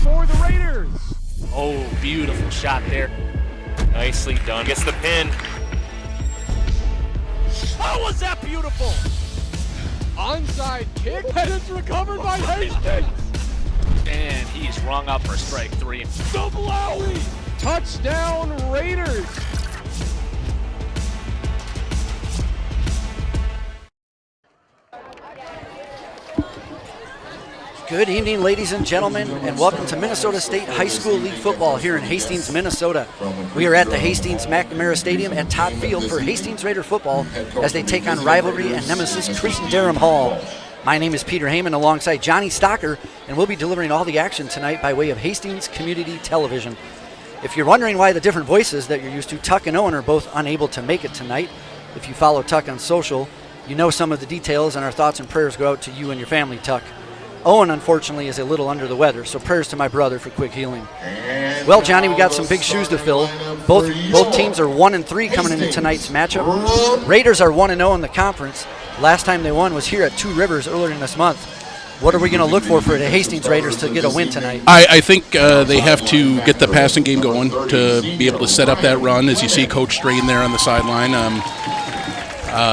for the Raiders. Oh, beautiful shot there. Nicely done. Gets the pin. Oh, was that beautiful? Onside kick, and it's recovered by Hastings. And he's rung up for strike 3. Double alley. Touchdown Raiders. Good evening, ladies and gentlemen, and welcome to Minnesota State High School League Football here in Hastings, Minnesota. We are at the Hastings McNamara Stadium at Todd Field for Hastings Raider football as they take on rivalry and nemesis Cretin-Derham Hall. My name is Peter Heyman alongside Johnny Stocker, and we'll be delivering all the action tonight by way of Hastings Community Television. If you're wondering why the different voices that you're used to, Tuck and Owen are both unable to make it tonight. If you follow Tuck on social, you know some of the details, and our thoughts and prayers go out to you and your family, Tuck. Owen, unfortunately, is a little under the weather, so prayers to my brother for quick healing. Well, Johnny, we got some big shoes to fill. Both teams are 1-3 coming into tonight's matchup. Raiders are 1-0 in the conference. Last time they won was here at Two Rivers earlier in this month. What are we going to look for the Hastings Raiders to get a win tonight? I think they have to get the passing game going to be able to set up that run. As you see Coach Strain there on the sideline.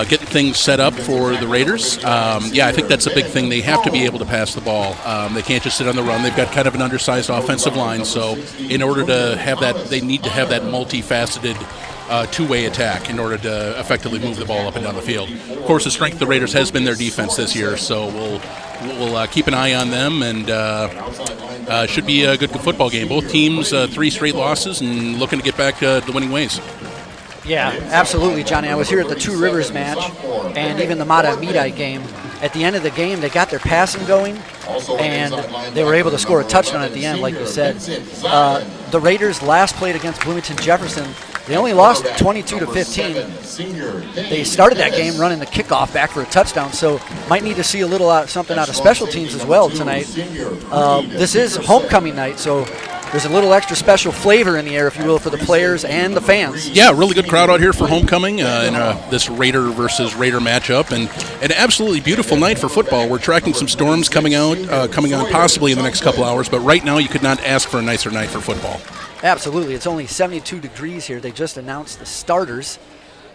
Getting things set up for the Raiders. I think that's a big thing. They have to be able to pass the ball. They can't just sit on the run. They've got kind of an undersized offensive line, so in order to have that, they need to have that multifaceted two-way attack in order to effectively move the ball up and down the field. Of course, the strength of the Raiders has been their defense this year, so we'll keep an eye on them, and should be a good football game. Both teams 3 straight losses and looking to get back the winning ways. Yeah, absolutely, Johnny. I was here at the Two Rivers match and even the Mata Midai game. At the end of the game, they got their passing going, and they were able to score a touchdown at the end, like you said. The Raiders last played against Bloomington Jefferson. They only lost 22-15. They started that game running the kickoff back for a touchdown, so might need to see a little something out of special teams as well tonight. This is homecoming night, so there's a little extra special flavor in the air, if you will, for the players and the fans. Yeah, really good crowd out here for homecoming in this Raider versus Raider matchup, and an absolutely beautiful night for football. We're tracking some storms coming on possibly in the next couple hours, but right now you could not ask for a nicer night for football. Absolutely. It's only 72 degrees here. They just announced the starters.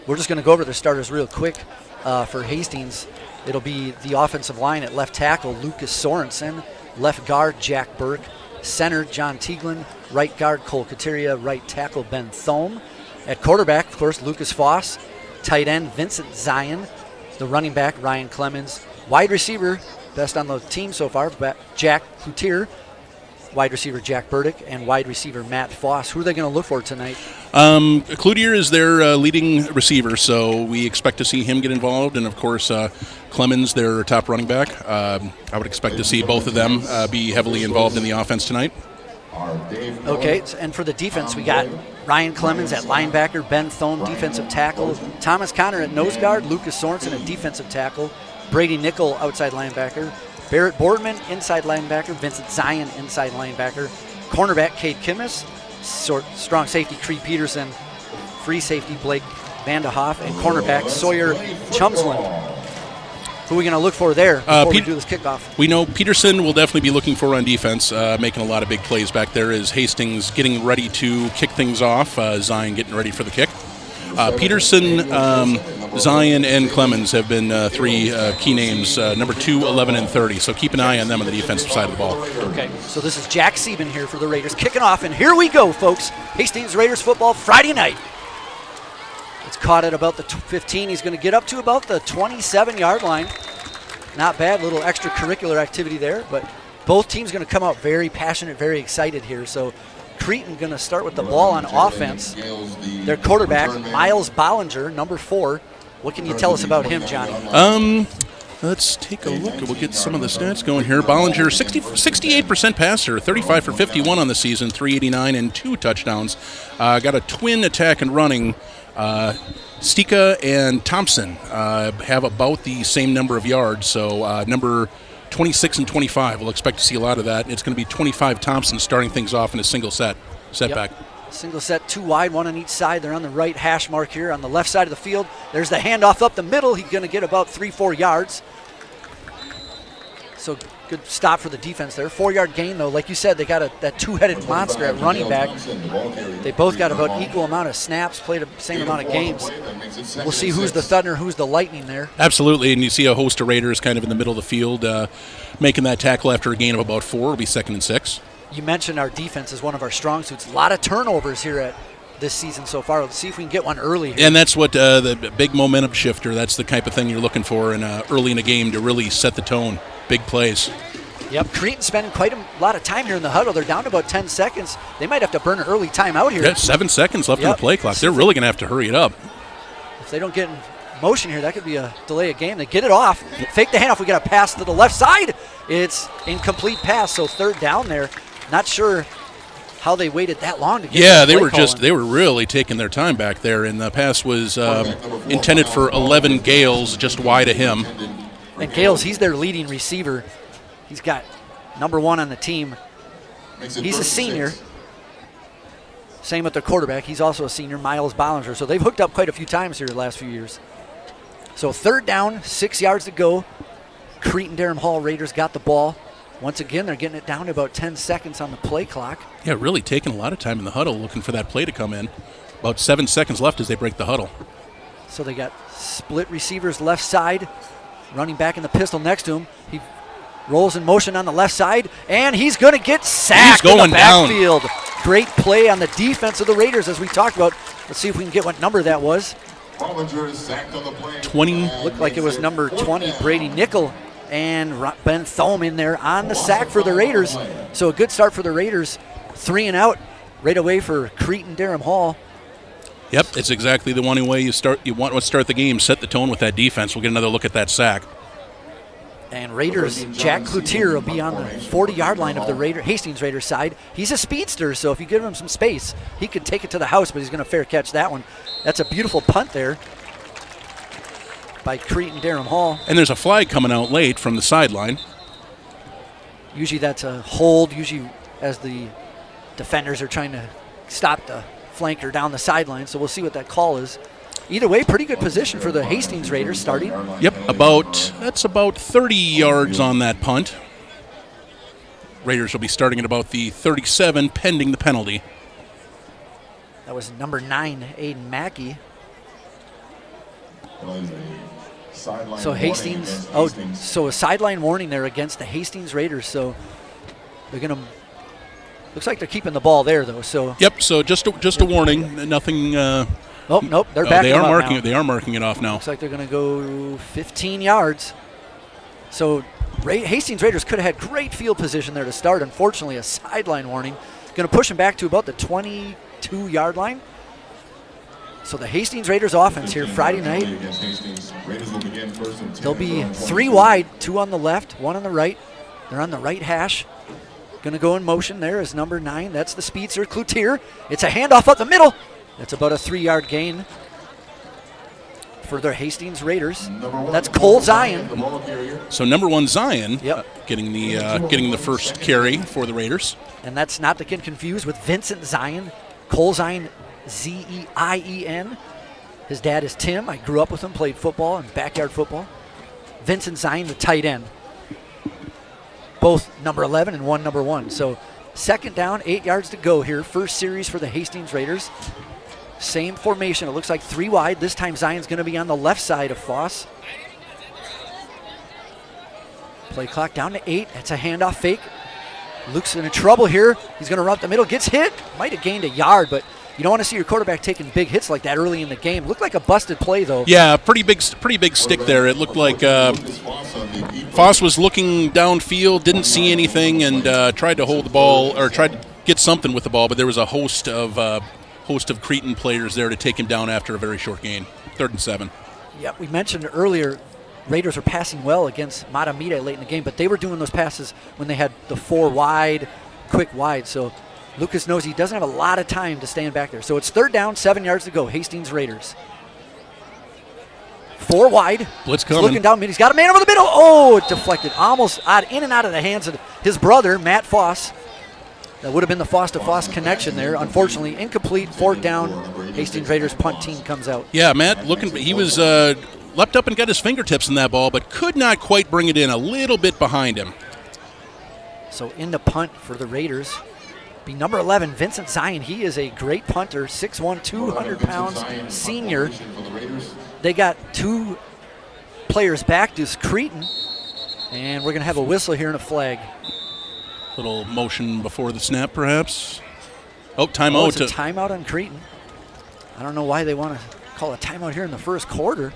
We're just going to go over the starters real quick for Hastings. It'll be the offensive line at left tackle, Lucas Sorensen, left guard, Jack Burke, center, John Tieglin, right guard, Cole Kateria, right tackle, Ben Thome. At quarterback, of course, Lucas Foss, tight end, Vincent Zion, the running back, Ryan Clemens, wide receiver, best on the team so far, Jack Cloutier, wide receiver Jack Burdick, and wide receiver Matt Foss. Who are they going to look for tonight? Cloutier is their leading receiver, so we expect to see him get involved, and of course Clemens, their top running back. I would expect to see both of them be heavily involved in the offense tonight. Okay, and for the defense, we got Ryan Clemens at linebacker, Ben Thome, defensive tackle, Thomas Connor at nose guard, Lucas Sorensen at defensive tackle, Brady Nickel outside linebacker, Barrett Boardman inside linebacker, Vincent Zion inside linebacker, cornerback Cade Kimmis, strong safety Cree Peterson, free safety Blake Vandehoff, and cornerback Sawyer Chumsland. Who are we going to look for there before we do this kickoff? We know Peterson will definitely be looking for on defense, making a lot of big plays back there as Hastings getting ready to kick things off, Zion getting ready for the kick. Peterson, Zion, and Clemens have been 3 key names, number 2, 11, and 30. So keep an eye on them on the defensive side of the ball. Okay, so this is Jack Sieben here for the Raiders, kicking off, and here we go, folks. Hastings Raiders football Friday night. It's caught at about the 15. He's going to get up to about the 27-yard line. Not bad, little extracurricular activity there, but both teams going to come out very passionate, very excited here. So Creton going to start with the ball on offense. Their quarterback, Miles Bollinger, number 4. What can you tell us about him, Johnny? Let's take a look. We'll get some of the stats going here. Bollinger, 68% passer, 35 for 51 on the season, 389 and 2 touchdowns. Got a twin attack and running. Stika and Thompson have about the same number of yards, so number 26 and 25. We'll expect to see a lot of that. It's going to be 25 Thompson starting things off in a single setback. Single set, 2 wide, 1 on each side. They're on the right hash mark here on the left side of the field. There's the handoff up the middle. He's going to get about 3-4 yards. So Good stop for the defense there. 4-yard gain, though. Like you said, they got that two-headed monster at running back. They both got about equal amount of snaps, played the same amount of games. We'll see who's the Thunder, who's the Lightning there. Absolutely, and you see a host of Raiders kind of in the middle of the field making that tackle after a gain of about 4. It'll be 2nd and 6. You mentioned our defense is one of our strong suits. A lot of turnovers here at this season so far. Let's see if we can get one early here. And that's what the big momentum shifter, that's the type of thing you're looking for in early in a game to really set the tone. Big plays. Yep, Creton spending quite a lot of time here in the huddle. They're down to about 10 seconds. They might have to burn an early timeout here. Yeah, 7 seconds left in the play clock. They're really going to have to hurry it up. If they don't get in motion here, that could be a delay of game. They get it off. Fake the handoff. We got a pass to the left side. It's incomplete pass, so 3rd down there. Not sure how they waited that long to get they were really taking their time back there, and the pass was intended for 11 Gales, just wide of him. And Gales, he's their leading receiver. He's got number 1 on the team. He's a senior. Same with the quarterback. He's also a senior, Miles Bollinger. So they've hooked up quite a few times here the last few years. So 3rd down, 6 yards to go. Cretin-Derham Hall Raiders got the ball. Once again, they're getting it down to about 10 seconds on the play clock. Yeah, really taking a lot of time in the huddle looking for that play to come in. About 7 seconds left as they break the huddle. So they got split receivers left side. Running back in the pistol next to him. He rolls in motion on the left side, and he's going to get sacked in the backfield. Great play on the defense of the Raiders, as we talked about. Let's see if we can get what number that was. 20. Looked like it was number 20, Brady Nickel, and Ben Thome in there on the sack for the Raiders. So a good start for the Raiders. 3 and out right away for Cretin-Derham Hall. Yep, it's exactly the one way you want to start the game, set the tone with that defense. We'll get another look at that sack. And Raiders, Jack Cloutier will be on the 40-yard line of the Hastings Raiders side. He's a speedster, so if you give him some space, he could take it to the house, but he's going to fair catch that one. That's a beautiful punt there by Cretin-Derham Hall. And there's a flag coming out late from the sideline. Usually that's a hold, usually as the defenders are trying to stop the flanker down the sideline, so we'll see what that call is. Either way, pretty good position for the Hastings Raiders starting. Yep, that's about 30 yards on that punt. Raiders will be starting at about the 37, pending the penalty. That was number 9, Aiden Mackey. So Hastings, so a sideline warning there against the Hastings Raiders. So they're going to, looks like they're keeping the ball there though. So yep, so just a warning, nothing. Oh, nope, they're back. They are marking it. They are marking it off now. Looks like they're going to go 15 yards. So Hastings Raiders could have had great field position there to start. Unfortunately, a sideline warning. Going to push them back to about the 22-yard line. So the Hastings Raiders offense here Friday night. They'll be 3 wide, 2 on the left, 1 on the right. They're on the right hash. Going to go in motion there is number 9. That's the speedster, Cloutier. It's a handoff up the middle. That's about a 3-yard gain for the Hastings Raiders. That's Cole Zion. So number 1 Zion, getting the first carry for the Raiders. And that's not to get confused with Vincent Zion. Cole Zion, Z-E-I-E-N. His dad is Tim. I grew up with him, played football and backyard football. Vincent Zion, the tight end. Both number 11 and one number 1. So 2nd down, 8 yards to go here. First series for the Hastings Raiders. Same formation. It looks like 3 wide. This time Zion's going to be on the left side of Foss. Play clock down to 8. That's a handoff fake. Luke's in trouble here. He's going to run up the middle. Gets hit. Might have gained a yard, but you don't want to see your quarterback taking big hits like that early in the game. Looked like a busted play, though. Yeah, pretty big stick there. It looked like Foss was looking downfield, didn't see anything, and tried to hold the ball or tried to get something with the ball, but there was a host of Creton players there to take him down after a very short gain. 3rd and 7. Yeah, we mentioned earlier Raiders were passing well against Matamita late in the game, but they were doing those passes when they had the 4 wide, quick wide. So Lucas knows he doesn't have a lot of time to stand back there. So it's 3rd down, 7 yards to go. Hastings Raiders. 4 wide. Blitz coming. He's looking down mid. He's got a man over the middle. Oh, it deflected. Almost in and out of the hands of his brother, Matt Foss. That would have been the Foss-to-Foss connection there. Unfortunately, incomplete. 4th down. Hastings Raiders punt team comes out. Yeah, Matt he was leapt up and got his fingertips in that ball, but could not quite bring it in. A little bit behind him. So in the punt for the Raiders be number 11, Vincent Zion. He is a great punter, 6'1", 200 pounds, senior. They got 2 players back, this Creton, and we're going to have a whistle here and a flag. Little motion before the snap, perhaps. Oh, Oh, timeout. it's a timeout on Creton. I don't know why they want to call a timeout here in the first quarter.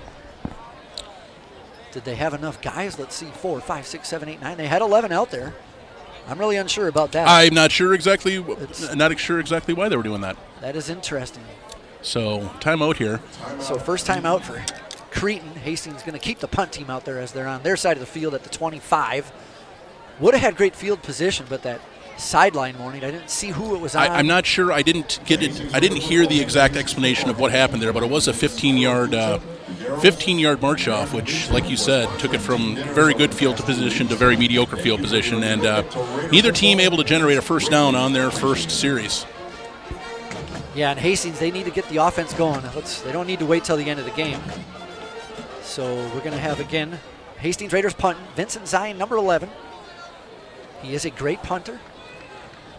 Did they have enough guys? Let's see, 4, 5, 6, 7, 8, 9. They had 11 out there. I'm really unsure about that. I'm not sure exactly. Not sure exactly why they were doing that. That is interesting. So timeout here. So first timeout for Creton. Hastings going to keep the punt team out there as they're on their side of the field at the 25. Would have had great field position, but that sideline warning, I didn't see who it was on. I'm not sure. I didn't get it. I didn't hear the exact explanation of what happened there, but it was a 15-yard march off, which, like you said, took it from very good field position to very mediocre field position, and neither team able to generate a first down on their first series. Yeah, and Hastings, they need to get the offense going. They don't need to wait till the end of the game. So we're going to have, again, Hastings Raiders punting. Vincent Zion, number 11. He is a great punter.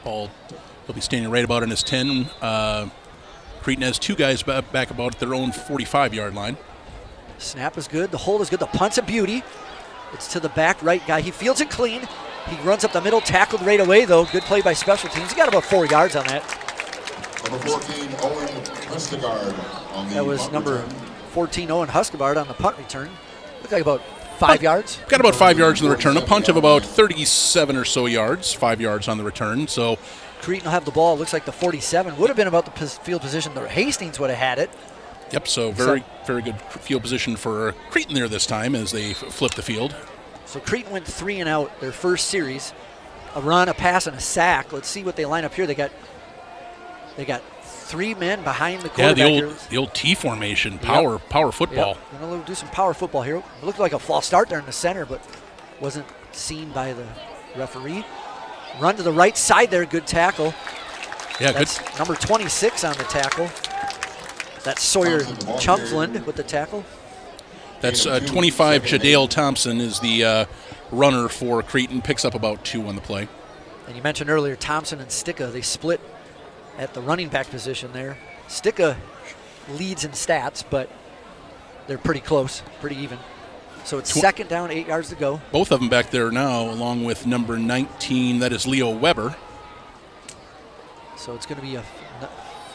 Ball will be standing right about in his 10. Creton has 2 guys back about their own 45-yard line. Snap is good. The hold is good. The punt's a beauty. It's to the back right guy. He fields it clean. He runs up the middle, tackled right away, though. Good play by special teams. He got about 4 yards on that. Number 14, Owen Hustegard on the That was punt number return. 14, Owen Hustegard on the punt return. Looked like about 5 yards. Got about 5 yards in the return. A punt of about 37 or so yards, 5 yards on the return. So Creton will have the ball. It looks like the 47. Would have been about the field position that Hastings would have had it. yep, so very good field position for Creton there this time as they flip the field. So Creton went 3 and out their first series. A run, a pass, and a sack. Let's see what they line up here. They got 3 men behind the quarterback. Yeah, the old T formation, power football. Yep. Going to do some power football here. It looked like a false start there in the center, but wasn't seen by the referee. Run to the right side there, good tackle. Yeah, That's good. number 26 on the tackle. That's Sawyer Chumfland with the tackle. That's 25. Jadale Thompson is the runner for Creton. Picks up about 2 on the play. And you mentioned earlier Thompson and Sticka, they split at the running back position there. Sticka leads in stats, but they're pretty close, pretty even. So it's second down, 8 yards to go. Both of them back there now, along with number 19. That is Leo Weber. So it's going to be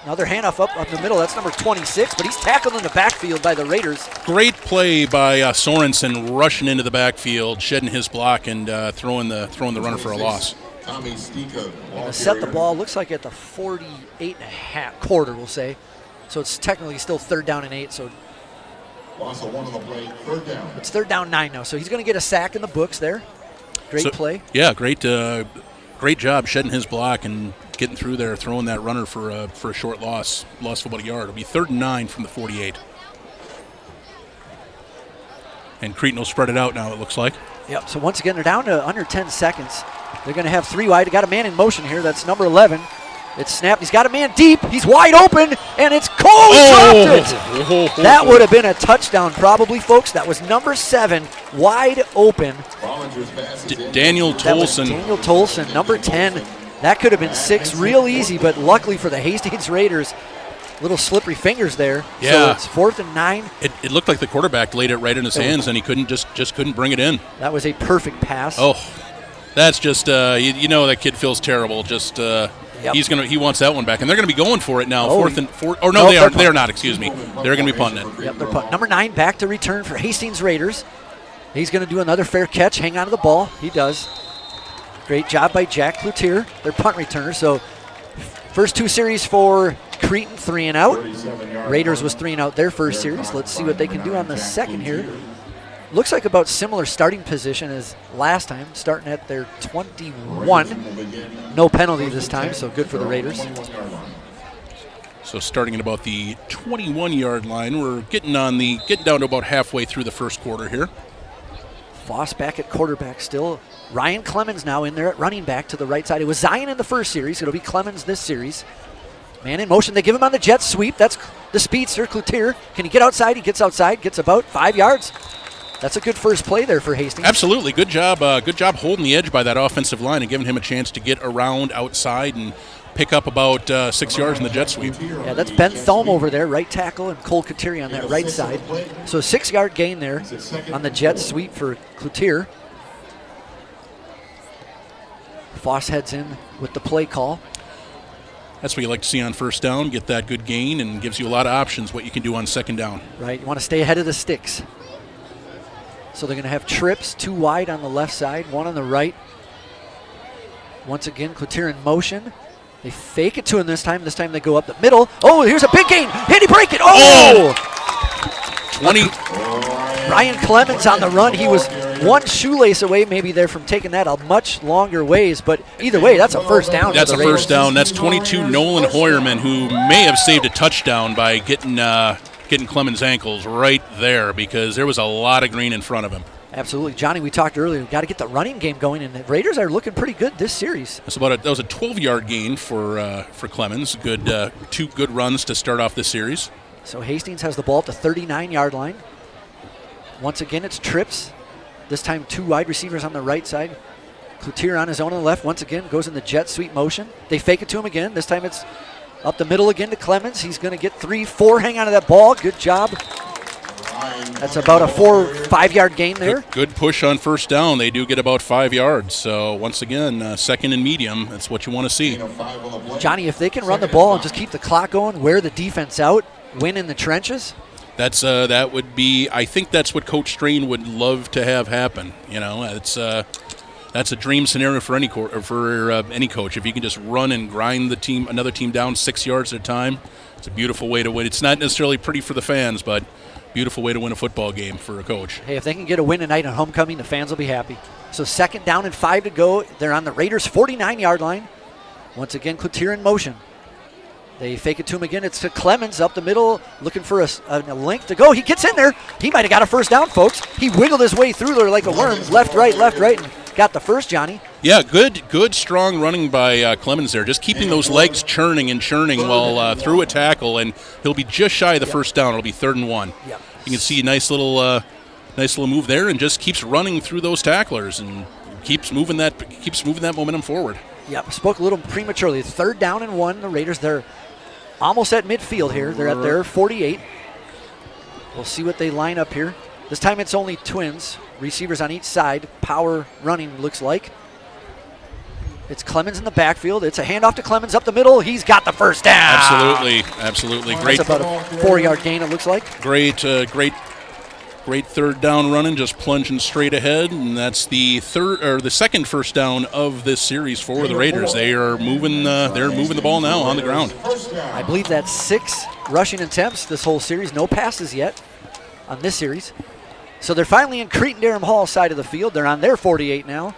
another handoff up the middle. That's number 26, but he's tackled in the backfield by the Raiders. Great play by Sorensen, rushing into the backfield, shedding his block, and throwing the runner for a loss. Tommy Stika, Going to set the ball, looks like at the 48.5 quarter, we'll say. So it's technically still 3rd down and 8, so loss of 1 on the play, 3rd down. it's 3rd down 9 now. So he's going to get a sack in the books there. Great play. Yeah, great job shedding his block and getting through there, throwing that runner for a short loss of about a yard. It'll be 3rd and 9 from the 48. And Creton will spread it out now, it looks like. Yep, so once again, they're down to under 10 seconds. They're going to have 3 wide. They got a man in motion here. That's number 11. It's snapped. He's got a man deep. He's wide open, and it's Cole. Dropped it. That would have been a touchdown probably, folks. That was number 7, wide open. Daniel That was Tolson. Daniel Tolson, number 10. That could have been 6 real easy, but luckily for the Hastings Raiders, little slippery fingers there. Yeah. So it's 4th and 9. It looked like the quarterback laid it right in his hands, and he couldn't couldn't bring it in. That was a perfect pass. Oh, that's just you know that kid feels terrible. Just he wants that one back, and they're going to be going for it now. Oh. 4th and 4. Or no, they are not. Excuse me. They're going to be punting it. Yep, they're punting. Number 9 back to return for Hastings Raiders. He's going to do another fair catch, hang on to the ball. He does. Great job by Jack Cloutier, their punt returner. So first 2 series for Creton, 3 and out. Raiders was 3 and out their first series. Let's see what they can do on the second here. Looks like about similar starting position as last time, starting at their 21. No penalty this time, so good for the Raiders. So starting at about the 21-yard line, we're getting down to about halfway through the first quarter here. Foss back at quarterback still. Ryan Clemens now in there at running back to the right side. It was Zion in the first series. It'll be Clemens this series. Man in motion. They give him on the jet sweep. That's the speedster, Cloutier. Can he get outside? He gets outside. Gets about 5 yards. That's a good first play there for Hastings. Absolutely. Good job holding the edge by that offensive line and giving him a chance to get around outside and pick up about 6 yards in the jet sweep. Yeah, that's Ben Thome over there, right tackle, and Cole Coutier on that right side. So a 6-yard gain there on the jet sweep for Coutier. Foss heads in with the play call. That's what you like to see on first down, get that good gain, and gives you a lot of options what you can do on second down. Right, you want to stay ahead of the sticks. So they're going to have trips, 2 wide on the left side, 1 on the right. Once again, Coutier in motion. They fake it to him this time. This time they go up the middle. Oh, here's a big gain. Did he break it? Oh! 20. Ryan Clemens on the run. He was 1 shoelace away maybe there from taking that a much longer ways, but either way, that's a first down. That's a first down. That's 22 Nolan Hoyerman, who may have saved a touchdown by getting Clemens' ankles right there, because there was a lot of green in front of him. Absolutely. Johnny, we talked earlier, we've got to get the running game going, and the Raiders are looking pretty good this series. That was a 12-yard gain for Clemens. Good 2 good runs to start off this series. So Hastings has the ball at the 39-yard line. Once again, it's trips. This time 2 wide receivers on the right side. Coutier on his own on the left. Once again, goes in the jet sweep motion. They fake it to him again. This time it's up the middle again to Clemens. He's going to get 3-4 hang on to that ball. Good job. That's about a 4-5-yard gain there. Good push on first down. They do get about 5 yards. So once again, second and medium. That's what you want to see. Johnny, if they can run the ball and just keep the clock going, wear the defense out, win in the trenches. That would be. I think that's what Coach Strain would love to have happen. That's a dream scenario for any coach. If you can just run and grind another team down 6 yards at a time, it's a beautiful way to win. It's not necessarily pretty for the fans, but beautiful way to win a football game for a coach. Hey, if they can get a win tonight on homecoming, the fans will be happy. So 2nd down and 5 to go. They're on the Raiders' 49-yard line. Once again, Coutier in motion. They fake it to him again. It's to Clemens up the middle, looking for a length to go. He gets in there. He might have got a first down, folks. He wiggled his way through there like a worm, left, right, and got the first, Johnny. Yeah, good, strong running by Clemens there. Just keeping those legs churning while through a tackle, and he'll be just shy of the first down. It'll be 3rd and 1. Yep. You can see a nice little move there, and just keeps running through those tacklers and keeps moving that momentum forward. Yep, spoke a little prematurely. 3rd down and 1. The Raiders, they're almost at midfield here. They're at their 48. We'll see what they line up here. This time it's only twins. Receivers on each side. Power running, looks like. It's Clemens in the backfield. It's a handoff to Clemens up the middle. He's got the first down. Absolutely. Great. That's about a 4-yard gain, it looks like. Great 3rd down running, just plunging straight ahead, and that's the 2nd first down of this series for the Raiders. They are moving the ball now on the ground. I believe that's 6 rushing attempts this whole series. No passes yet on this series. So they're finally in Cretin-Derham Hall side of the field. They're on their 48 now.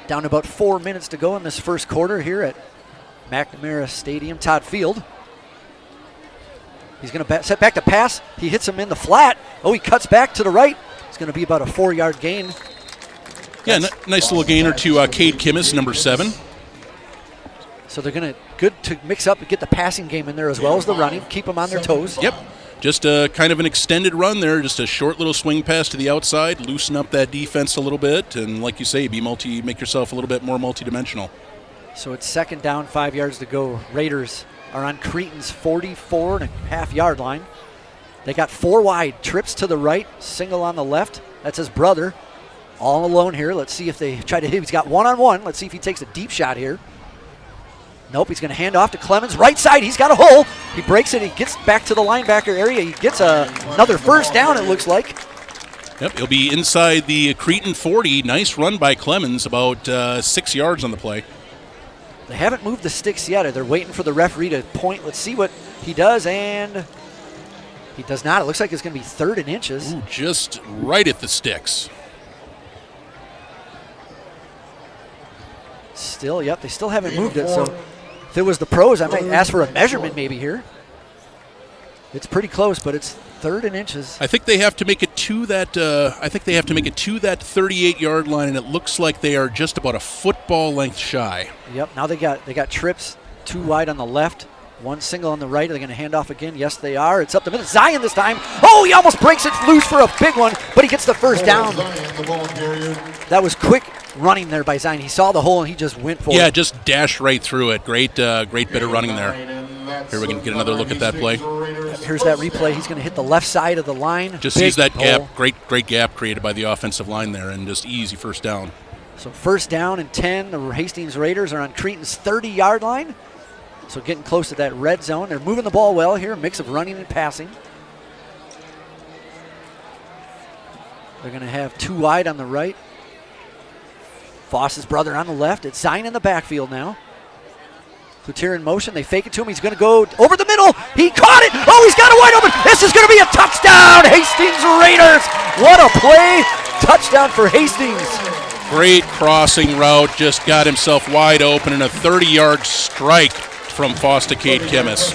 Down to about 4 minutes to go in this first quarter here at McNamara Stadium, Todd Field. He's going to set back to pass. He hits him in the flat. Oh, he cuts back to the right. It's going to be about a 4-yard gain. Yeah, nice little gainer to Cade Kimmis, number 7. So they're going to good to mix up and get the passing game in there as well as the running. Keep them on their toes. Yep. Just kind of an extended run there, just a short little swing pass to the outside, loosen up that defense a little bit, and like you say, make yourself a little bit more multidimensional. So it's 2nd down, 5 yards to go. Raiders are on Creton's 44.5-yard line. They got 4 wide, trips to the right, single on the left. That's his brother. All alone here. Let's see if they try to hit. He's got 1-on-1. Let's see if he takes a deep shot here. Nope, he's going to hand off to Clemens. Right side, he's got a hole. He breaks it. He gets back to the linebacker area. He gets another first down, it looks like. Yep, he'll be inside the Creton 40. Nice run by Clemens, about 6 yards on the play. They haven't moved the sticks yet. They're waiting for the referee to point. Let's see what he does, and he does not. It looks like it's going to be 3rd and inches. Ooh, just right at the sticks. Still, yep, they still haven't moved it, so if it was the pros, I might ask for a measurement maybe here. It's pretty close, but it's 3rd and inches. I think they have to make it to that. 38-yard line, and it looks like they are just about a football length shy. Yep. Now they got trips 2 wide on the left One single on the right. Are they going to hand off again? Yes, they are. It's up the middle. Zion this time. Oh, he almost breaks it loose for a big one, but he gets the first down. That was quick running there by Zion. He saw the hole and he just went for it. Yeah, just dashed right through it. Great bit of running there. Here we can get another look at that play. Here's that replay. He's going to hit the left side of the line. Just sees that gap. Great gap created by the offensive line there, and just easy first down. So first down and 10. The Hastings Raiders are on Creton's 30-yard line. So getting close to that red zone. They're moving the ball well here, a mix of running and passing. They're going to have 2 wide on the right. Foss's brother on the left. It's Zion in the backfield now. Cloutier in motion. They fake it to him. He's going to go over the middle. He caught it. Oh, he's got it wide open. This is going to be a touchdown. Hastings Raiders. What a play. Touchdown for Hastings. Great crossing route. Just got himself wide open in a 30-yard strike from Foster Cade Chemis.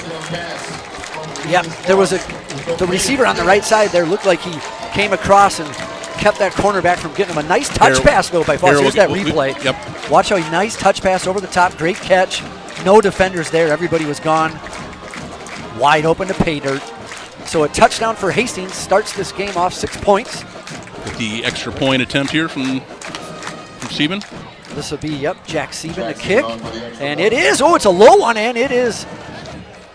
Yep, there was the receiver on the right side there looked like he came across and kept that cornerback from getting him a nice touch pass though by Foster. Here's that replay. Yep. Watch how nice touch pass over the top. Great catch. No defenders there. Everybody was gone. Wide open to pay dirt. So a touchdown for Hastings starts this game off 6 points. With the extra point attempt here from Sieben. This will be, Jack Sieben to kick. And it is, it's a low one, and it is.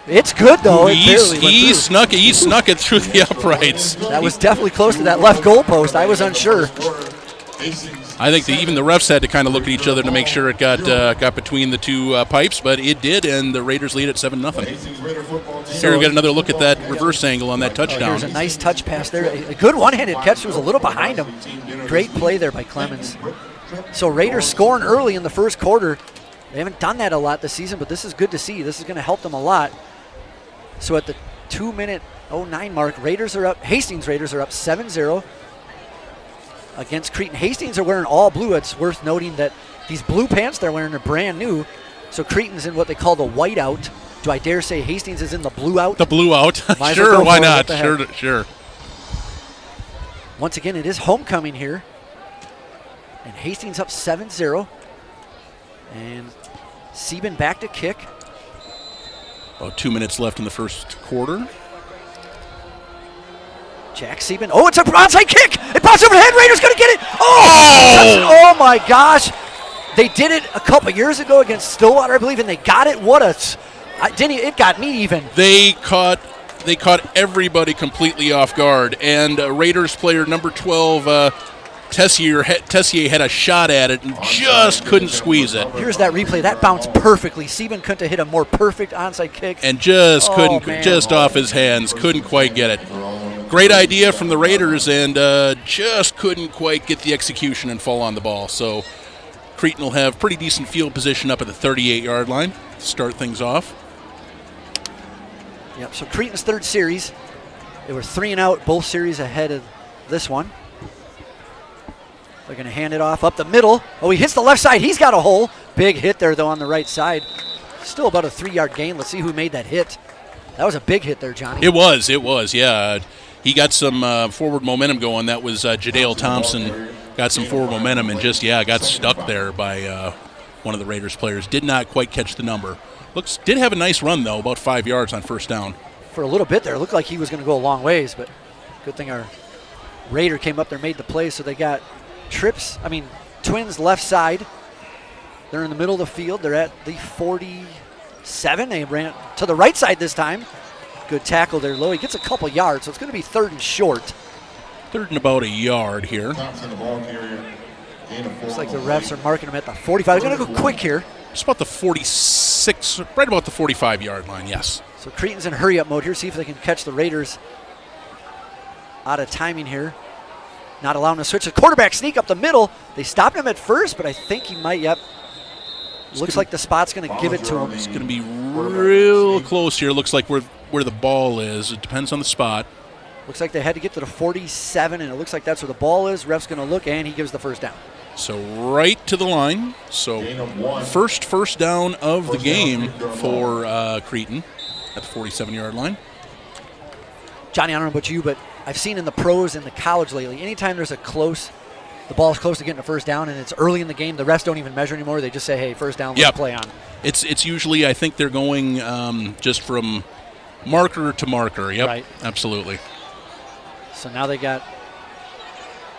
It's good, though. He snuck it through the uprights. That was definitely close to that left goal post. I was unsure. I think even the refs had to kind of look at each other to make sure it got between the two pipes, but it did, and the Raiders lead at 7-0. Here we got another look at that reverse angle on that touchdown. Here's a nice touch pass there. A good one-handed catch. Was a little behind him. Great play there by Clemens. So Raiders scoring early in the first quarter. They haven't done that a lot this season, but this is good to see. This is going to help them a lot. So at the 2-minute 09 mark, Hastings Raiders are up 7-0 against Creton. Hastings are wearing all blue. It's worth noting that these blue pants they're wearing are brand new. So Creton's in what they call the white out. Do I dare say Hastings is in the blue out? The blue out. Sure, why not? Sure. Once again, it is homecoming here. And Hastings up 7-0. And Sieben back to kick. About 2 minutes left in the first quarter. Jack Sieben. Oh, it's a onside kick. It pops over the head. Raiders going to get it. Oh my gosh. They did it a couple years ago against Stillwater, I believe, and they got it. It got me even. They caught everybody completely off guard. And Raiders player number 12, Tessier had a shot at it and just couldn't squeeze it. Here's that replay. That bounced perfectly. Sieben couldn't have hit a more perfect onside kick. And just off his hands, couldn't quite get it. Great idea from the Raiders, and just couldn't quite get the execution and fall on the ball. So Creton will have pretty decent field position up at the 38-yard line to start things off. Yep, so Creton's third series. They were 3-and-out, both series ahead of this one. They're going to hand it off up the middle. Oh, he hits the left side. He's got a hole. Big hit there, though, on the right side. Still about a 3-yard gain. Let's see who made that hit. That was a big hit there, Johnny. It was, yeah. He got some forward momentum going. That was Jadale Thompson got some forward momentum and just, got stuck there by one of the Raiders players. Did not quite catch the number. Did have a nice run, though, about 5 yards on first down. For a little bit there, it looked like he was going to go a long ways, but good thing our Raider came up there, made the play, so they got Twins left side. They're in the middle of the field. They're at the 47. They ran to the right side this time. Good tackle there, low. He gets a couple yards, so it's going to be 3rd and short. 3rd and about a yard here. Looks like the refs are marking him at the 45. They're going to go quick here. It's about the 46, right about the 45-yard line, yes. So Creton's in hurry-up mode here. See if they can catch the Raiders out of timing here. Not allowing to switch. The quarterback sneak up the middle. They stopped him at first, but I think he might, Looks like the spot's going to give it to him. It's going to be real close here. Looks like where the ball is. It depends on the spot. Looks like they had to get to the 47, and it looks like that's where the ball is. Ref's going to look, and he gives the first down. So right to the line. So first down of the game for Creton at the 47-yard line. Johnny, I don't know about you, but I've seen in the pros and the college lately, anytime there's the ball is close to getting a first down and it's early in the game, the refs don't even measure anymore. They just say, hey, first down, let's play on. It's usually, I think they're going just from marker to marker. Yep, Right. Absolutely. So now they got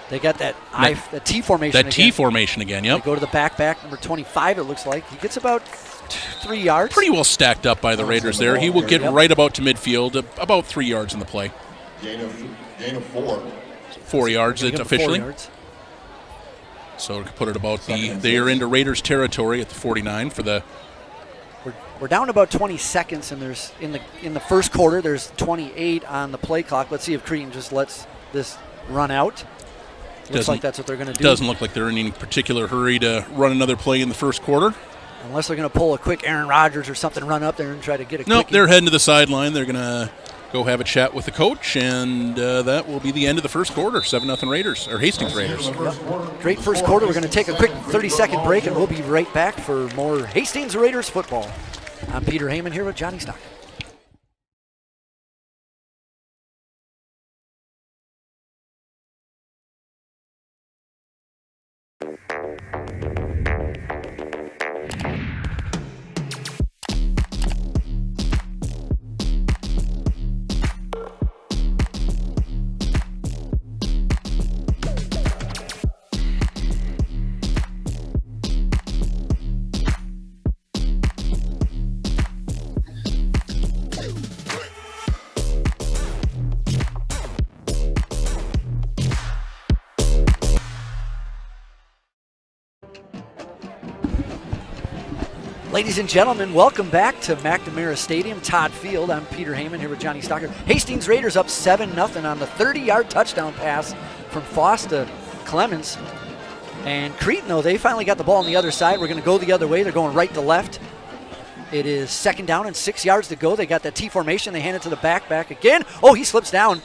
that T formation. That again. T formation again. They Yep. go to the back, number 25. It looks like he gets about 3 yards. Pretty well stacked up by the Raiders there. He will get right about to midfield, about 3 yards in the play. Gain of 4. 4 yards Give him officially. 4 yards. So to put it about they are into Raiders territory at the 49 for the. We're down about 20 seconds, and there's in the first quarter there's 28 on the play clock. Let's see if Creton just lets this run out. Looks like that's what they're going to do. Doesn't look like they're in any particular hurry to run another play in the first quarter. Unless they're going to pull a quick Aaron Rodgers or something, run up there and try to get a Nope, quickie. they're heading to the sideline. They're going to go have a chat with the coach, and that will be the end of the first quarter. 7-0 Raiders, or Hastings Raiders. Yep. Great first quarter. We're going to take a quick 30-second break, and we'll be right back for more Hastings Raiders football. I'm Peter Heyman here with Johnny Stock. Ladies and gentlemen, welcome back to McNamara Stadium, Todd Field. I'm Peter Heyman here with Johnny Stocker. Hastings Raiders up 7-0 on the 30-yard touchdown pass from Foss to Clemens. And Creton, though, they finally got the ball on the other side. We're going to go the other way. They're going right to left. It is 2nd down and 6 yards to go. They got that T formation. They hand it to the back again. Oh, he slips down.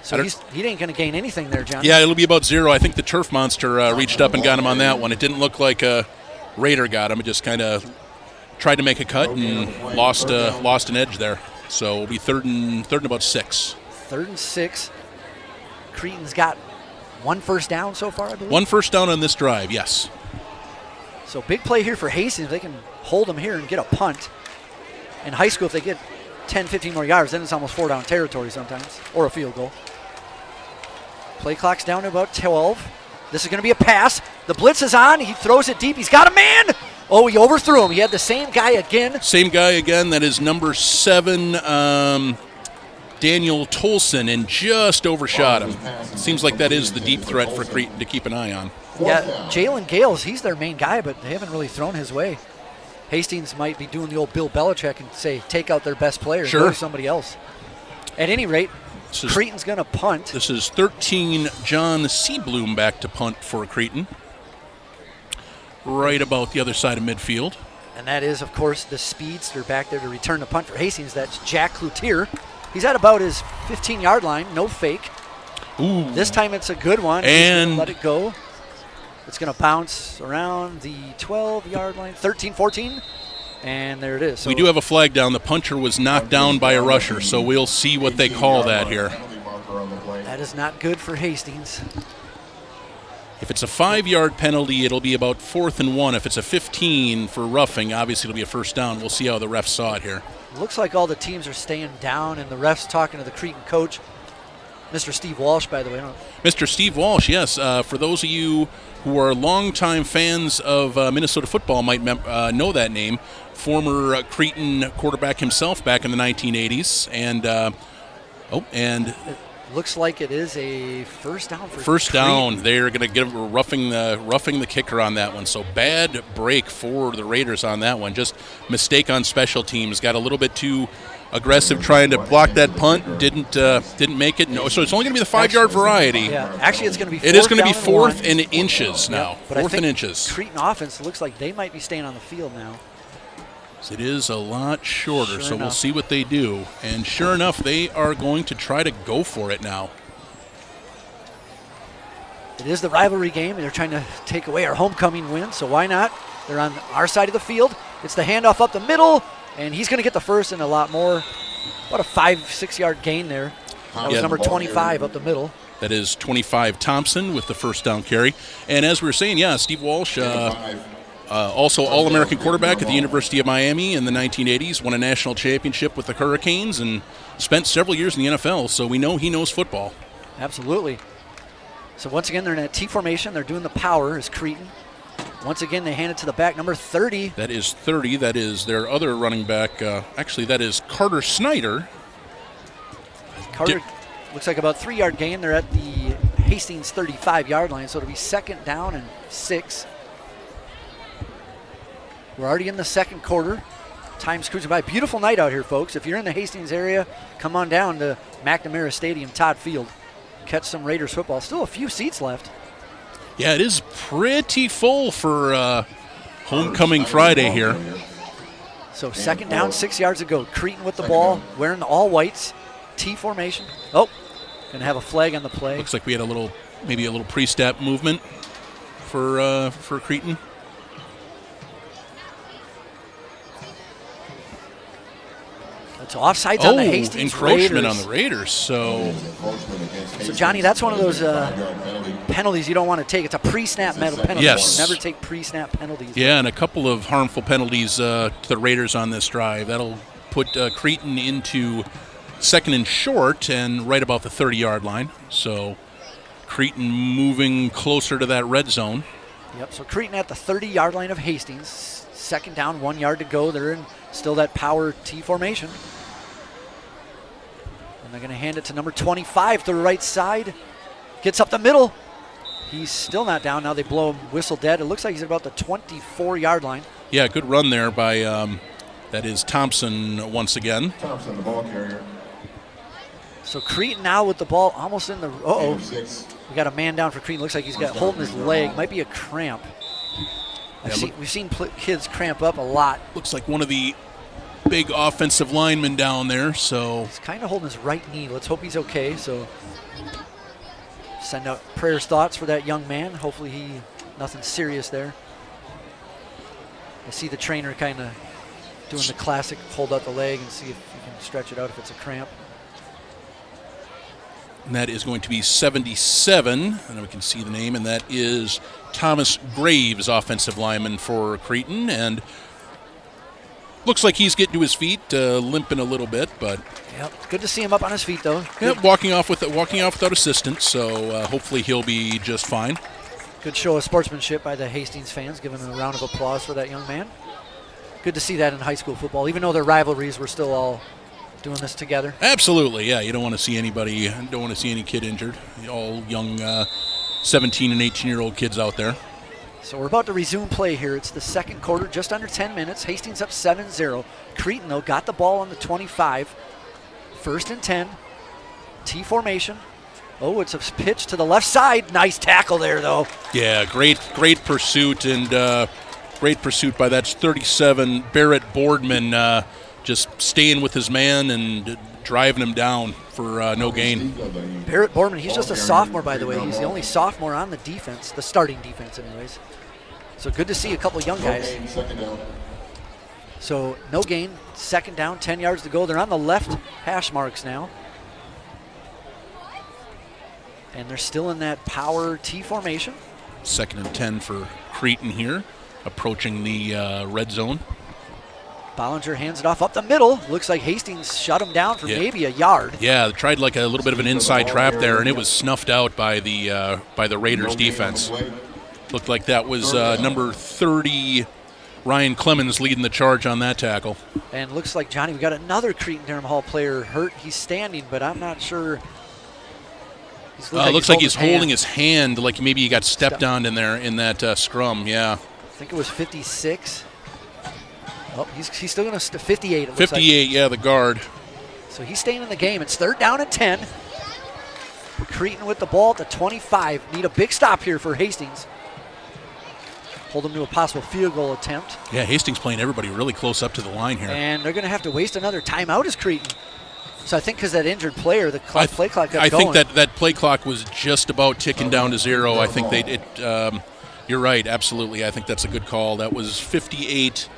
So he ain't going to gain anything there, John. Yeah, it'll be about 0. I think the turf monster reached up and got him on that one. It didn't look like a Raider got him. It just kind of tried to make a cut and lost an edge there. So it'll be third and about 6. 3rd and 6. Creton's got 1 first down so far, I believe. 1 first down on this drive, yes. So big play here for Hastings. They can hold them here and get a punt. In high school, if they get 10, 15 more yards, then it's almost 4-down territory sometimes, or a field goal. Play clock's down to about 12. This is going to be a pass. The blitz is on. He throws it deep. He's got a man. Oh, he overthrew him. He had the same guy again. Same guy again. That is number 7, Daniel Tolson, and just overshot him. Seems like that is the deep threat for Creton to keep an eye on. Yeah, Jalen Gales, he's their main guy, but they haven't really thrown his way. Hastings might be doing the old Bill Belichick and say, take out their best player and go to somebody else. At any rate, Creton's going to punt. This is 13, John Seabloom back to punt for Creton. Right about the other side of midfield. And that is, of course, the speedster back there to return the punt for Hastings. That's Jack Cloutier. He's at about his 15-yard line, no fake. Ooh. This time it's a good one. And let it go. It's going to bounce around the 12-yard line, 13, 14. And there it is. So we do have a flag down. The punter was knocked down by a rusher, so we'll see what they call that here. That is not good for Hastings. If it's a 5-yard penalty, it'll be about 4th and 1. If it's a 15 for roughing, obviously it'll be a first down. We'll see how the refs saw it here. Looks like all the teams are staying down, and the refs talking to the Creton coach, Mr. Steve Walsh, by the way. Mr. Steve Walsh, yes. For those of you who are longtime fans of Minnesota football might know that name. Former Creton quarterback himself back in the 1980s. And It looks like it is a first down for first Creton. down. They're going to give roughing the kicker on that one. So bad break for the Raiders on that one. Just mistake on special teams. Got a little bit too aggressive trying to block that punt. Didn't make it. No, so it's only going to be the 5-yard variety. Yeah, actually it's going to be. It is going to be 4th and and inches now. But 4th and inches. Creton offense looks like they might be staying on the field now. It is a lot shorter, Sure so we'll enough. see what they do. And sure enough, they are going to try to go for it now. It is the rivalry game, and they're trying to take away our homecoming win, so why not? They're on our side of the field. It's the handoff up the middle, and he's going to get the first and a lot more. What a 5-6 yard gain there. That was number 25 up the middle. That is 25 Thompson with the first down carry. And as we were saying, yeah, Steve Walsh Also All-American quarterback at the University of Miami in the 1980s, won a national championship with the Hurricanes, and spent several years in the NFL, so we know he knows football. Absolutely. So once again, they're in a T formation. They're doing the power as Creton. Once again, they hand it to the back, number 30. That is 30. That is their other running back. Actually, that is Carter Snyder. Carter looks like about 3-yard gain. They're at the Hastings 35-yard line, so it'll be 2nd down and 6. We're already in the second quarter. Time's cruising by. Beautiful night out here, folks. If you're in the Hastings area, come on down to McNamara Stadium, Todd Field. Catch some Raiders football. Still a few seats left. Yeah, it is pretty full for Homecoming Friday here. So 2nd down, 6 yards to go. Creton with the ball, wearing the all whites. T formation. Oh, gonna have a flag on the play. Looks like we had maybe a little pre-snap movement for Creton. It's offsides on the Hastings encroachment Raiders. on the Raiders. So Johnny, that's one of those penalties you don't want to take. It's a pre-snap penalty. Yes. You never take pre-snap penalties. yeah, and a couple of harmful penalties to the Raiders on this drive. That'll put Creton into 2nd and short and right about the 30-yard line. So Creton moving closer to that red zone. Yep, so Creton at the 30-yard line of Hastings. 2nd down, 1 yard to go. They're in still that power T formation. And they're going to hand it to number 25 to the right side. Gets up the middle. He's still not down. Now they blow him whistle dead. It looks like he's at about the 24-yard line. Yeah, good run there by, that is Thompson once again. Thompson, the ball carrier. So Creton now with the ball almost in the, we got a man down for Creton. Looks like he's got holding his leg. Might be a cramp. We've seen kids cramp up a lot. Looks like one of the big offensive linemen down there, so. He's kind of holding his right knee. Let's hope he's okay. So send out prayers, thoughts for that young man. Hopefully nothing serious there. I see the trainer kind of doing the classic, hold out the leg and see if you can stretch it out if it's a cramp. And that is going to be 77, and we can see the name, and that is Thomas Graves, offensive lineman for Creton, and looks like he's getting to his feet, limping a little bit, but yep, good to see him up on his feet though. Yep, walking off without assistance, so hopefully he'll be just fine. Good show of sportsmanship by the Hastings fans, giving a round of applause for that young man. Good to see that in high school football, even though they're rivalries, we're still all doing this together. Absolutely, yeah. You don't want to see any kid injured. All young 17 and 18-year-old kids out there. So we're about to resume play here. It's the second quarter, just under 10 minutes. Hastings up 7-0. Creton, though, got the ball on the 25. 1st and 10. T formation. Oh, it's a pitch to the left side. Nice tackle there, though. Yeah, great pursuit, and great pursuit by that's 37 Barrett Boardman. Just staying with his man and driving him down for no gain. Barrett Boardman, he's just a sophomore, by the way. He's the only sophomore on the defense, the starting defense anyways. So good to see a couple of young guys. So no gain, 2nd down, 10 yards to go. They're on the left hash marks now. And they're still in that power T formation. 2nd and 10 for Creton here, approaching the red zone. Bollinger hands it off up the middle. Looks like Hastings shut him down for maybe a yard. Yeah, they tried like a little bit of an inside trap there, and it was snuffed out by the Raiders defense. Looked like that was number 30, Ryan Clemens, leading the charge on that tackle. And looks like, Johnny, we got another Cretin-Derham Hall player hurt. He's standing, but I'm not sure. Looks like he's holding his hand, like maybe he got stepped on in there in that scrum. Yeah. I think it was 56. Oh, he's still going to 58. It 58, like. Yeah, the guard. So he's staying in the game. It's 3rd down and 10. Creton with the ball at the 25. Need a big stop here for Hastings. Hold them to a possible field goal attempt. Yeah, Hastings playing everybody really close up to the line here. And they're going to have to waste another timeout as Creton. So I think because that injured player, the play clock got going. I think that play clock was just about ticking down to 0. I think you're right, absolutely. I think that's a good call. That was 58.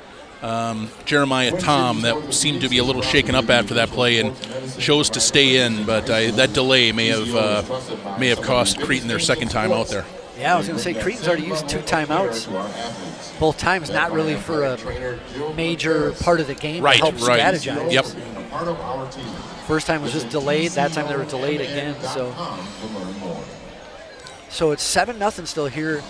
Jeremiah Tom, that seemed to be a little shaken up after that play and chose to stay in, but that delay may have cost Creton their second time out there. Yeah, I was going to say Creton's already used 2 timeouts. Both times not really for a major part of the game to help strategize. Yep. First time was just delayed. That time they were delayed again. So it's 7-0 still here.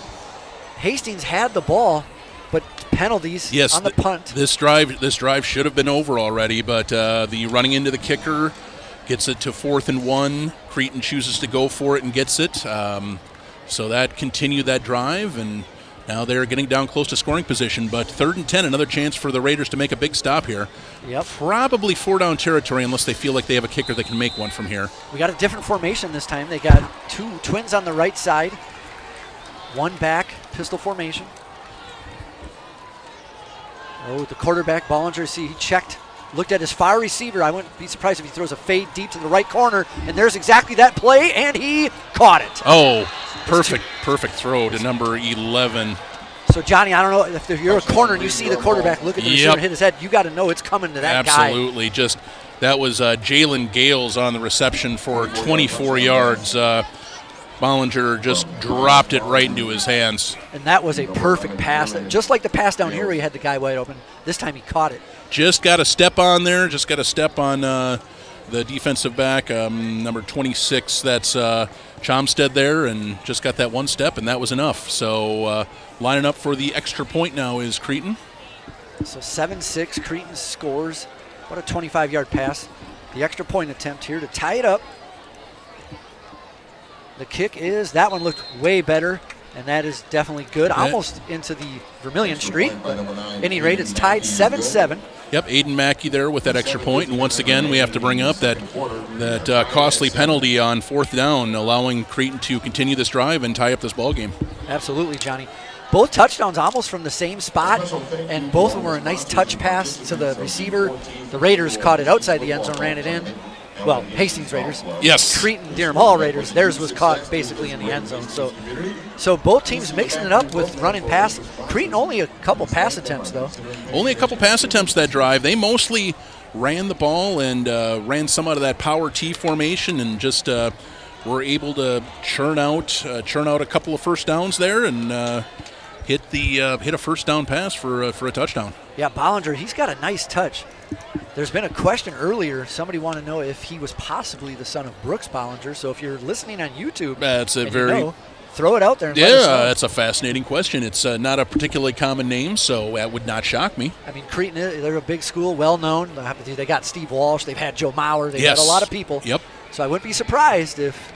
Hastings had the ball, but penalties on the punt. This drive should have been over already, but the running into the kicker gets it to 4th and 1. Creton chooses to go for it and gets it. So that continued that drive, and now they're getting down close to scoring position. But 3rd and 10, another chance for the Raiders to make a big stop here. Yep. Probably 4-down territory unless they feel like they have a kicker that can make one from here. We got a different formation this time. They got 2 twins on the right side, 1 back, pistol formation. Oh, the quarterback, Bollinger, see, he checked, looked at his fire receiver. I wouldn't be surprised if he throws a fade deep to the right corner, and there's exactly that play, and he caught it. Oh, perfect throw to number 11. So, Johnny, I don't know if you're a corner and you see the quarterback look at the receiver and hit his head, you got to know it's coming to that guy. Absolutely. That was Jalen Gales on the reception for 24 yards. Bollinger just dropped it right into his hands. And that was a perfect pass. Just like the pass down here where he had the guy wide open, this time he caught it. Just got a step on there, just got a step on the defensive back, number 26, that's Chomstead there, and just got that one step, and that was enough. So lining up for the extra point now is Creton. So 7-6, Creton scores. What a 25-yard pass. The extra point attempt here to tie it up. The kick is, that one looked way better, and that is definitely good. Almost into the Vermilion Street. But at any rate, it's tied 7-7. Yep, Aiden Mackey there with that extra point, and once again we have to bring up that costly penalty on 4th down, allowing Creton to continue this drive and tie up this ball game. Absolutely, Johnny. Both touchdowns almost from the same spot, and both of them were a nice touch pass to the receiver. The Raiders caught it outside the end zone, ran it in. Well, Hastings Raiders. Yes. Cretin-Derham Hall Raiders. Theirs was caught basically in the end zone. So both teams mixing it up with running pass. Creton only a couple pass attempts, though. Only a couple pass attempts that drive. They mostly ran the ball and ran some out of that power T formation and just were able to churn out a couple of first downs there and hit a first down pass for a touchdown. Yeah, Bollinger, he's got a nice touch. There's been a question earlier. Somebody wanted to know if he was possibly the son of Brooks Bollinger. So if you're listening on YouTube, throw it out there. And let us know. That's a fascinating question. It's not a particularly common name, so that would not shock me. I mean, Creton, they're a big school, well known. They got Steve Walsh. They've had Joe Mauer. They've had a lot of people. Yep. So I wouldn't be surprised if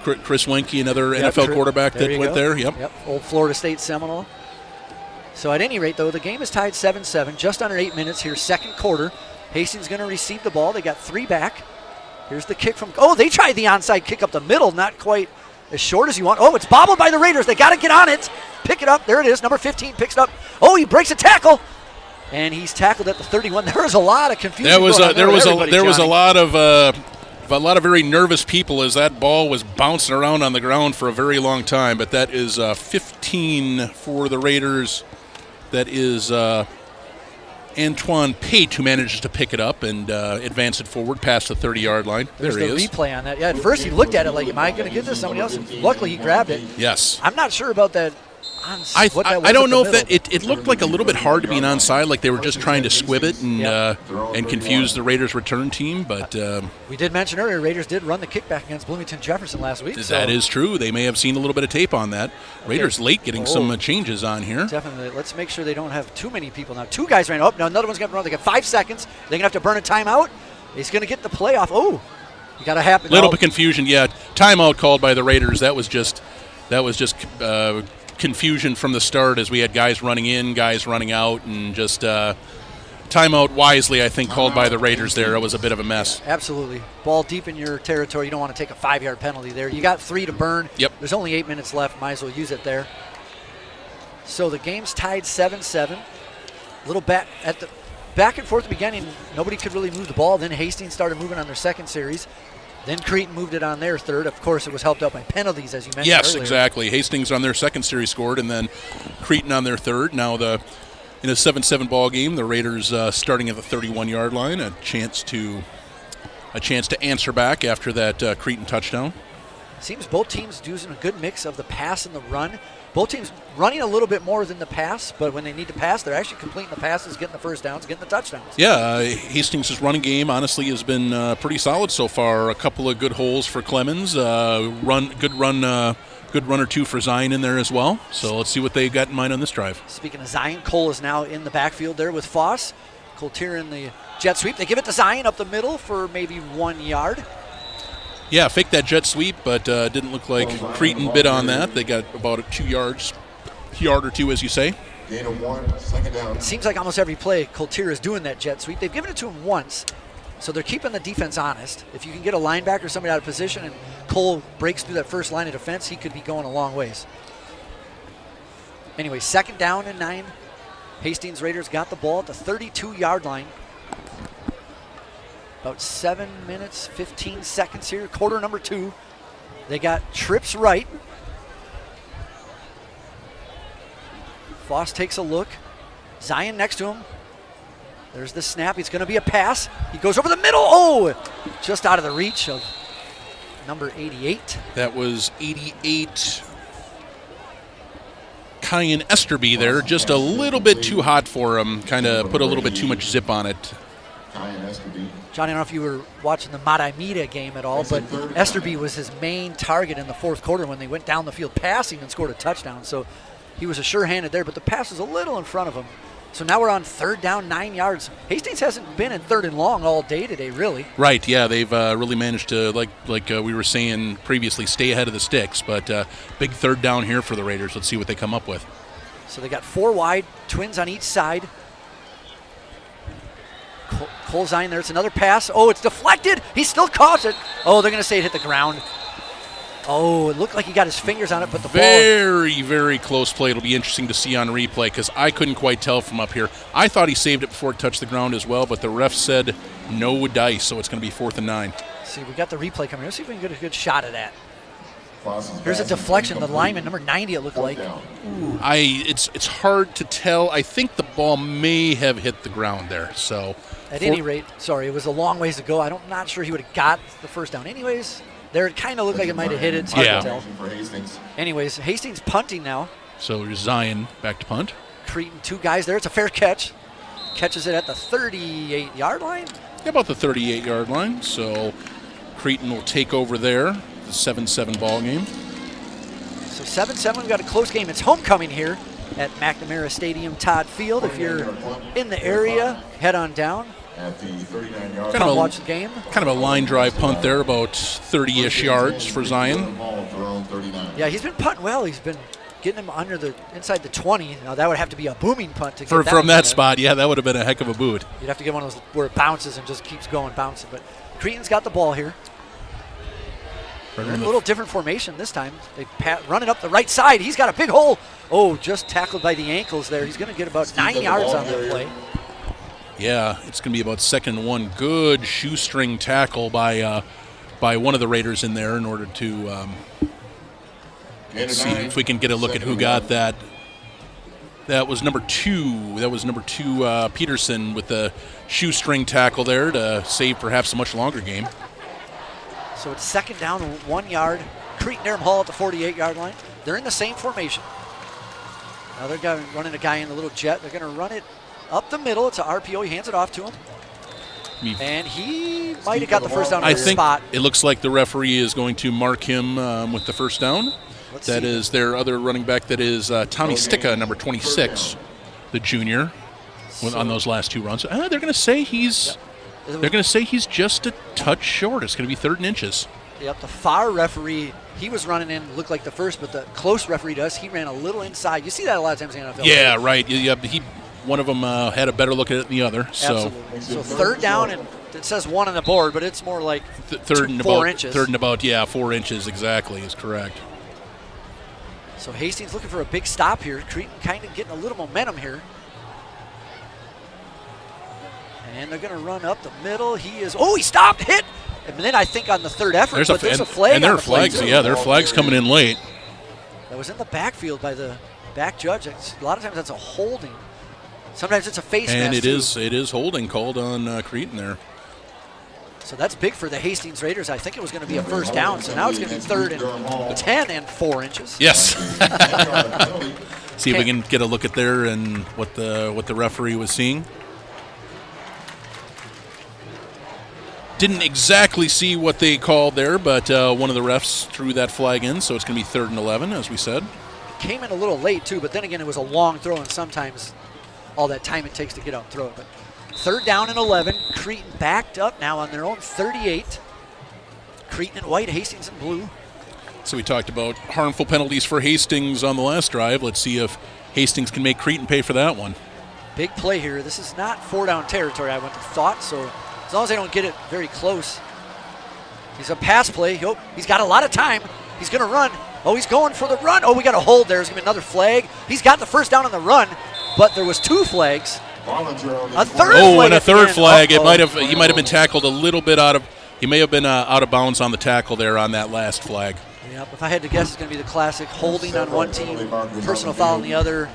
Chris Wenke, another NFL quarterback that went there. Yep. Old Florida State Seminole. So at any rate, though, the game is tied 7-7. Just under 8 minutes here, second quarter. Hastings going to receive the ball. They got 3 back. Here's the kick from – oh, they tried the onside kick up the middle, not quite as short as you want. Oh, it's bobbled by the Raiders. They got to get on it. Pick it up. There it is. Number 15 picks it up. Oh, he breaks a tackle. And he's tackled at the 31. There was a lot of confusion. There was a lot of very nervous people as that ball was bouncing around on the ground for a very long time. But that is 15 for the Raiders. That is Antoine Pate who manages to pick it up and advance it forward past the 30-yard line. There's the replay on that. Yeah, at first he looked at it like, am I going to get this? Somebody else. And luckily he grabbed it. Yes. I'm not sure about that. I don't know if that it looked like a little bit hard to be an onside, like they were just trying to squib it and confuse the Raiders' return team. But we did mention earlier, Raiders did run the kickback against Bloomington Jefferson last week. That is true. They may have seen a little bit of tape on that. Raiders late getting some changes on here. Definitely. Let's make sure they don't have too many people now. 2 guys ran up. Now another one's going to run. They got 5 seconds. They're going to have to burn a timeout. He's going to get the play off. Oh, you got to happen. Little bit of confusion. Yeah, timeout called by the Raiders. That was just confusion from the start as we had guys running in, guys running out, and just timeout wisely, I think, called by the Raiders there. It was a bit of a mess. Absolutely. Ball deep in your territory. You don't want to take a 5-yard penalty there. You got 3 to burn. Yep. There's only 8 minutes left. Might as well use it there. So the game's tied 7-7. Little back and forth at the beginning. Nobody could really move the ball. Then Hastings started moving on their second series. Then Creton moved it on their third. Of course, it was helped out by penalties, as you mentioned earlier. Exactly. Hastings on their second series scored, and then Creton on their third. Now in a 7-7 ball game, the Raiders starting at the 31-yard line, a chance to answer back after that Creton touchdown. Seems both teams using a good mix of the pass and the run. Both teams running a little bit more than the pass, but when they need to pass, they're actually completing the passes, getting the first downs, getting the touchdowns. Yeah, Hastings' running game honestly has been pretty solid so far. A couple of good holes for Clemens. Good run or two for Zion in there as well. So let's see what they got in mind on this drive. Speaking of Zion, Cole is now in the backfield there with Foss. Coltier in the jet sweep. They give it to Zion up the middle for maybe 1 yard. Yeah, faked that jet sweep, but didn't look like Creton bid on that. They got about 2 yards, yard or two, as you say. Gain of 1, second down. It seems like almost every play, Coltier is doing that jet sweep. They've given it to him once, so they're keeping the defense honest. If you can get a linebacker, somebody out of position, and Cole breaks through that first line of defense, he could be going a long ways. Anyway, 2nd down and 9. Hastings Raiders got the ball at the 32-yard line. About 7 minutes, 15 seconds here, quarter number 2. They got trips right. Foss takes a look. Zion next to him. There's the snap. It's going to be a pass. He goes over the middle. Oh, just out of the reach of number 88. That was 88. Kyan Esterby there, just a little bit too hot for him. Kind of put a little bit too much zip on it. John, I don't know if you were watching the Madaimida game at all, but Esterby was his main target in the 4th quarter when they went down the field passing and scored a touchdown. So he was a sure-handed there, but the pass was a little in front of him. So now we're on 3rd down, 9 yards. Hastings hasn't been in 3rd and long all day today, really. Right, yeah, they've really managed to, like we were saying previously, stay ahead of the sticks. But big 3rd down here for the Raiders. Let's see what they come up with. So they got 4 wide, twins on each side. Cole Zion there. It's another pass. Oh, it's deflected. He still caught it. Oh, they're going to say it hit the ground. Oh, it looked like he got his fingers on it, but the ball. Very, very close play. It'll be interesting to see on replay because I couldn't quite tell from up here. I thought he saved it before it touched the ground as well, but the ref said no dice, so it's going to be 4th and 9. See, we got the replay coming. Let's see if we can get a good shot of that. Here's a deflection. The lineman, number 90, it looked like. Ooh. It's hard to tell. I think the ball may have hit the ground there. So at any rate, sorry, it was a long ways to go. I'm not sure he would have got the first down. Anyways, there it kind of looked like it might have hit it. It's hard to tell. Anyways, Hastings punting now. So Zion back to punt. Creton, 2 guys there. It's a fair catch. Catches it at the 38-yard line. Yeah, about the 38-yard line. So Creton will take over there. The 7-7 ball game. So 7-7, we've got a close game. It's homecoming here at McNamara Stadium, Todd Field. If you're in the area, head on down. Come watch the game. Kind of a line drive punt there, about 30-ish yards for Zion. Yeah, he's been punting well. He's been getting him inside the 20. Now that would have to be a booming punt to get from that spot. Yeah, that would have been a heck of a boot. You'd have to get one of those where it bounces and just keeps going bouncing. But Creton's got the ball here. They're in a little different formation this time. They run it up the right side. He's got a big hole. Oh, just tackled by the ankles there. He's going to get about 9 yards on that play. Yeah, it's going to be about 2nd and 1. Good shoestring tackle by one of the Raiders in there in order to see if we can get a look at who got that. That was number 2. That was number 2, Peterson, with the shoestring tackle there to save perhaps a much longer game. So it's 2nd down, 1 yard. Cretin-Derham Hall at the 48-yard line. They're in the same formation. Now they're running a guy in the little jet. They're going to run it up the middle. It's an RPO. He hands it off to him. And he might have got the first down on the spot. It looks like the referee is going to mark him with the first down. That is their other running back. That is Tommy Sticka, number 26, the junior, on those last 2 runs. They're going to say he's... Yep. They're going to say he's just a touch short. It's going to be 3rd and inches. Yep, the far referee, he was running in, looked like the first, but the close referee he ran a little inside. You see that a lot of times in the NFL. Yeah, right. Yeah, one of them had a better look at it than the other. Absolutely. So 3rd down, and it says 1 on the board, but it's more like 4 inches. 3rd and about, 4 inches exactly is correct. So Hastings looking for a big stop here. Creton kind of getting a little momentum here. And they're going to run up the middle. He stopped, hit. And then I think on the 3rd effort, there's a flag. And there are flags, there are flags coming in late. That was in the backfield by the back judge. A lot of times that's a holding. Sometimes it's a face mask. And it is holding called on Creton there. So that's big for the Hastings Raiders. I think it was going to be a first down, so now it's going to be 3rd and 10 and 4 inches. Yes. See if we can get a look at there and what the referee was seeing. Didn't exactly see what they called there, but one of the refs threw that flag in, so it's going to be 3rd and 11, as we said. Came in a little late, too, but then again, it was a long throw, and sometimes all that time it takes to get out and throw it. But 3rd down and 11. Cretin backed up now on their own 38. Cretin in white, Hastings in blue. So we talked about harmful penalties for Hastings on the last drive. Let's see if Hastings can make Cretin pay for that one. Big play here. This is not 4-down territory, I wouldn't have thought, so as long as they don't get it very close. He's a pass play. Oh, he's got a lot of time. He's going to run. Oh, he's going for the run. Oh, we got a hold there. There's going to be another flag. He's got the first down on the run, but there was 2 flags. A third flag. And a third flag. He might have been tackled a little bit out of. He may have been out of bounds on the tackle there on that last flag. Yep. If I had to guess, it's going to be the classic holding on one team, personal foul on the other,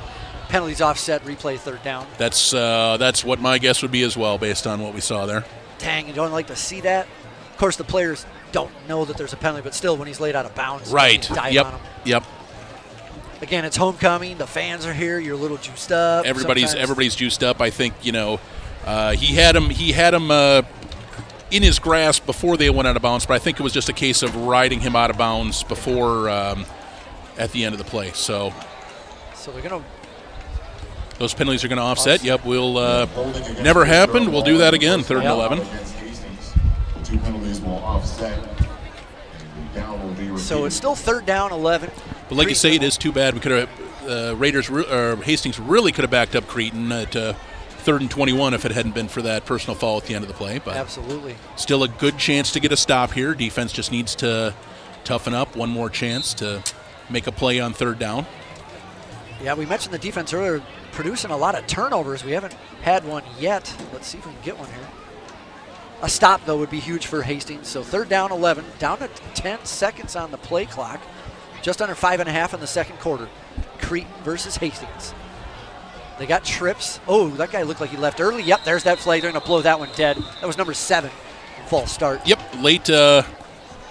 penalties offset, replay 3rd down. That's what my guess would be as well, based on what we saw there. Dang, you don't like to see that. Of course, the players don't know that there's a penalty, but still, when he's laid out of bounds, right? Dive on him. Yep. Again, it's homecoming. The fans are here. You're a little juiced up. Everybody's juiced up. I think he had him in his grasp before they went out of bounds, but I think it was just a case of riding him out of bounds before at the end of the play. So they're gonna. Those penalties are going to offset. Yep, we'll never happened. We'll do that again. 3rd and 11. 2 penalties will offset. So it's still 3rd down, 11. But like you say, it is too bad. We could have Hastings really could have backed up Cretin at 3rd and 21 if it hadn't been for that personal foul at the end of the play. But absolutely, still a good chance to get a stop here. Defense just needs to toughen up. One more chance to make a play on 3rd down. Yeah, we mentioned the defense earlier, producing a lot of turnovers. We haven't had one yet. Let's see if we can get one here. A stop, though, would be huge for Hastings. So 3rd down, 11, down to 10 seconds on the play clock. Just under 5.5 in the second quarter. Cretin versus Hastings. They got trips. Oh, that guy looked like he left early. Yep, there's that flag. They're going to blow that one dead. That was number 7, false start. Yep, late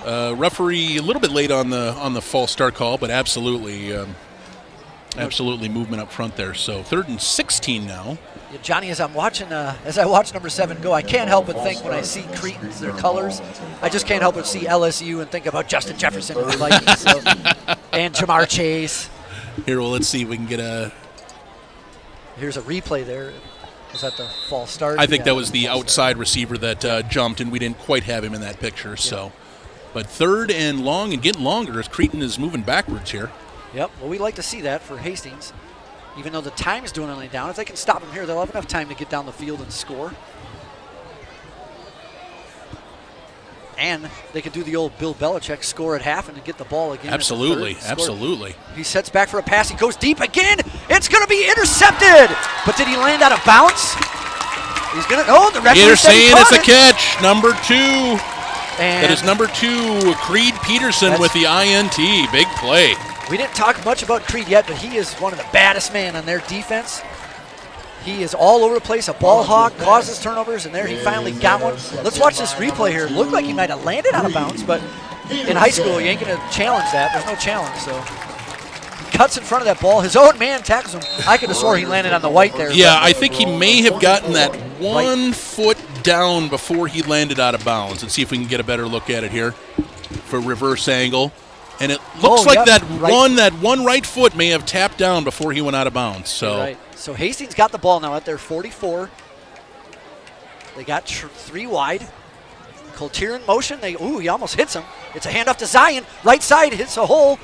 referee, a little bit late on the false start call, but absolutely movement up front there. So 3rd and 16 now. Yeah, Johnny, as I watch number 7 go, I can't help but think when I see Cretans, their colors, I just can't help but see LSU and think about Justin Jefferson and the Vikings and Jamar Chase. Here, well, let's see if we can get a. Here's a replay there. Was that the false start? I think that was the outside receiver that jumped, and we didn't quite have him in that picture. Yeah. So, but 3rd and long and getting longer as Cretin is moving backwards here. Yep, well, we like to see that for Hastings. Even though the time is dwindling down, if they can stop him here, they'll have enough time to get down the field and score. And they could do the old Bill Belichick score at half and to get the ball again. Absolutely, absolutely. He sets back for a pass. He goes deep again. It's going to be intercepted. But did he land out of bounds? He's going to. Oh, the referee You're said he saying it's a it. catch. Number 2. And that is number 2, Creed Peterson with the INT. Big play. We didn't talk much about Creed yet, but he is one of the baddest men on their defense. He is all over the place, a ball hawk, causes turnovers, and there he finally got one. Let's watch this replay here. It looked like he might have landed out of bounds, but in high school, you ain't going to challenge that. There's no challenge, so. He cuts in front of that ball. His own man tackles him. I could have swore he landed on the white there. Yeah, I think he may have gotten that 1 foot down before he landed out of bounds. Let's see if we can get a better look at it here for reverse angle. And it looks like that one right foot may have tapped down before he went out of bounds. So, right. So Hastings got the ball now at their 44. They got 3 wide. Coltier in motion. He almost hits him. It's a handoff to Zion. Right side hits a hole.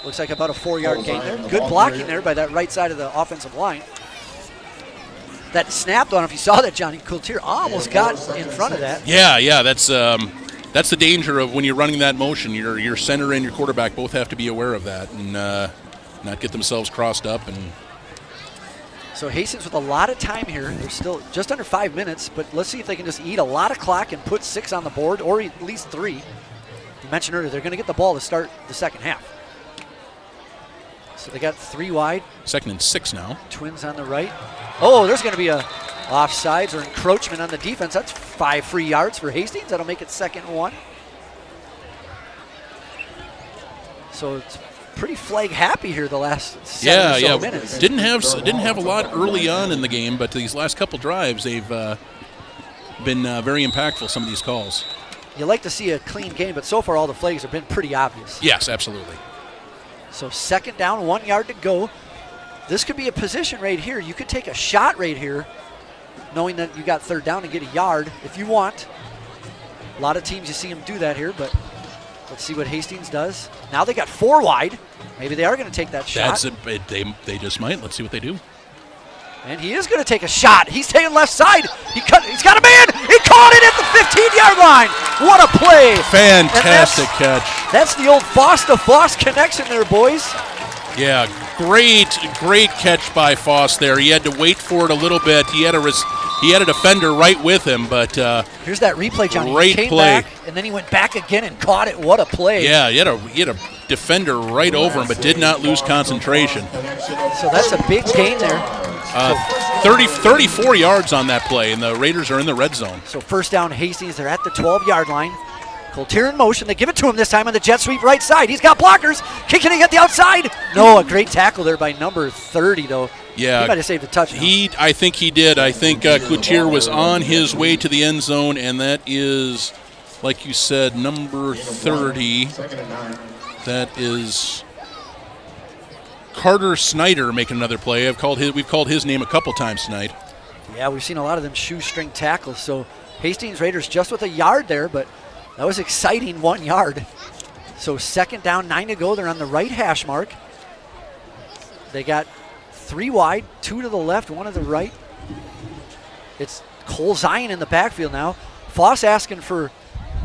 Looks like about a 4-yard gain there. Good blocking there by that right side of the offensive line. That snapped on, if you saw that, Johnny, Coltier almost got in front of that. Yeah, that's the danger of when you're running that motion. Your center and your quarterback both have to be aware of that and not get themselves crossed up. And so Hastings with a lot of time here. They're still just under 5 minutes, but let's see if they can just eat a lot of clock and put 6 on the board, or at least 3. You mentioned earlier they're going to get the ball to start the second half. So they got 3 wide. 2nd and 6 now. Twins on the right. Oh, there's going to be a Offsides or encroachment on the defense. That's 5 free yards for Hastings. That'll make it 2nd and 1. So it's pretty flag happy here the last 7 or so minutes. Didn't have a lot early on in the game, but these last couple drives they've been very impactful. Some of these calls. You like to see a clean game, but so far all the flags have been pretty obvious. Yes, absolutely. So 2nd down, 1 yard to go. This could be a position right here. You could take a shot right here, knowing that you got 3rd down and get a yard if you want. A lot of teams you see them do that here, but let's see what Hastings does. Now they got 4 wide. Maybe they are going to take that shot. They just might. Let's see what they do. And he is going to take a shot. He's taking left side. He's got a man. He caught it at the 15-yard line. What a play. Fantastic catch. That's the old Foss to Foss connection there, boys. Yeah, great catch by Foss there. He had to wait for it a little bit. He had a defender right with him, but here's that replay, Johnny. Great he came play. back, and then he went back again and caught it. What a play. Yeah, he had a defender right over him, but did not lose concentration. So that's a big gain there. 34 yards on that play, and the Raiders are in the red zone. So 1st down, Hastings. They're at the 12-yard line. Coltier in motion. They give it to him this time on the jet sweep right side. He's got blockers. Kicking it at the outside. No, a great tackle there by number 30, though. Yeah, he might have saved a touchdown. I think he did. I think Coutier was on his way to the end zone, and that is, like you said, number 30. That is Carter Snyder making another play. We've called his name a couple times tonight. Yeah, we've seen a lot of them shoestring tackles. So Hastings Raiders just with a yard there, but that was exciting, 1 yard. So 2nd down, 9 to go. They're on the right hash mark. They got 3 wide, 2 to the left, 1 to the right. It's Cole Zion in the backfield now. Foss asking for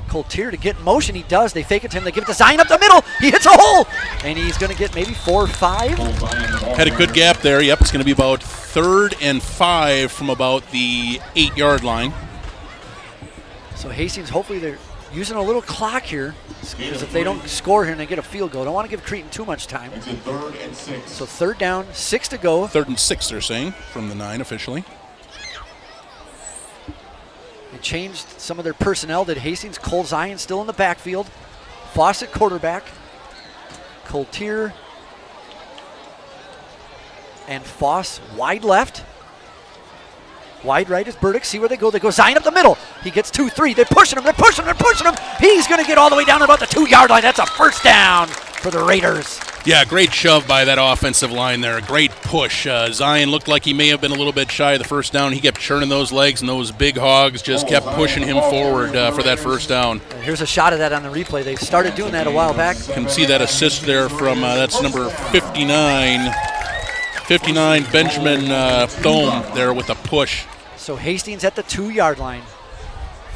Coltier to get in motion. He does. They fake it to him. They give it to Zion up the middle. He hits a hole. And he's going to get maybe 4 or 5. Had a good gap there. Yep, it's going to be about 3rd and 5 from about the 8-yard line. So Hastings, hopefully they're using a little clock here, because if they don't score here and they get a field goal, don't want to give Creton too much time. It's a 3rd and 6. So 3rd down, 6 to go. 3rd and 6, they're saying, from the 9 officially. They changed some of their personnel. Did Hastings? Cole Zion still in the backfield. Fawcett quarterback. Coltier and Foss wide left. Wide right is Burdick. See where they go. They go Zion up the middle. He gets 2-3. They're pushing him. They're pushing him. They're pushing him. He's going to get all the way down to about the 2-yard line. That's a 1st down for the Raiders. Yeah, great shove by that offensive line there. Great push. Zion looked like he may have been a little bit shy of the 1st down. He kept churning those legs, and those big hogs just kept pushing him forward for that 1st down. And here's a shot of that on the replay. They started doing that a while back. You can see that assist there from, that's number 59. 59, Benjamin Thome there with a push. So Hastings at the 2-yard line.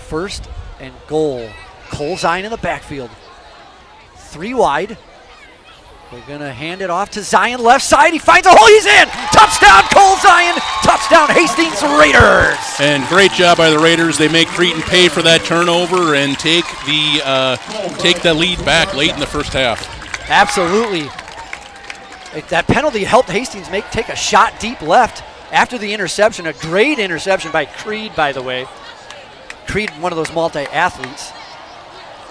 1st and goal. Cole Zion in the backfield. 3 wide. They're going to hand it off to Zion left side. He finds a hole. He's in. Touchdown, Cole Zion. Touchdown, Hastings Raiders. And great job by the Raiders. They make Creton pay for that turnover and take the lead back late in the 1st half. Absolutely. That penalty helped Hastings take a shot deep left after the interception. A great interception by Creed, by the way. Creed, one of those multi-athletes.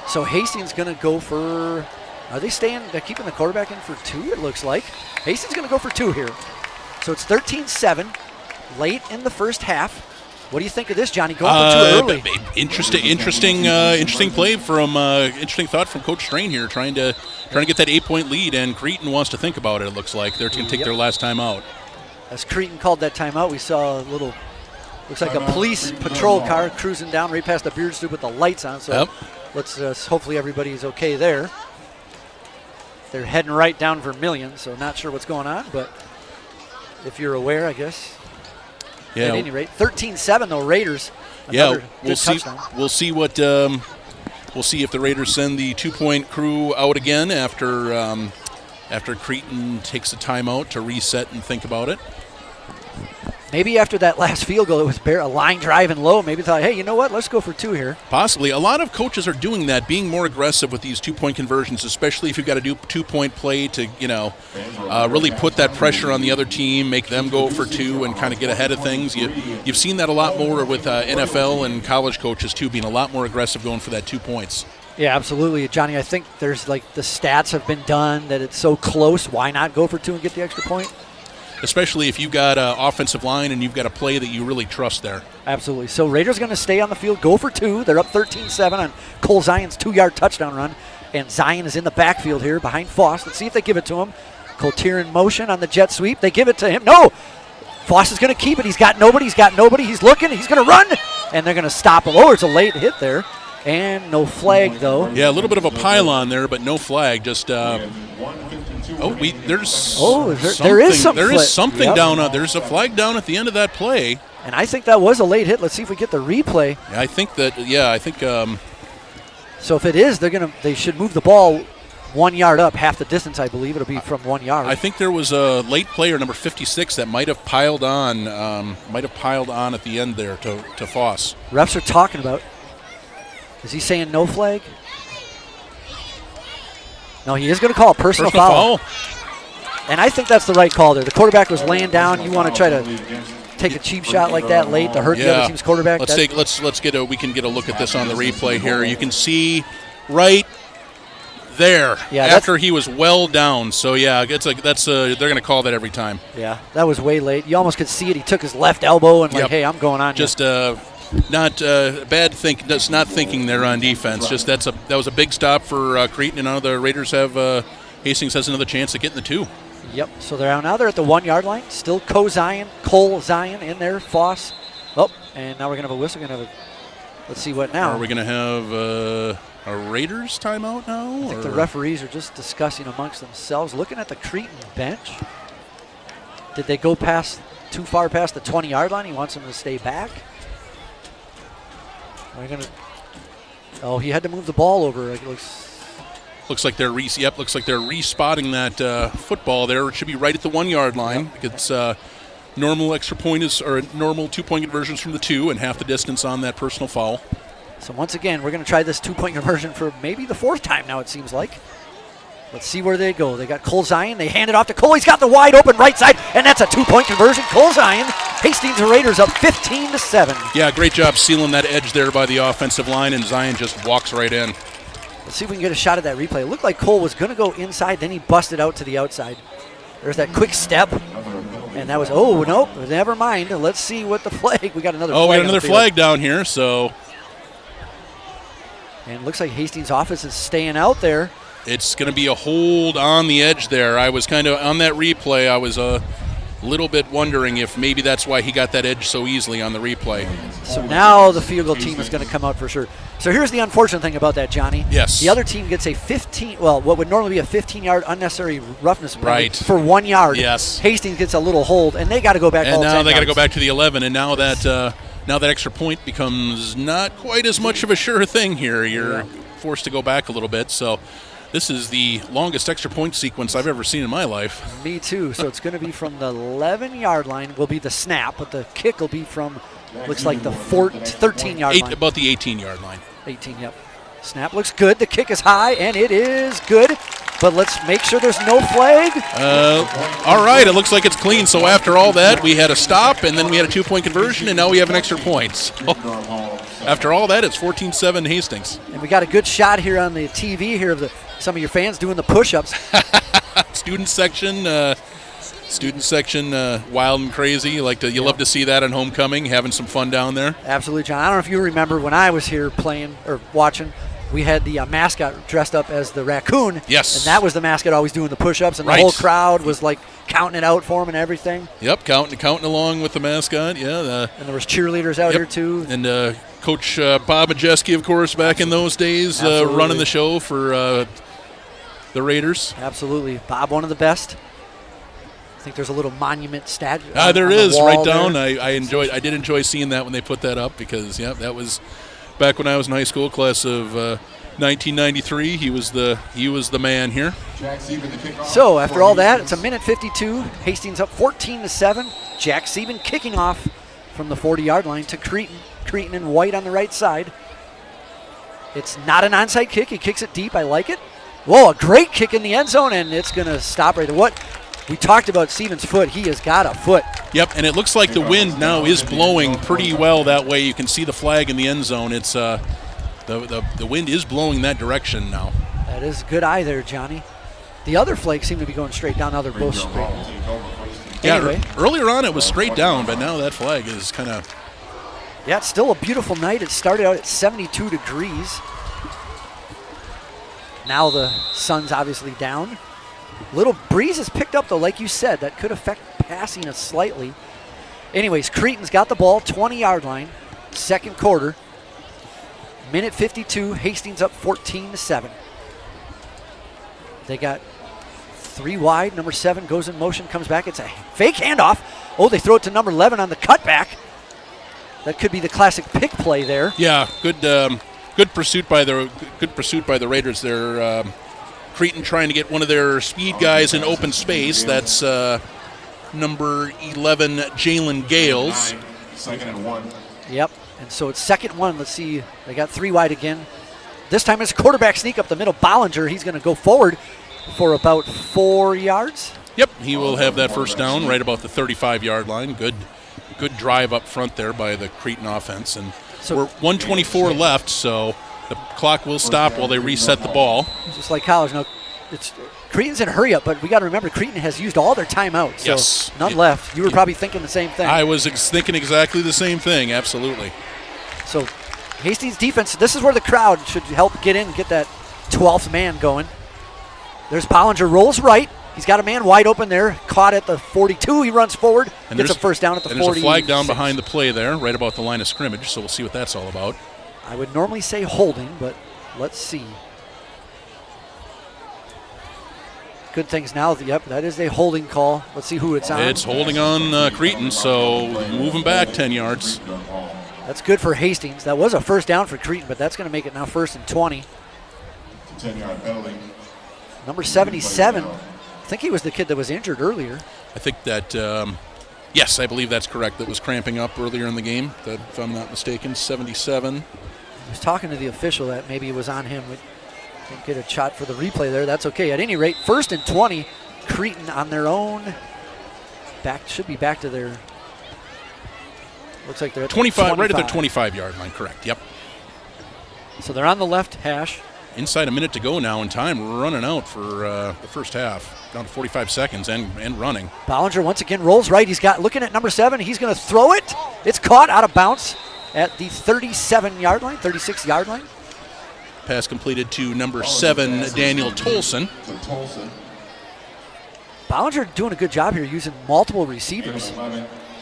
So Hastings going to go for, they're keeping the quarterback in for 2, it looks like. Hastings going to go for 2 here. So it's 13-7, late in the 1st half. What do you think of this, Johnny? Going for 2 early. Interesting play from, interesting thought from Coach Strain here, trying to get that 8-point lead, and Creton wants to think about it, it looks like. They're going to take their last time out. As Creton called that timeout, we saw a little, looks like a police patrol car cruising down right past the beard stoop with the lights on. So let's hopefully everybody's okay there. They're heading right down Vermilion, so not sure what's going on, but if you're aware, I guess. Yeah. At any rate, 13-7 though, Raiders. Yeah, we'll see. We'll see what. We'll see if the Raiders send the 2-point crew out again after Creton takes a timeout to reset and think about it. Maybe after that last field goal, it was a line drive and low. Maybe thought, hey, you know what? Let's go for 2 here. Possibly. A lot of coaches are doing that, being more aggressive with these 2-point conversions, especially if you've got to do 2-point play to, really put that pressure on the other team, make them go for 2 and kind of get ahead of things. You've seen that a lot more with NFL and college coaches, too, being a lot more aggressive going for that 2 points. Yeah, absolutely. Johnny, I think there's the stats have been done that it's so close. Why not go for 2 and get the extra point? Especially if you've got an offensive line and you've got a play that you really trust there. Absolutely. So Raiders going to stay on the field, go for 2. They're up 13-7 on Cole Zion's 2-yard touchdown run. And Zion is in the backfield here behind Foss. Let's see if they give it to him. Coltier in motion on the jet sweep. They give it to him. No! Foss is going to keep it. He's got nobody. He's looking. He's going to run. And they're going to stop him. Oh, it's a late hit there. And no flag, though. Yeah, a little bit of a pylon there, but no flag. Just there is something yep. down. There's a flag down at the end of that play. And I think that was a late hit. Let's see if we get the replay. Yeah, I think that. Yeah, I think. So if it is, they should move the ball 1 yard up, half the distance. I believe it'll be from 1 yard. I think there was a late player, number 56, that might have piled on. At the end there to Foss. Refs are talking about. Is he saying no flag? No, he is going to call a personal foul. And I think that's the right call there. The quarterback was laying down. You want to try to take a cheap shot like that late to hurt the other team's quarterback? We can get a look at this on the replay here. You can see right there after he was well down. So yeah, they're going to call that every time. Yeah, that was way late. You almost could see it. He took his left elbow and hey, I'm going on. Just not bad think. That's not thinking there on defense. Just that was a big stop for Creton, and now the Raiders have Hastings has another chance at getting the 2. Yep. So now they're at the 1 yard line. Still Cole Zion in there. Foss. Oh, and now we're gonna have a whistle. Let's see what now. Are we gonna have a Raiders timeout now? I think the referees are just discussing amongst themselves, looking at the Creton bench. Did they go too far past the 20 yard line? He wants them to stay back. He had to move the ball over. Looks like they're respotting that football there. It should be right at the 1 yard line. Yep. It's normal extra point normal 2-point conversions from the 2 and half the distance on that personal foul. So once again, we're going to try this 2-point conversion for maybe the 4th time now, it seems like. Let's see where they go. They got Cole Zion. They hand it off to Cole. He's got the wide open right side, and that's a 2-point conversion. Cole Zion, Hastings Raiders up 15-7. Yeah, great job sealing that edge there by the offensive line, and Zion just walks right in. Let's see if we can get a shot at that replay. It looked like Cole was going to go inside, then he busted out to the outside. There's that quick step, and that was, nope, never mind. Let's see what the flag. We got another flag. We got another flag down here, so. And it looks like Hastings' offense is staying out there. It's going to be a hold on the edge there. I was kind of, on that replay, I was a little bit wondering if maybe that's why he got that edge so easily on the replay. So now the field goal team is going to come out for sure. So here's the unfortunate thing about that, Johnny. Yes. The other team gets what would normally be a 15-yard unnecessary roughness penalty for 1 yard. Yes. Hastings gets a little hold, and they got to go back. And now they got to go back to the 11, and now that extra point becomes not quite as much of a sure thing here. You're forced to go back a little bit, so. This is the longest extra point sequence I've ever seen in my life. Me too. So it's going to be from the 11-yard line will be the snap, but the kick will be from, looks like the 13-yard line. About the 18-yard line. 18, yep. Snap looks good. The kick is high, and it is good. But let's make sure there's no flag. All right, it looks like it's clean. So after all that, we had a stop, and then we had a 2-point conversion, and now we have an extra point. So after all that, it's 14-7 Hastings. And we got a good shot here on the TV here of some of your fans doing the push-ups. Student section, wild and crazy. You love to see that on homecoming, having some fun down there. Absolutely, John. I don't know if you remember when I was here playing or watching. We had the mascot dressed up as the raccoon. Yes. And that was the mascot always doing the push-ups, and the whole crowd was counting it out for him and everything. Yep, counting along with the mascot. Yeah. And there was cheerleaders out here too. And Coach Bob Majeski, of course, back in those days, running the show for the Raiders. Absolutely. Bob, one of the best. I think there's a little monument statue. There is right down. I did enjoy seeing that when they put that up because that was back when I was in high school, class of 1993. He was the man here. So after all that, it's a minute 52. Hastings up 14-7. Jack Sieben kicking off from the 40-yard line to Creton. Creton in white on the right side. It's not an onside kick. He kicks it deep. I like it. Whoa, a great kick in the end zone, and it's going to stop right there. What we talked about Sieben's foot. He has got a foot. Yep, and it looks like the wind now is blowing pretty well that way. You can see the flag in the end zone. It's the wind is blowing that direction now. That is a good eye there, Johnny. The other flakes seem to be going straight down. Now they're both straight. Yeah, Anyway. Earlier on it was straight down, but now that flag is kind of... Yeah, it's still a beautiful night. It started out at 72 degrees. Now the sun's obviously down. Little breeze has picked up, though, like you said. That could affect passing us slightly. Anyways, Creton's got the ball, 20-yard line, second quarter. Minute 52, Hastings up 14-7. They got 3 wide. Number 7 goes in motion, comes back. It's a fake handoff. Oh, they throw it to number 11 on the cutback. That could be the classic pick play there. Yeah, good pursuit by the Raiders there. Creton trying to get one of their speed guys in open space. That's number 11, Jalen Gales. Second and 1. Yep, and so it's second one. Let's see, they got 3 wide again. This time it's quarterback sneak up the middle. Bollinger, he's going to go forward for about 4 yards. Yep, he will have that first down right about the 35-yard line. Good drive up front there by the Creton offense. And So- we're 1:24 left, so the clock will stop while they reset the ball. Just like college. Now, it's Creton's in a hurry up, but we got to remember Creton has used all their timeouts. So Yes. none left. You were probably thinking the same thing. I was thinking exactly the same thing, absolutely. So Hastings defense, this is where the crowd should help get in and get that 12th man going. There's Bollinger, rolls right. He's got a man wide open there. Caught at the 42. He runs forward. And gets a first down at the 40. There's a flag down behind the play there, right about the line of scrimmage, so we'll see what that's all about. I would normally say holding, but let's see. Good things now. Yep, that is a holding call. Let's see who it's on. It's holding on Creton, so moving back 10 yards. That's good for Hastings. That was a first down for Creton, but that's going to make it now 1st and 20. 10-yard penalty. Number 77. I think he was the kid that was injured earlier. I think that, yes, I believe that's correct. That was cramping up earlier in the game, that, if I'm not mistaken, 77. I was talking to the official that maybe it was on him. We didn't get a shot for the replay there. That's okay. At any rate, 1st and 20. Creton on their own. Should be back to their. Looks like they're at 25, right at the 25-yard line, correct, yep. So they're on the left hash. Inside a minute to go now in time. We're running out for the first half. Down to 45 seconds and running. Bollinger once again rolls right. He's got looking at number 7. He's going to throw it. It's caught out of bounds at the 37-yard line, 36-yard line. Pass completed to number 7, Daniel Tolson. Bollinger doing a good job here using multiple receivers.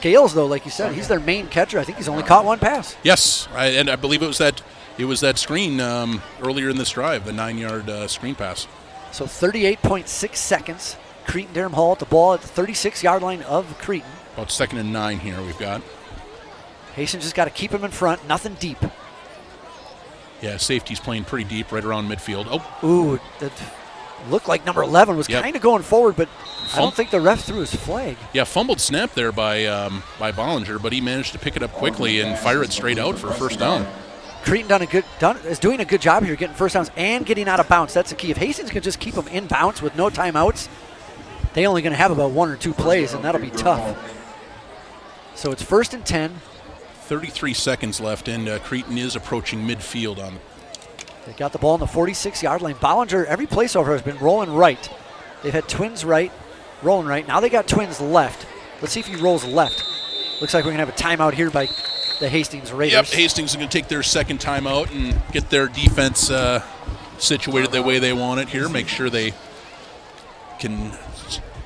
Gales, though, like you said, he's their main catcher. I think he's only caught 1 pass. Yes, and I believe it was that screen earlier in this drive, the 9-yard screen pass. So 38.6 seconds. Cretin-Derham Hall at the ball at the 36-yard line of Creton. About 2nd and 9 here we've got. Hastings just got to keep him in front. Nothing deep. Yeah, safety's playing pretty deep right around midfield. Oh, Ooh, that looked like number 11 was Yep. kind of going forward, but I don't think the ref threw his flag. yeah, fumbled snap there by Bollinger, but he managed to pick it up quickly and fire it straight out for a first down. Creton is doing a good job here getting first downs and getting out of bounds. That's the key. If Hastings can just keep them in bounds with no timeouts, they're only going to have about 1 or 2 plays, and that'll be tough. So it's 1st and 10. 33 seconds left, and Creton is approaching midfield on. They got the ball on the 46-yard line. Bollinger, every play so far has been rolling right. They've had twins right, rolling right. Now they got twins left. Let's see if he rolls left. Looks like we're going to have a timeout here by the Hastings Raiders. Yep, Hastings is going to take their second timeout and get their defense situated the way they want it here. Make sure they can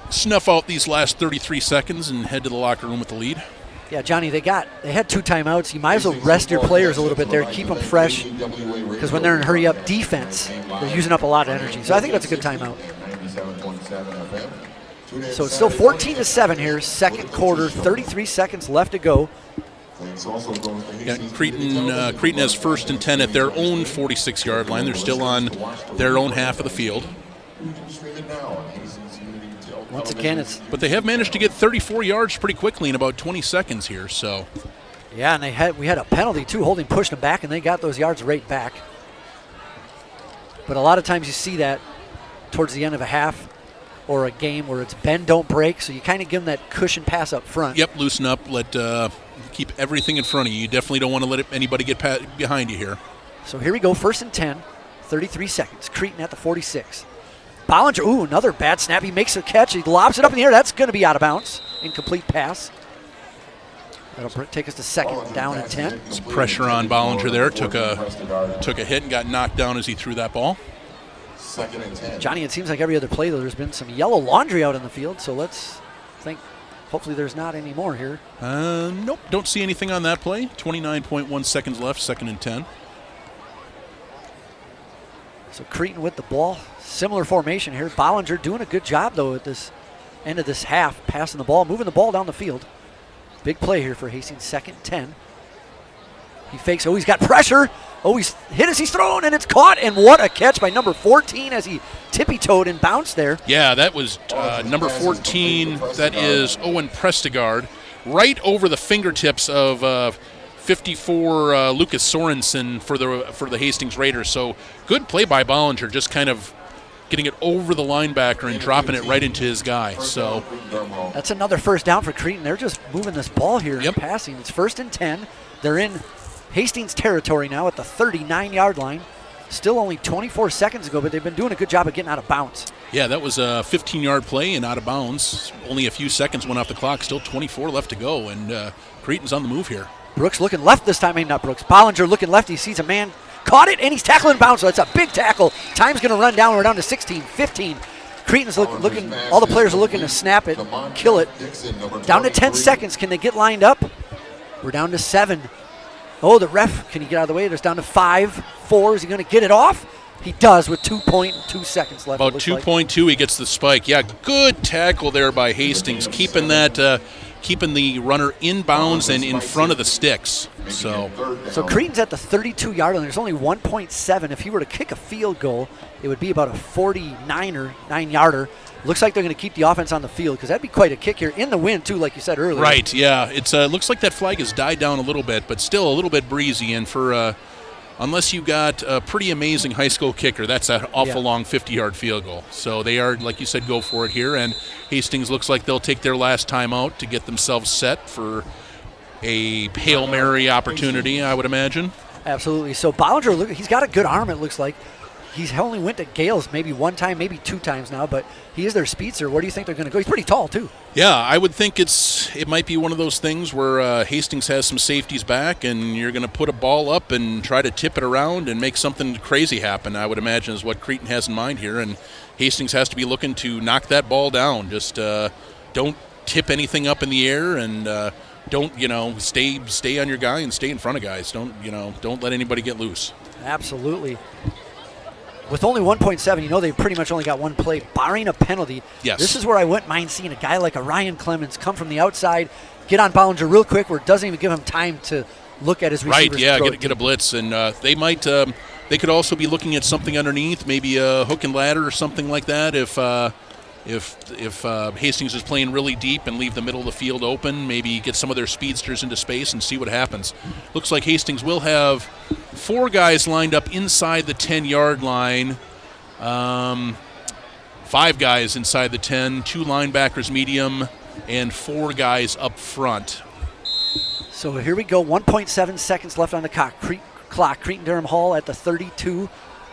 snuff out these last 33 seconds and head to the locker room with the lead. Yeah, Johnny, they had 2 timeouts. You might as well rest your players a little bit there, keep them fresh, because when they're in hurry-up defense, they're using up a lot of energy. So I think that's a good timeout. So it's still 14-7 here, second quarter, 33 seconds left to go. Yeah, Creton has 1st and 10 at their own 46-yard line. They're still on their own half of the field. Once again, it's... But they have managed to get 34 yards pretty quickly in about 20 seconds here, so... Yeah, and we had a penalty, too, holding, pushed them back, and they got those yards right back. But a lot of times you see that towards the end of a half or a game where it's bend, don't break, so you kind of give them that cushion pass up front. Yep, loosen up, keep everything in front of you. You definitely don't want to let anybody get behind you here. So here we go, 1st and 10, 33 seconds. Cretin at the 46. Bollinger, ooh, another bad snap. He makes a catch. He lobs it up in the air. That's going to be out of bounds. Incomplete pass. That'll take us to 2nd down and 10. Some pressure on Bollinger there. Took a hit and got knocked down as he threw that ball. 2nd and 10. Johnny, it seems like every other play, though, there's been some yellow laundry out in the field, so let's think. Hopefully there's not any more here. Nope, don't see anything on that play. 29.1 seconds left, 2nd and 10. So Cretin with the ball. Similar formation here. Bollinger doing a good job, though, at this end of this half, passing the ball, moving the ball down the field. Big play here for Hastings, 2nd 10. He fakes. Oh, he's got pressure. Oh, he's hit as he's thrown, and it's caught. And what a catch by number 14 as he tippy-toed and bounced there. Yeah, that was number 14. That is Owen Prestegard, right over the fingertips of 54 Lucas Sorensen for the Hastings Raiders. So good play by Bollinger, just kind of getting it over the linebacker and dropping it right into his guy. So that's another 1st down for Cretin. They're just moving this ball here and Yep. passing. It's 1st and 10. They're in Hastings territory now at the 39-yard line. Still only 24 seconds ago, but they've been doing a good job of getting out of bounds. yeah, that was a 15-yard play and out of bounds. Only a few seconds went off the clock. Still 24 left to go, and Cretin's on the move here. Brooks looking left this time. Not Brooks. Bollinger looking left. He sees a man. Caught it, and he's tackling bounds, so it's a big tackle. Time's going to run down. We're down to 16, 15. Cretin's looking, all the players are looking to snap it, kill it. Down to 10 seconds. Can they get lined up? We're down to 7. Oh, the ref, can he get out of the way? There's down to 5, 4. Is he going to get it off? He does with 2.2 seconds left. About 2.2, he gets the spike. Yeah, good tackle there by Hastings, keeping the runner in bounds and in front of the sticks. So Cretin's at the 32-yard line. There's only 1.7. If he were to kick a field goal, it would be about a 9-yarder. Looks like they're going to keep the offense on the field because that'd be quite a kick here in the wind, too, like you said earlier. Right, yeah. It looks like that flag has died down a little bit, but still a little bit breezy. And for unless you got a pretty amazing high school kicker, that's an awful long 50-yard field goal. So they are, like you said, go for it here. And Hastings looks like they'll take their last timeout to get themselves set for a Hail Mary opportunity, I would imagine. Absolutely. So Bollinger, he's got a good arm, it looks like. He's only went to Gales maybe 1 time, maybe 2 times now, but he is their speedster. Where do you think they're going to go? He's pretty tall, too. Yeah, I would think it might be one of those things where Hastings has some safeties back, and you're going to put a ball up and try to tip it around and make something crazy happen, I would imagine is what Cretin has in mind here. And Hastings has to be looking to knock that ball down. Just don't tip anything up in the air, and don't, stay on your guy and stay in front of guys. Don't let anybody get loose. Absolutely. With only 1.7, they pretty much only got 1 play, barring a penalty. Yes. This is where I wouldn't mind seeing a guy like a Ryan Clemens come from the outside, get on Bollinger real quick where it doesn't even give him time to look at his receivers. Right, yeah, get a blitz. And they might they could also be looking at something underneath, maybe a hook and ladder or something like that if Hastings is playing really deep and leave the middle of the field open, maybe get some of their speedsters into space and see what happens. Looks like Hastings will have 4 guys lined up inside the 10-yard line, 5 guys inside the 10, 2 linebackers medium, and 4 guys up front. So here we go, 1.7 seconds left on the clock. Cretin-Derham Hall at the 32.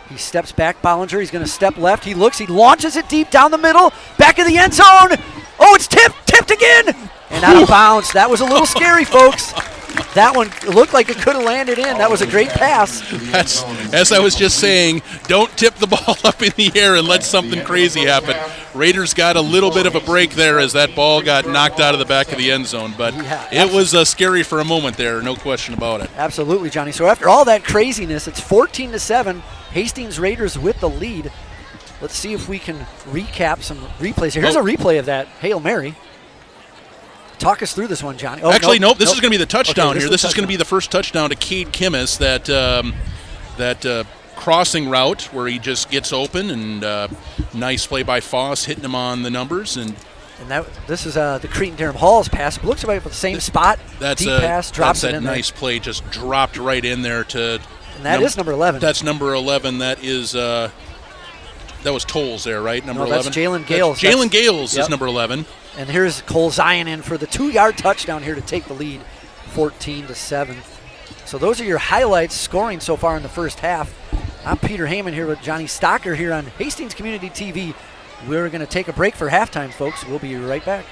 He steps back, Bollinger, he's going to step left. He looks, he launches it deep down the middle, back of the end zone. Oh, it's tipped again, and out of bounds. That was a little scary, folks. That one looked like it could have landed in. That was a great pass. That's, as I was just saying, don't tip the ball up in the air and let something crazy happen. Raiders got a little bit of a break there as that ball got knocked out of the back of the end zone, but it was scary for a moment there, no question about it. Absolutely, Johnny. So after all that craziness, it's 14-7. Hastings Raiders with the lead. Let's see if we can recap some replays here. Here's a replay of that Hail Mary. Talk us through this one, Johnny. Oh, actually, nope. This is going to be the touchdown here. This is going to be the the first touchdown to Cade Kimmis, that crossing route where he just gets open, and nice play by Foss hitting him on the numbers. And And this is the Cretin-Derham Hall's pass. Looks like the same spot. That's deep pass, drops that's it in that nice there. play, just dropped right in there to. And that is number 11. That's number 11. That is that was Tolles there, right? Number 11. That's Jalen Gales. Jalen Gales is number 11. And here's Cole Zion in for the 2-yard touchdown here to take the lead, 14-7. So those are your highlights scoring so far in the first half. I'm Peter Heyman here with Johnny Stocker here on Hastings Community TV. We're going to take a break for halftime, folks. We'll be right back.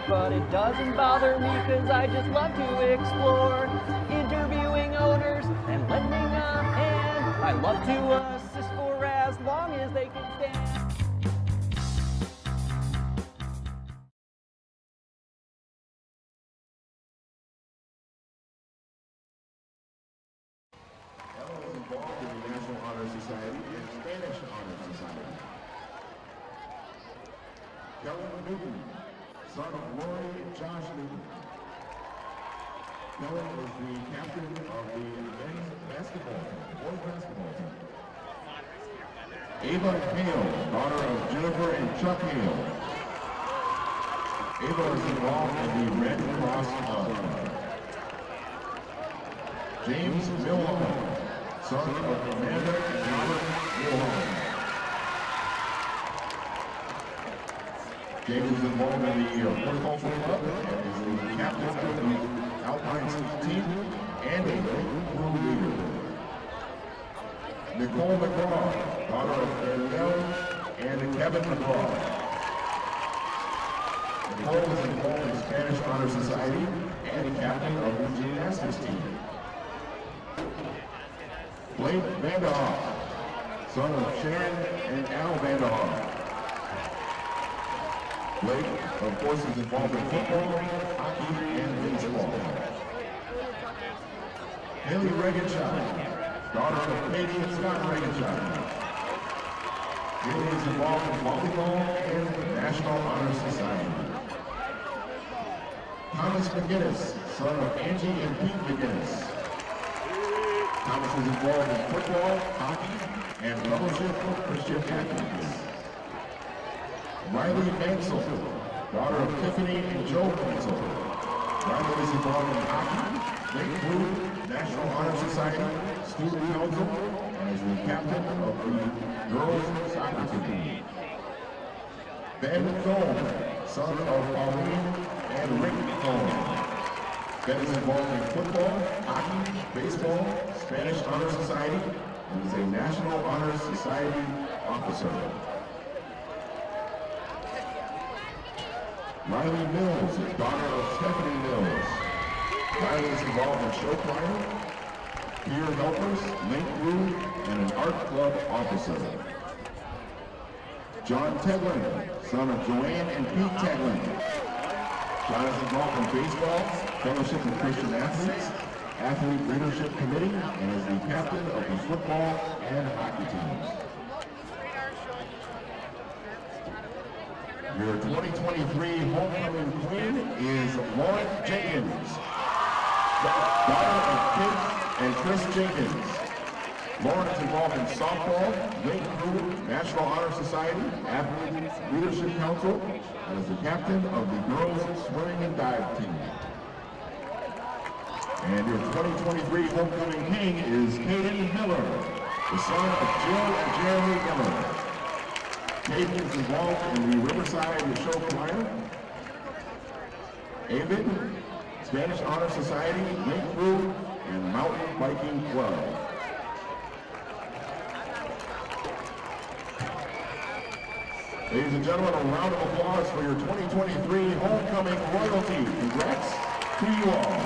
But it doesn't bother me because I just love to explore, interviewing owners and lending a hand. I love to assist for as long as they can stand. Ella was involved in the National Honor Society and Spanish Honor Society. Kellen Newton, son of Roy and Josh Newton. Kellen is the captain of the men's basketball team, boys basketball team. Ava Hale, daughter of Jennifer and Chuck Hale. Ava is involved in the Red Cross Club. James Milholm, son of Amanda and Robert Milholm. James is involved in the horticultural club and is the captain of the Alpine team and a crew leader. Nicole McGraw, daughter of Danielle and Kevin McGraw. Nicole is involved in Spanish Honor Society and a captain of the gymnastics team. Blake Vanderhoff, son of Sharon and Al Vanderhoff. Blake, of course, is involved in football, hockey, and baseball. Haley Regenshine, daughter of Katie and Scott Regenshine. Haley is involved in volleyball and the National Honor Society. Thomas McGinnis, son of Angie and Pete McGinnis. Thomas is involved in football, hockey, and fellowship of Christian athletes. Riley Mansell, daughter of Tiffany and Joe Mansell. Riley is involved in hockey, Lake Blue, National Honor Society, Student Council, and is the captain of the girls soccer team. Ben Thome, son of Pauline and Rick Thome. Ben is involved in football, hockey, baseball, Spanish Honor Society, and is a National Honor Society officer. Riley Mills, daughter of Stephanie Mills. Riley is involved in show choir, peer helpers, link crew, and an art club officer. John Tedlin, son of Joanne and Pete Tedlin. John is involved in baseball, fellowship of Christian athletes, athlete leadership committee, and is the captain of the football and hockey teams. Your 2023 homecoming queen is Lauren Jenkins, daughter of Kit and Chris Jenkins. Lauren is involved in softball, link crew, National Honor Society, Athlete Leadership Council, and is the captain of the girls swimming and dive team. And your 2023 homecoming king is Caden Miller, the son of Jill and Jeremy Miller. Caden is involved in the Riverside Show Choir, Avid, Spanish Honor Society, Link Crew, and Mountain Biking Club. Ladies and gentlemen, a round of applause for your 2023 homecoming royalty. Congrats. to you all.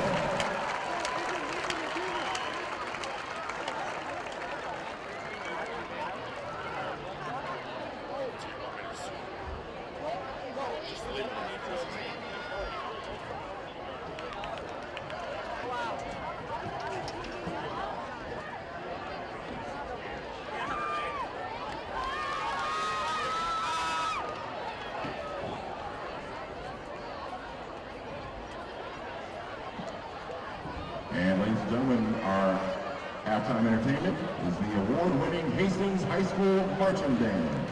And ladies and gentlemen, our halftime entertainment is the award-winning Hastings High School Marching Band.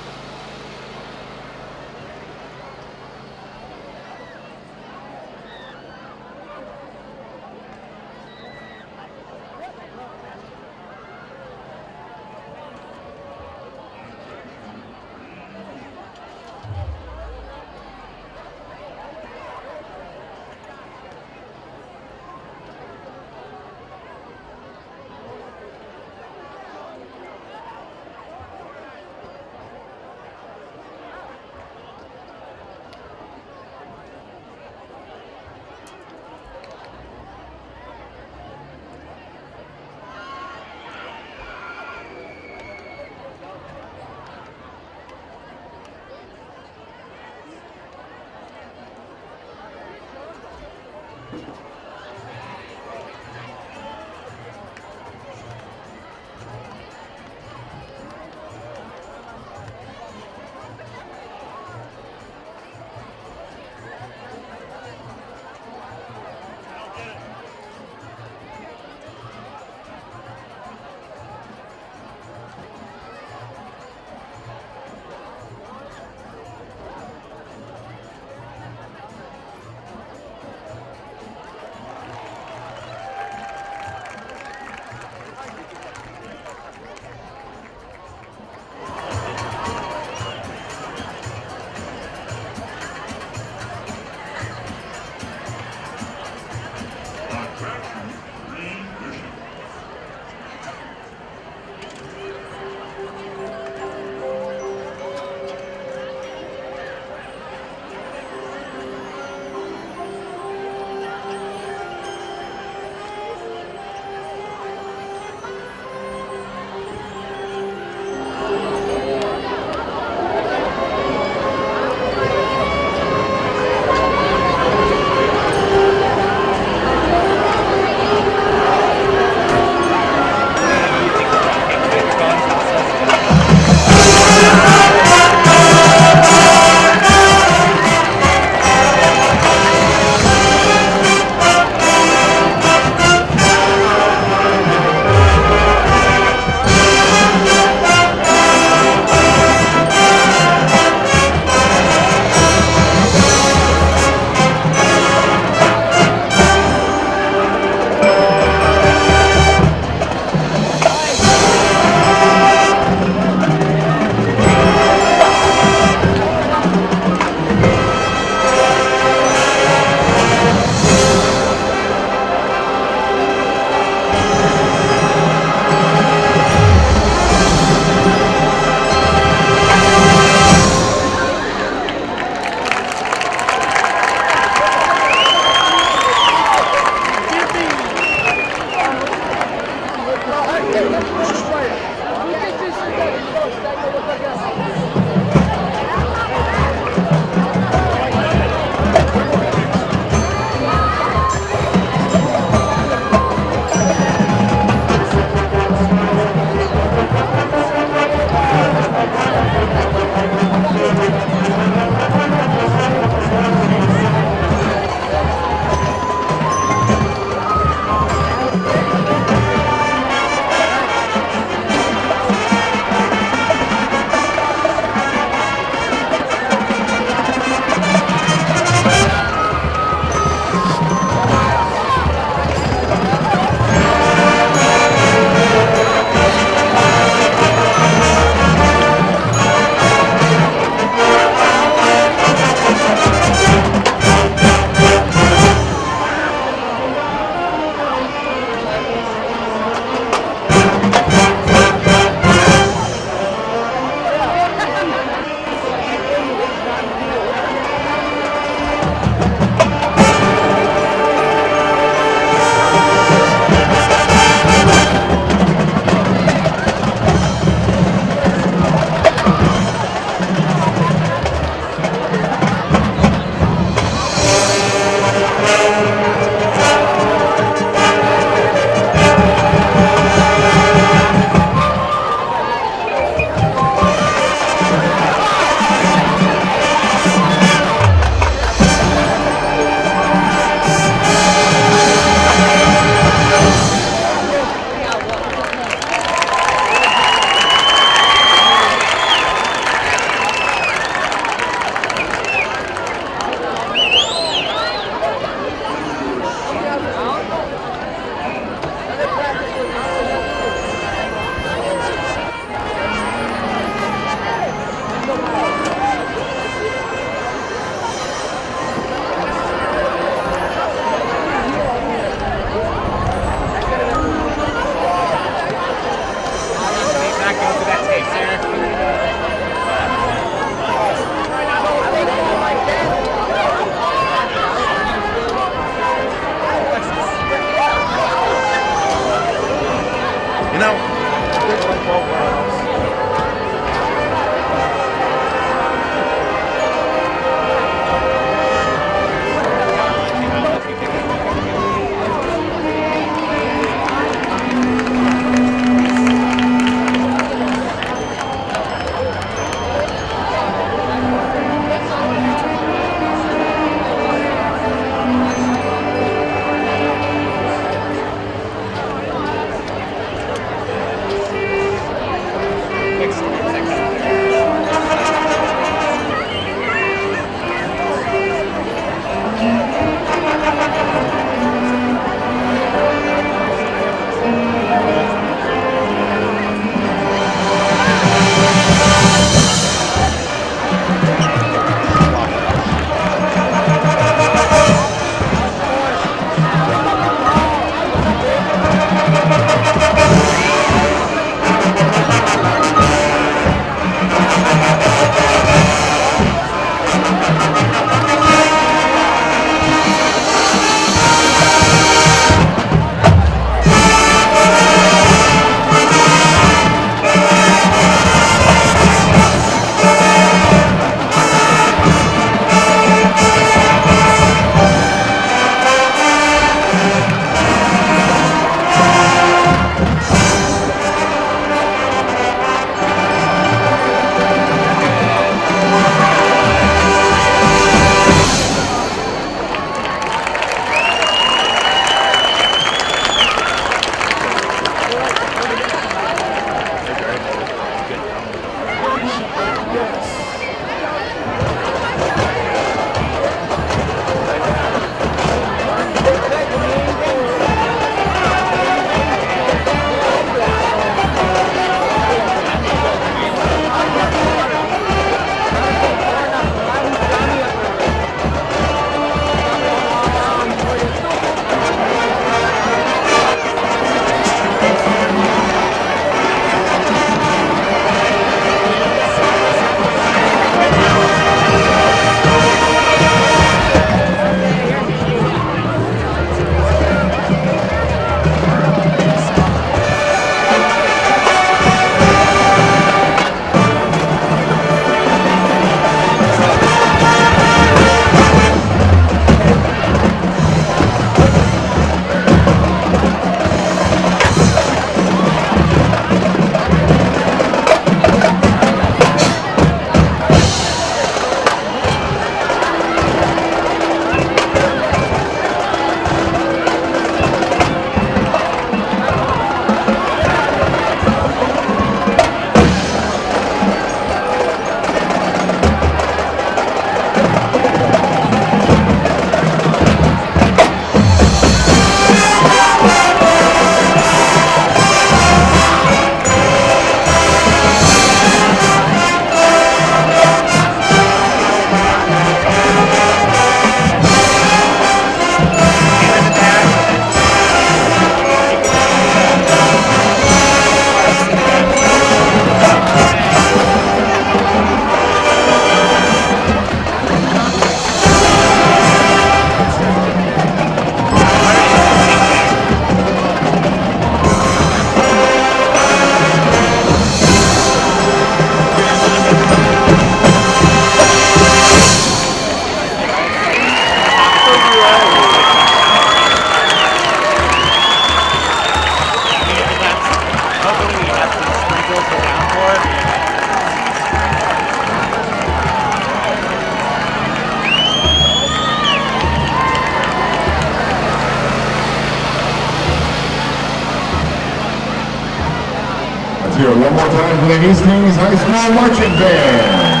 Let's hear it one more time for the Hastings High School Marching Band.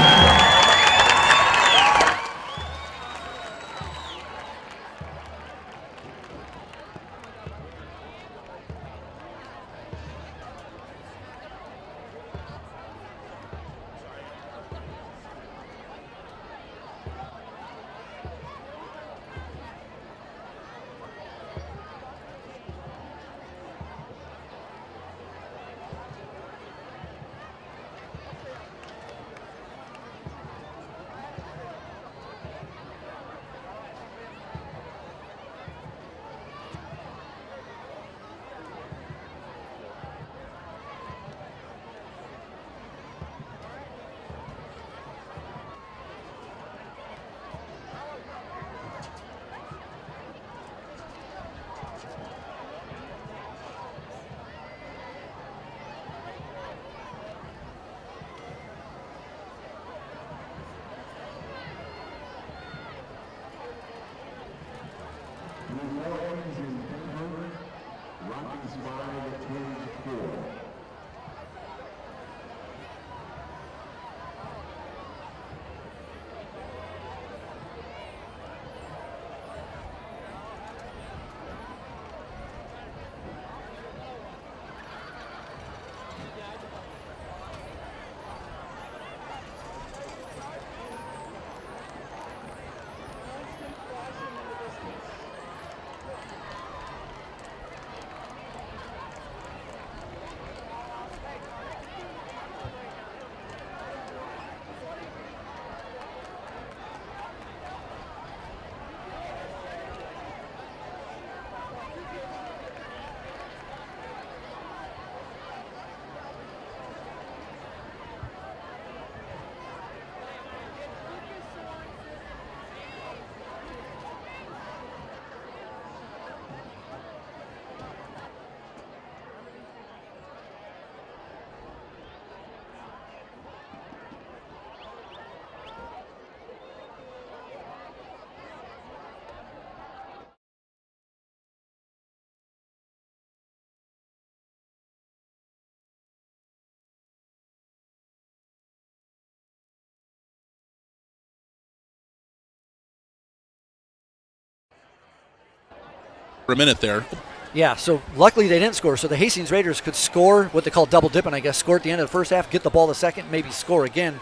For a minute there. Yeah, so luckily they didn't score. So the Hastings Raiders could score what they call double dipping, I guess, score at the end of the first half, get the ball the second, maybe score again.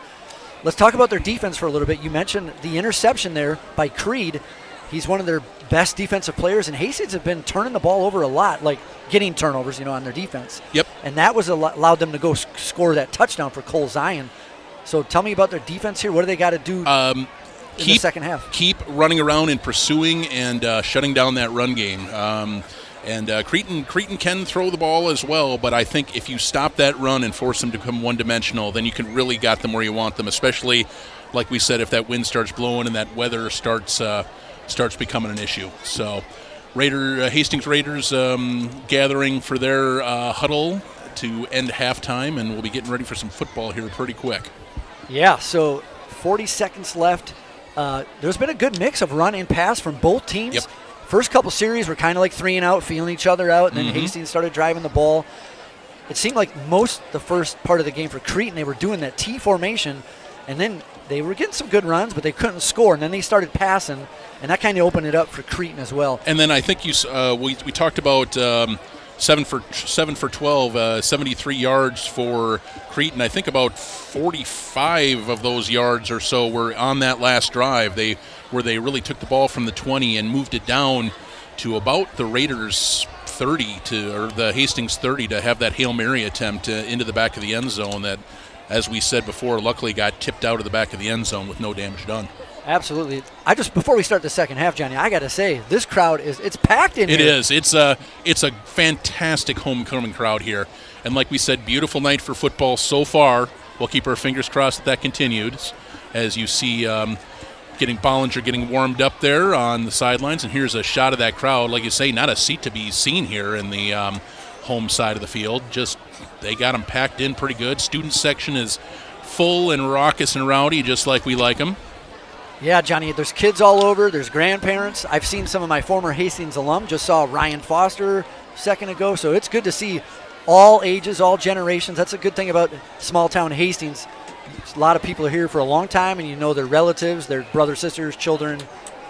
Let's talk about their defense for a little bit. You mentioned the interception there by Creed. He's one of their best defensive players, and Hastings have been turning the ball over a lot, like getting turnovers, on their defense. Yep. And that was allowed them to go score that touchdown for Cole Zion. So tell me about their defense here. What do they got to do in the second half? Keep running around and pursuing and shutting down that run game. Creton can throw the ball as well, but I think if you stop that run and force them to become one-dimensional, then you can really got them where you want them, especially, like we said, if that wind starts blowing and that weather starts becoming an issue. So Hastings Raiders gathering for their huddle to end halftime, and we'll be getting ready for some football here pretty quick. Yeah, so 40 seconds left. There's been a good mix of run and pass from both teams. Yep. First couple series were kind of like 3 and out, feeling each other out, and then Hastings started driving the ball. It seemed like the first part of the game for Creton, they were doing that T formation, and then they were getting some good runs, but they couldn't score, and then they started passing, and that kind of opened it up for Creton as well. And then I think we talked about 7 for 12, 73 yards for Creton. I think about 45 of those yards or so were on that last drive. Where they really took the ball from the 20 and moved it down to about the Raiders 30 or the Hastings 30 to have that Hail Mary attempt into the back of the end zone that, as we said before, luckily got tipped out of the back of the end zone with no damage done. Absolutely. Before we start the second half, Johnny, I got to say, this crowd it's packed in here. It is. It's a fantastic homecoming crowd here. And like we said, beautiful night for football so far. We'll keep our fingers crossed that continues as you see Bollinger getting warmed up there on the sidelines. And here's a shot of that crowd. Like you say, not a seat to be seen here in the home side of the field. Just they got them packed in pretty good. Student section is full and raucous and rowdy, just like we like them. Yeah, Johnny, there's kids all over. There's grandparents. I've seen some of my former Hastings alum. Just saw Ryan Foster a second ago. So it's good to see all ages, all generations. That's a good thing about small town Hastings. A lot of people are here for a long time, and you know their relatives, their brothers, sisters, children,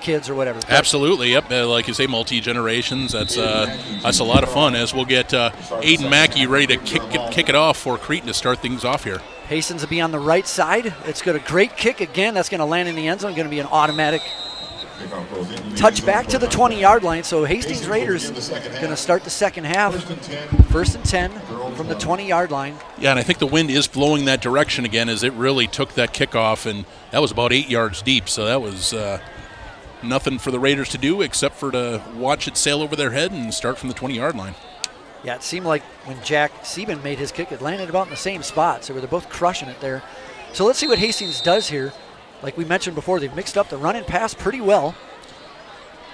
kids, or whatever. Absolutely, yep. Like you say, multi-generations. That's a lot of fun. As we'll get Aiden Mackey ready to kick it off for Creton to start things off here. Hastings will be on the right side. It's got a great kick again. That's going to land in the end zone. Going to be an automatic touch back to the 20-yard line. So Hastings Raiders going to start the second half. First and 10 from the 20-yard line. Yeah, and I think the wind is blowing that direction again as it really took that kickoff, and that was about 8 yards deep. So that was nothing for the Raiders to do except for to watch it sail over their head and start from the 20-yard line. Yeah, it seemed like when Jack Sieben made his kick, it landed about in the same spot. So they're both crushing it there. So let's see what Hastings does here. Like we mentioned before, they've mixed up the run and pass pretty well.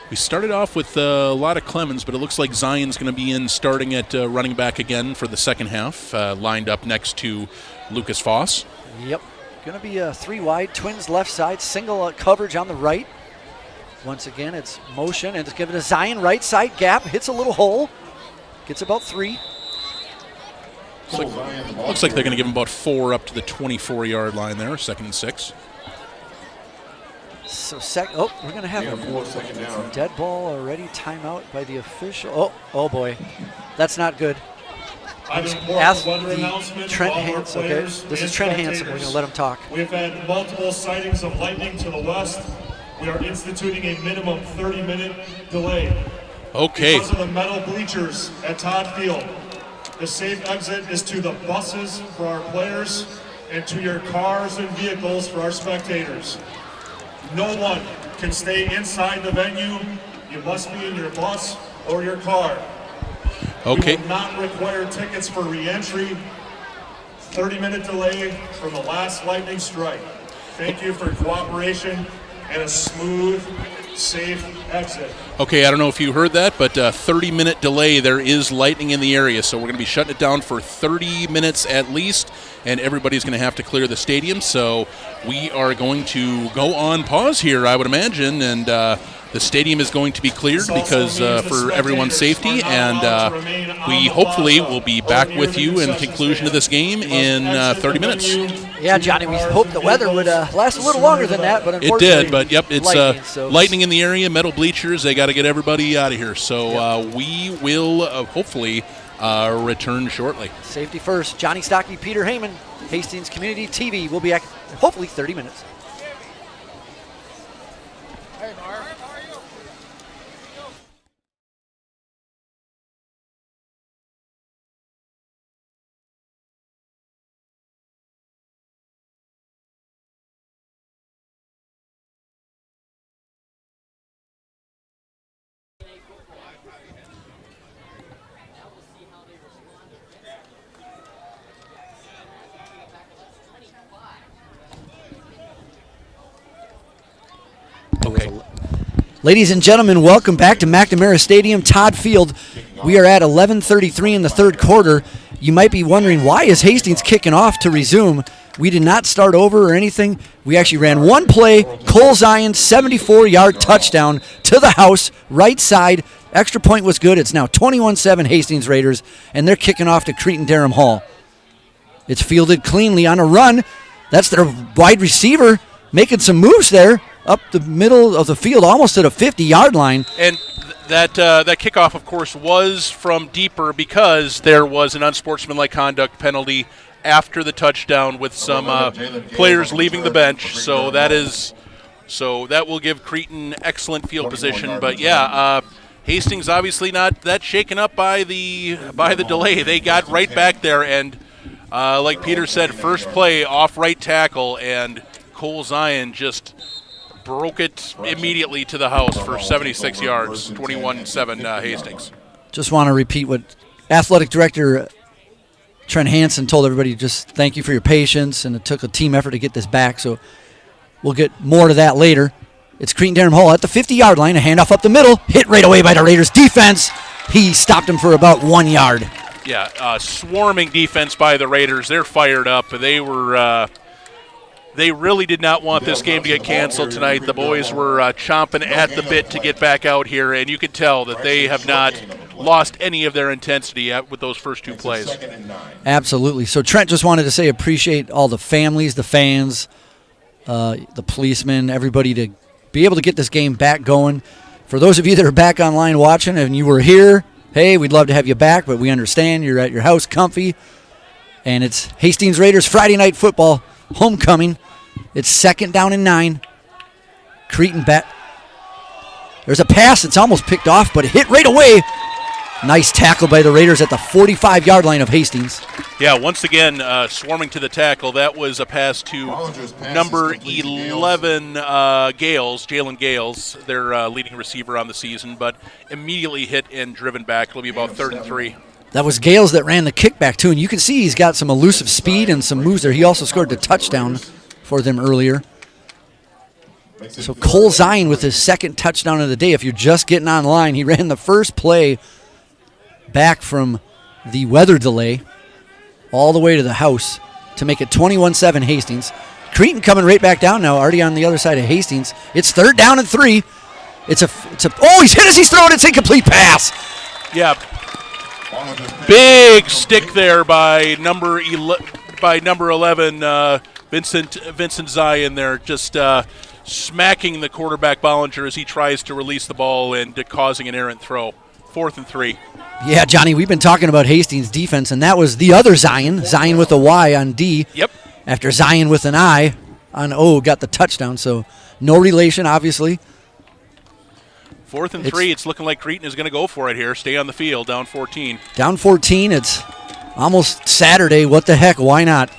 We started off with a lot of Clemens, but it looks like Zion's going to be in starting at running back again for the second half, lined up next to Lucas Foss. Yep, going to be a 3 wide, Twins left side, single coverage on the right. Once again, it's motion, and it's given a Zion right side gap, hits a little hole, gets about 3. Looks like they're going to give him about 4 up to the 24-yard line there, 2nd and 6. So we're going to have a dead ball already, timeout by the official. Oh boy, that's not good. Ask the Trent Hansen. Okay, this is Trent Hansen. We're going to let him talk. We've had multiple sightings of lightning to the west. We are instituting a minimum 30-minute delay. Okay. Because of the metal bleachers at Todd Field, the safe exit is to the buses for our players and to your cars and vehicles for our spectators. No one can stay inside the venue. You must be in your bus or your car. Okay. We will not require tickets for re-entry. 30-minute delay from the last lightning strike. Thank you for cooperation and a smooth, safe exit. Okay, I don't know if you heard that, but 30-minute delay. There is lightning in the area, so we're going to be shutting it down for 30 minutes at least, and everybody's going to have to clear the stadium. So we are going to go on pause here, I would imagine, and the stadium is going to be cleared because for everyone's safety, and we hopefully will be back with you in the conclusion of this game in 30 minutes. Yeah, Johnny, we hope the weather would last a little longer than that, but unfortunately, it did. But yep, it's lightning in the area, metal bleachers. They got to get everybody out of here. So we will hopefully return shortly. Safety first. Johnny Stockey, Peter Heyman, Hastings Community TV. We'll be back hopefully 30 minutes. Hey, Mark. Okay. Ladies and gentlemen, welcome back to McNamara Stadium, Todd Field. We are at 11:33 in the third quarter. You might be wondering, why is Hastings kicking off to resume? We did not start over or anything. We actually ran one play, Cole Zion, 74-yard touchdown to the house, right side. Extra point was good. It's now 21-7 Hastings Raiders, and they're kicking off to Cretin-Derham Hall. It's fielded cleanly on a run. That's their wide receiver making some moves there up the middle of the field, almost at a 50-yard line. And that kickoff, of course, was from deeper because there was an unsportsmanlike conduct penalty after the touchdown with some players leaving the bench. So that will give Creton excellent field position. But yeah, Hastings obviously not that shaken up by the delay. They got right back there, and like Peter said, first play off right tackle, and Cole Zion just broke it immediately to the house for 76 yards, 21-7 Hastings. Just want to repeat what athletic director Trent Hansen told everybody. Just thank you for your patience, and it took a team effort to get this back, so we'll get more to that later. It's Cretin-Derham Hall at the 50-yard line, a handoff up the middle, hit right away by the Raiders defense. He stopped him for about 1 yard. Yeah, swarming defense by the Raiders. They're fired up. They were They really did not want this game to get canceled tonight. The boys were chomping at the bit to get back out here, and you could tell that they have not lost any of their intensity with those first 2 plays. Absolutely. So Trent just wanted to say appreciate all the families, the fans, the policemen, everybody to be able to get this game back going. For those of you that are back online watching and you were here, hey, we'd love to have you back, but we understand you're at your house comfy. And it's Hastings Raiders Friday Night Football homecoming. It's 2nd down and 9. Creton back. There's a pass. It's almost picked off, but it hit right away. Nice tackle by the Raiders at the 45-yard line of Hastings. Yeah, once again, swarming to the tackle. That was a pass to number 11, Jalen Gales, their leading receiver on the season, but immediately hit and driven back. It'll be about 3rd and 3. That was Gales that ran the kickback, too, and you can see he's got some elusive speed and some moves there. He also scored the touchdown for them earlier. So Cole Zion with his 2nd touchdown of the day. If you're just getting online, he ran the first play back from the weather delay all the way to the house to make it 21-7 Hastings. Creton coming right back down now, already on the other side of Hastings. It's 3rd down and 3. It's a he's hit as he's throwing. It's incomplete pass. Yeah. Big stick there by number 11, Vincent Zion there, just smacking the quarterback Bollinger as he tries to release the ball and causing an errant throw. 4th and 3. Yeah, Johnny, we've been talking about Hastings' defense, and that was the other Zion with a Y on D. Yep. After Zion with an I on O got the touchdown, so no relation, obviously. 4th and 3, it's looking like Creton is going to go for it here. Stay on the field, down 14. Down 14, it's almost Saturday. What the heck, why not?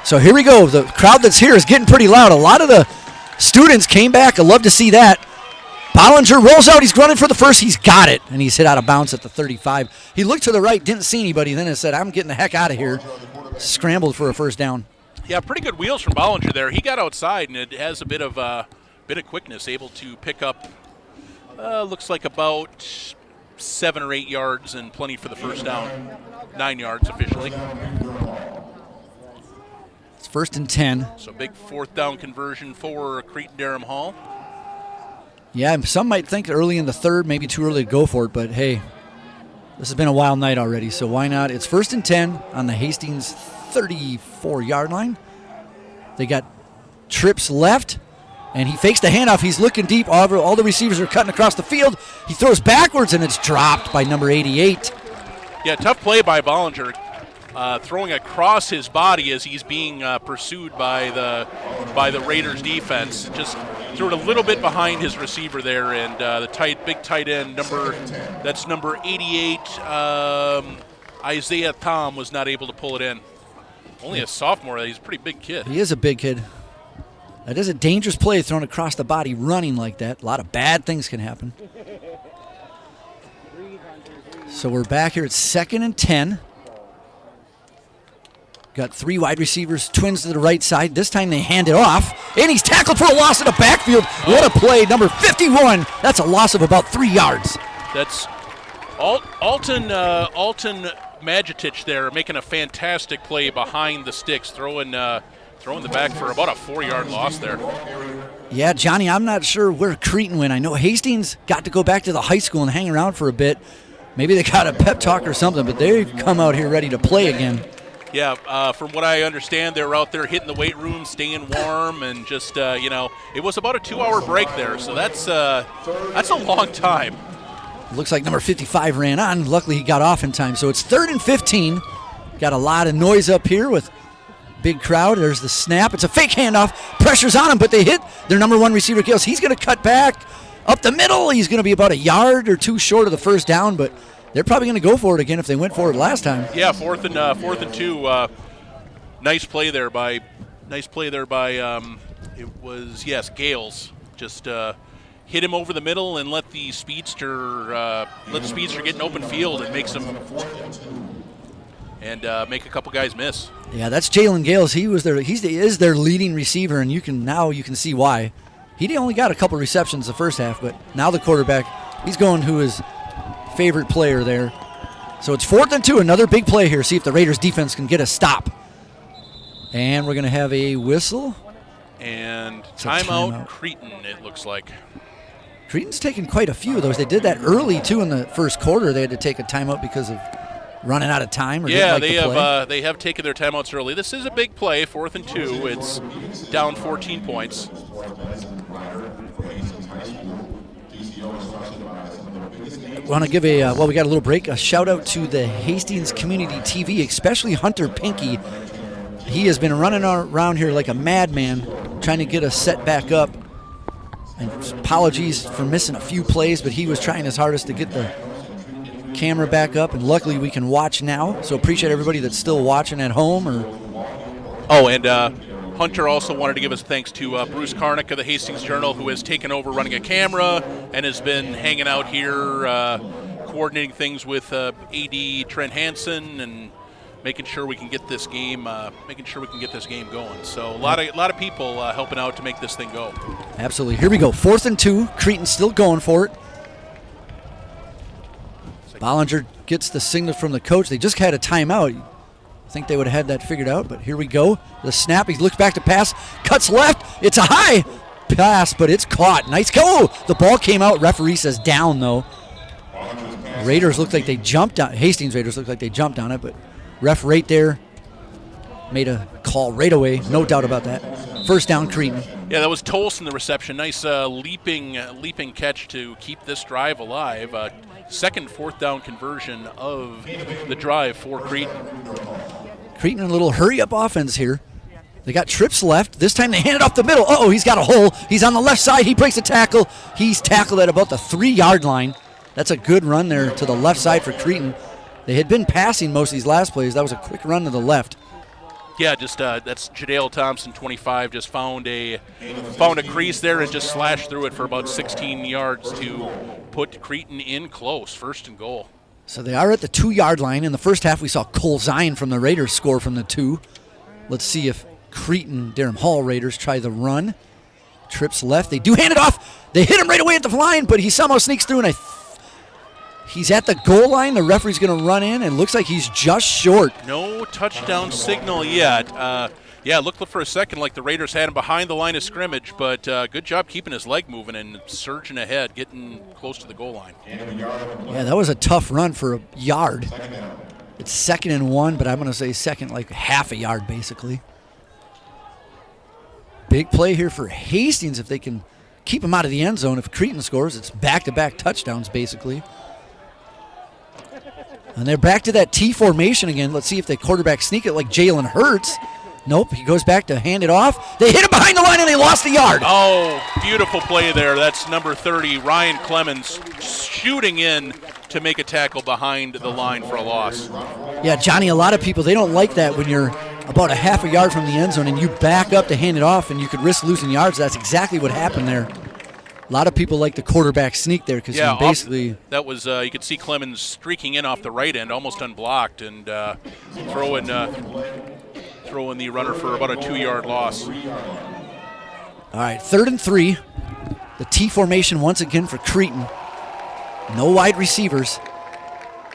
So here we go. The crowd that's here is getting pretty loud. A lot of the students came back. I love to see that. Bollinger rolls out. He's running for the first. He's got it, and he's hit out of bounds at the 35. He looked to the right, didn't see anybody, then it said, I'm getting the heck out of here. Scrambled for a first down. Yeah, pretty good wheels from Bollinger there. He got outside, and it has a bit of quickness, able to pick up, looks like about 7 or 8 yards and plenty for the first down. 9 yards officially. It's 1st and 10. So big 4th down conversion for Cretin-Derham Hall. Yeah, some might think early in the 3rd, maybe too early to go for it, but hey, this has been a wild night already, so why not? It's 1st and 10 on the Hastings 34-yard line. They got trips left, and he fakes the handoff. He's looking deep. All the receivers are cutting across the field. He throws backwards, and it's dropped by number 88. Yeah, tough play by Bollinger. Throwing across his body as he's being pursued by the Raiders defense. Just threw it a little bit behind his receiver there, and the big tight end number 88, Isaiah Thom, was not able to pull it in. Only a sophomore. He's a pretty big kid. He is a big kid. That is a dangerous play thrown across the body, running like that. A lot of bad things can happen. So we're back here at 2nd and 10. Got 3 wide receivers, twins to the right side. This time they hand it off, and he's tackled for a loss in the backfield. What a play, number 51. That's a loss of about 3 yards. That's Alton Magitich there making a fantastic play behind the sticks, throwing the back for about a 4-yard loss there. Yeah, Johnny, I'm not sure where Creton went. I know Hastings got to go back to the high school and hang around for a bit. Maybe they got a pep talk or something, but they've come out here ready to play again. Yeah, from what I understand, they were out there hitting the weight room, staying warm, and just, it was about a 2-hour break there, so that's a long time. Looks like number 55 ran on. Luckily, he got off in time. So it's 3rd and 15. Got a lot of noise up here with big crowd. There's the snap. It's a fake handoff. Pressure's on him, but they hit their number 1 receiver, Gales. He's going to cut back up the middle. He's going to be about a yard or 2 short of the first down, but they're probably going to go for it again if they went for it last time. Yeah, 4th and 2. Nice play there by it was Gales. Just hit him over the middle and let the speedster get an open field and make a couple guys miss. Yeah, that's Jalen Gales. He is their leading receiver, and you can see why. He only got a couple receptions the first half, but now the quarterback, he's going to his favorite player there. So it's 4th and 2, another big play here. See if the Raiders defense can get a stop. And we're going to have a whistle. And It's a timeout Creton, it looks like. Creton's taken quite a few of those. They did that early, too, in the first quarter. They had to take a timeout because of running out of time. Or Yeah, didn't like they have taken their timeouts early. This is a big play, 4th and 2. It's down 14 points. I want to give we got a little break. A shout out to the Hastings Community TV, especially Hunter Pinky. He has been running around here like a madman trying to get us set back up. And apologies for missing a few plays, but he was trying his hardest to get the camera back up, and luckily we can watch now. So appreciate everybody that's still watching at home. Hunter also wanted to give us thanks to Bruce Karnick of the Hastings Journal, who has taken over running a camera and has been hanging out here, coordinating things with AD Trent Hansen and making sure we can get this game, going. So a lot of people helping out to make this thing go. Absolutely. Here we go. 4th and 2. Creton still going for it. Bollinger gets the signal from the coach. They just had a timeout. I think they would have had that figured out, but here we go. The snap. He looks back to pass. Cuts left. It's a high pass, but it's caught. Nice go. The ball came out. Referee says down, though. Raiders look like they jumped on. Hastings Raiders look like they jumped on it, but ref right there made a call right away. No doubt about that. First down, Creton. Yeah, that was Tolson, the reception. Nice leaping catch to keep this drive alive. Second 4th down conversion of the drive for Creton. Creton in a little hurry-up offense here. They got trips left. This time they hand it off the middle. Uh-oh, he's got a hole. He's on the left side. He breaks a tackle. He's tackled at about the 3-yard line. That's a good run there to the left side for Creton. They had been passing most of these last plays. That was a quick run to the left. Yeah, just that's Jadale Thompson, 25, just found a crease there and just slashed through it for about 16 yards to put Creton in close, 1st and goal. So they are at the 2-yard line. In the first half, we saw Cole Zion from the Raiders score from the 2. Let's see if Cretin-Derham Hall Raiders try the run. Trips left. They do hand it off. They hit him right away at the line, but he somehow sneaks through, and he's at the goal line. The referee's going to run in, and looks like he's just short. No touchdown signal yet. Yeah, it looked for a second like the Raiders had him behind the line of scrimmage, but good job keeping his leg moving and surging ahead, getting close to the goal line. Yeah, that was a tough run for a yard. It's 2nd and 1, but I'm going to say second like half a yard basically. Big play here for Hastings if they can keep him out of the end zone. If Creton scores, it's back-to-back touchdowns basically. And they're back to that T formation again. Let's see if the quarterback sneak it like Jalen Hurts. Nope, he goes back to hand it off. They hit him behind the line and they lost a yard. Oh, beautiful play there. That's number 30, Ryan Clemens, shooting in to make a tackle behind the line for a loss. Yeah, Johnny, a lot of people, they don't like that when you're about a half a yard from the end zone and you back up to hand it off and you could risk losing yards. That's exactly what happened there. A lot of people like the quarterback sneak there because he basically... That was, you could see Clemens streaking in off the right end, almost unblocked, and throwing the runner for about a 2-yard loss. All right, 3rd and 3. The T formation once again for Creton. No wide receivers.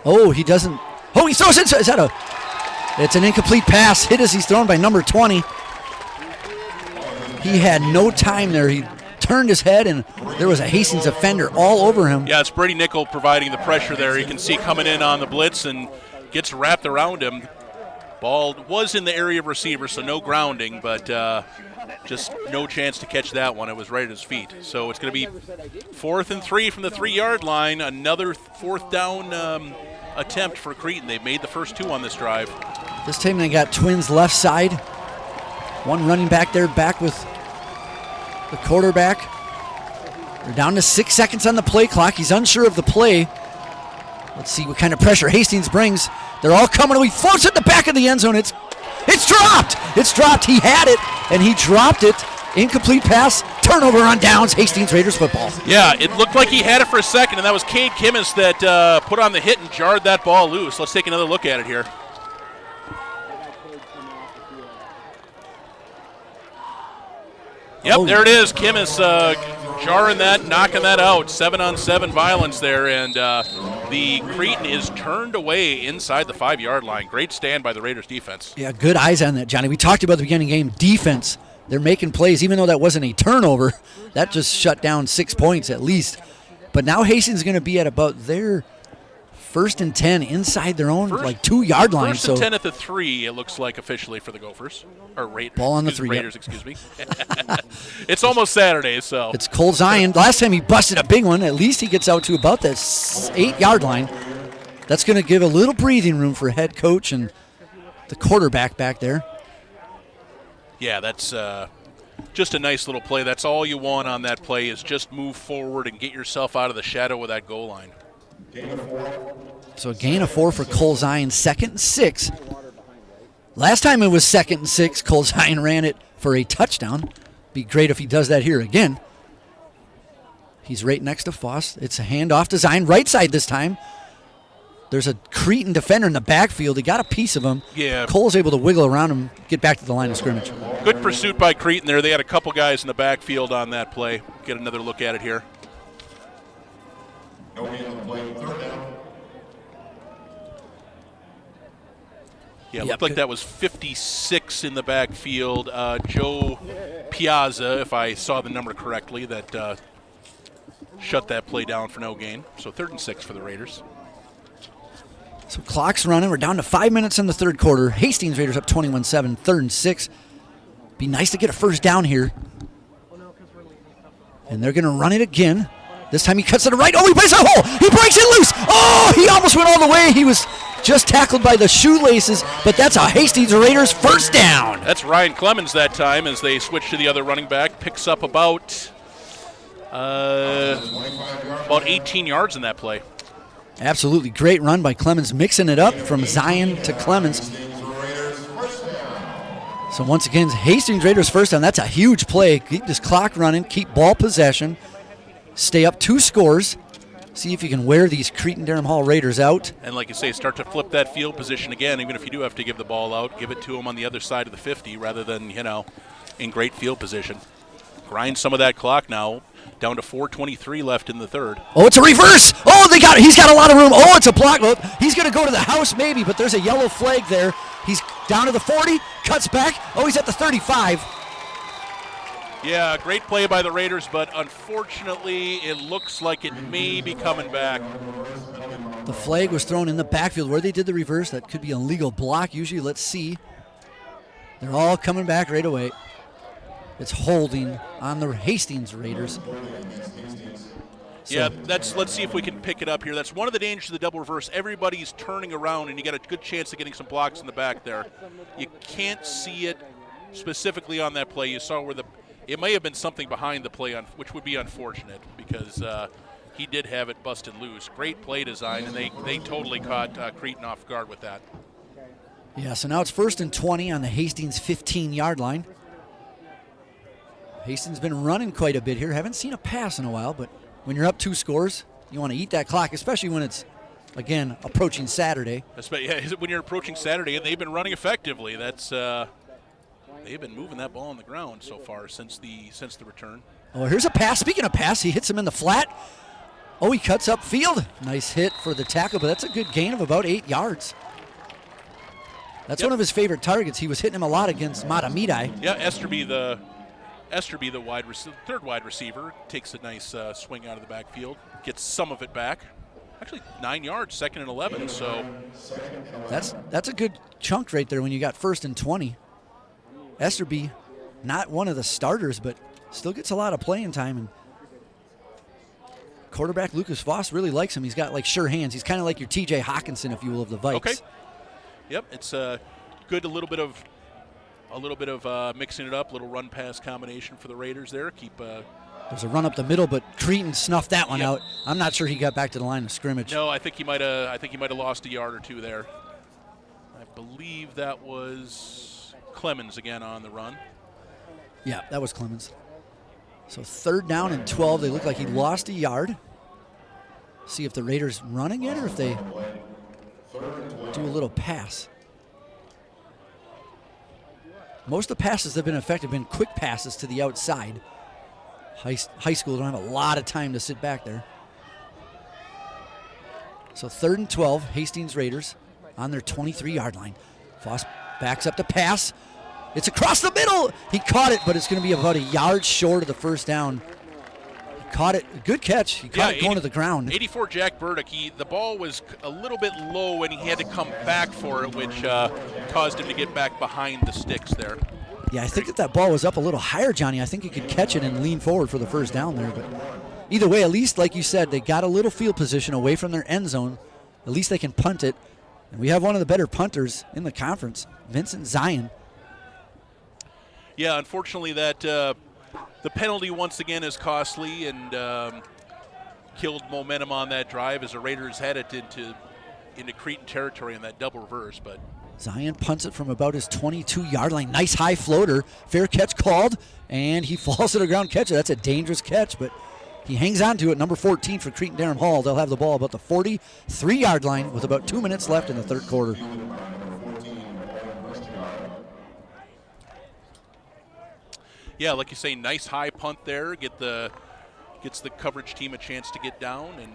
Oh, he doesn't... Oh, he throws it. Is that a... It's an incomplete pass. Hit as he's thrown by number 20. He had no time there. He turned his head, and there was a Hastings defender all over him. Yeah, it's Brady Nickel providing the pressure there. You can see coming in on the blitz and gets wrapped around him. Ball was in the area of receiver, so no grounding, but just no chance to catch that one. It was right at his feet. So it's going to be 4th and 3 from the 3-yard line. Another 4th down attempt for Creton. They've made the first 2 on this drive. This time they got twins left side. One running back there, back with the quarterback. They're down to 6 seconds on the play clock. He's unsure of the play. Let's see what kind of pressure Hastings brings. They're all coming. He floats at the back of the end zone. It's dropped. It's dropped. He had it, and he dropped it. Incomplete pass. Turnover on downs. Hastings Raiders football. Yeah, it looked like he had it for a second, and that was Cade Kimmis that put on the hit and jarred that ball loose. Let's take another look at it here. Yep, there it is. Kimmis jarring that, knocking that out. 7-on-7 violence there, and the Cretin is turned away inside the 5-yard line. Great stand by the Raiders defense. Yeah, good eyes on that, Johnny. We talked about the beginning game defense. They're making plays, even though that wasn't a turnover. That just shut down 6 points at least. But now Hastings is going to be at about their 1st and 10 inside their own 2-yard line. 1st and 10 at the 3, it looks like officially for the Gophers. Or Raiders. Ball on the 3. Raiders, excuse me. It's almost Saturday, so. It's Cole Zion. Last time he busted a big one. At least he gets out to about that 8-yard line. That's going to give a little breathing room for head coach and the quarterback back there. Yeah, that's just a nice little play. That's all you want on that play is just move forward and get yourself out of the shadow of that goal line. So a gain of 4 for Cole Zion, 2nd and 6. Last time it was 2nd and 6, Cole Zion ran it for a touchdown. Be great if he does that here again. He's right next to Foss. It's a handoff to Zion, right side this time. There's a Cretin defender in the backfield. He got a piece of him. Yeah. Cole's able to wiggle around him, get back to the line of scrimmage. Good pursuit by Cretin there. They had a couple guys in the backfield on that play. Get another look at it here. No gain on the play, 3rd down. Yeah, it looked like that was 56 in the backfield. Joe Piazza, if I saw the number correctly, that shut that play down for no gain. So 3rd and 6 for the Raiders. So clock's running. We're down to 5 minutes in the 3rd quarter. Hastings Raiders up 21-7, 3rd and 6. Be nice to get a 1st down here. And they're going to run it again. This time he cuts to the right. Oh, he plays a hole. He breaks it loose. Oh, he almost went all the way. He was just tackled by the shoelaces, but that's a Hastings Raiders 1st down. That's Ryan Clemens that time as they switch to the other running back. Picks up about 18 yards in that play. Absolutely great run by Clemens, mixing it up from Zion to Clemens. So once again, Hastings Raiders 1st down. That's a huge play. Keep this clock running, keep ball possession, stay up 2 scores, see if you can wear these Cretin-Derham Hall Raiders out. And like you say, start to flip that field position again. Even if you do have to give the ball out, give it to them on the other side of the 50 rather than, in great field position. Grind some of that clock now. Down to 4:23 left in the 3rd. Oh, it's a reverse. Oh, he's got a lot of room. Oh, it's a block. Oh, he's going to go to the house maybe, but there's a yellow flag there. He's down to the 40, cuts back. Oh, he's at the 35. Yeah, great play by the Raiders, but unfortunately it looks like it may be coming back. The flag was thrown in the backfield where they did the reverse. That could be a legal block. Usually, let's see. They're all coming back right away. It's holding on the Hastings Raiders. Yeah, let's see if we can pick it up here. That's one of the dangers of the double reverse. Everybody's turning around, and you got a good chance of getting some blocks in the back there. You can't see it specifically on that play. You saw where it may have been something behind the play, which would be unfortunate because he did have it busted loose. Great play design, and they totally caught Cretin off guard with that. Yeah, so now it's 1st and 20 on the Hastings 15-yard line. Hastings been running quite a bit here. Haven't seen a pass in a while, but when you're up 2 scores, you want to eat that clock, especially when it's, again, approaching Saturday. Yeah, when you're approaching Saturday, and they've been running effectively. That's they've been moving that ball on the ground so far since the return. Oh, here's a pass. Speaking of pass, he hits him in the flat. Oh, he cuts upfield. Nice hit for the tackle, but that's a good gain of about 8 yards. That's one of his favorite targets. He was hitting him a lot against Matamidai. Yeah, Esterby, the third wide receiver, takes a nice swing out of the backfield, gets some of it back. Actually, 9 yards, 2nd and 11. So that's a good chunk right there when you got 1st and 20. Esterby, not one of the starters, but still gets a lot of playing time. And quarterback Lucas Voss really likes him. He's got sure hands. He's kind of like your T.J. Hawkinson, if you will, of the Vikes. Okay. Yep, it's good. A little bit of mixing it up, little run pass combination for the Raiders there. There's a run up the middle, but Cretin snuffed that one out. I'm not sure he got back to the line of scrimmage. No, I think he might have lost a yard or 2 there. I believe that was Clemens again on the run. Yeah, that was Clemens. So 3rd down and 12. They look like he lost a yard. See if the Raiders run again or if they do a little pass. Most of the passes that have been effective have been quick passes to the outside. High school don't have a lot of time to sit back there. So 3rd and 12, Hastings Raiders on their 23-yard line. Foss backs up to pass. It's across the middle. He caught it, but it's going to be about a yard short of the first down. He caught it. Good catch. He caught it going to the ground. 84 Jack Burdick. The ball was a little bit low, and he had to come back for it, which caused him to get back behind the sticks there. Yeah, I think if that ball was up a little higher, Johnny, I think he could catch it and lean forward for the first down there. But either way, at least, like you said, they got a little field position away from their end zone. At least they can punt it. And we have one of the better punters in the conference, Vincent Zion. Yeah, unfortunately, that the penalty once again is costly and killed momentum on that drive as the Raiders had it into Creton territory in that double reverse. But Zion punts it from about his 22-yard line. Nice high floater. Fair catch called, and he falls to the ground. Catch it. That's a dangerous catch, but he hangs on to it. Number 14 for Cretin-Derham Hall. They'll have the ball about the 43-yard line with about 2 minutes left in the third quarter. Yeah, like you say, nice high punt there. Gets the coverage team a chance to get down and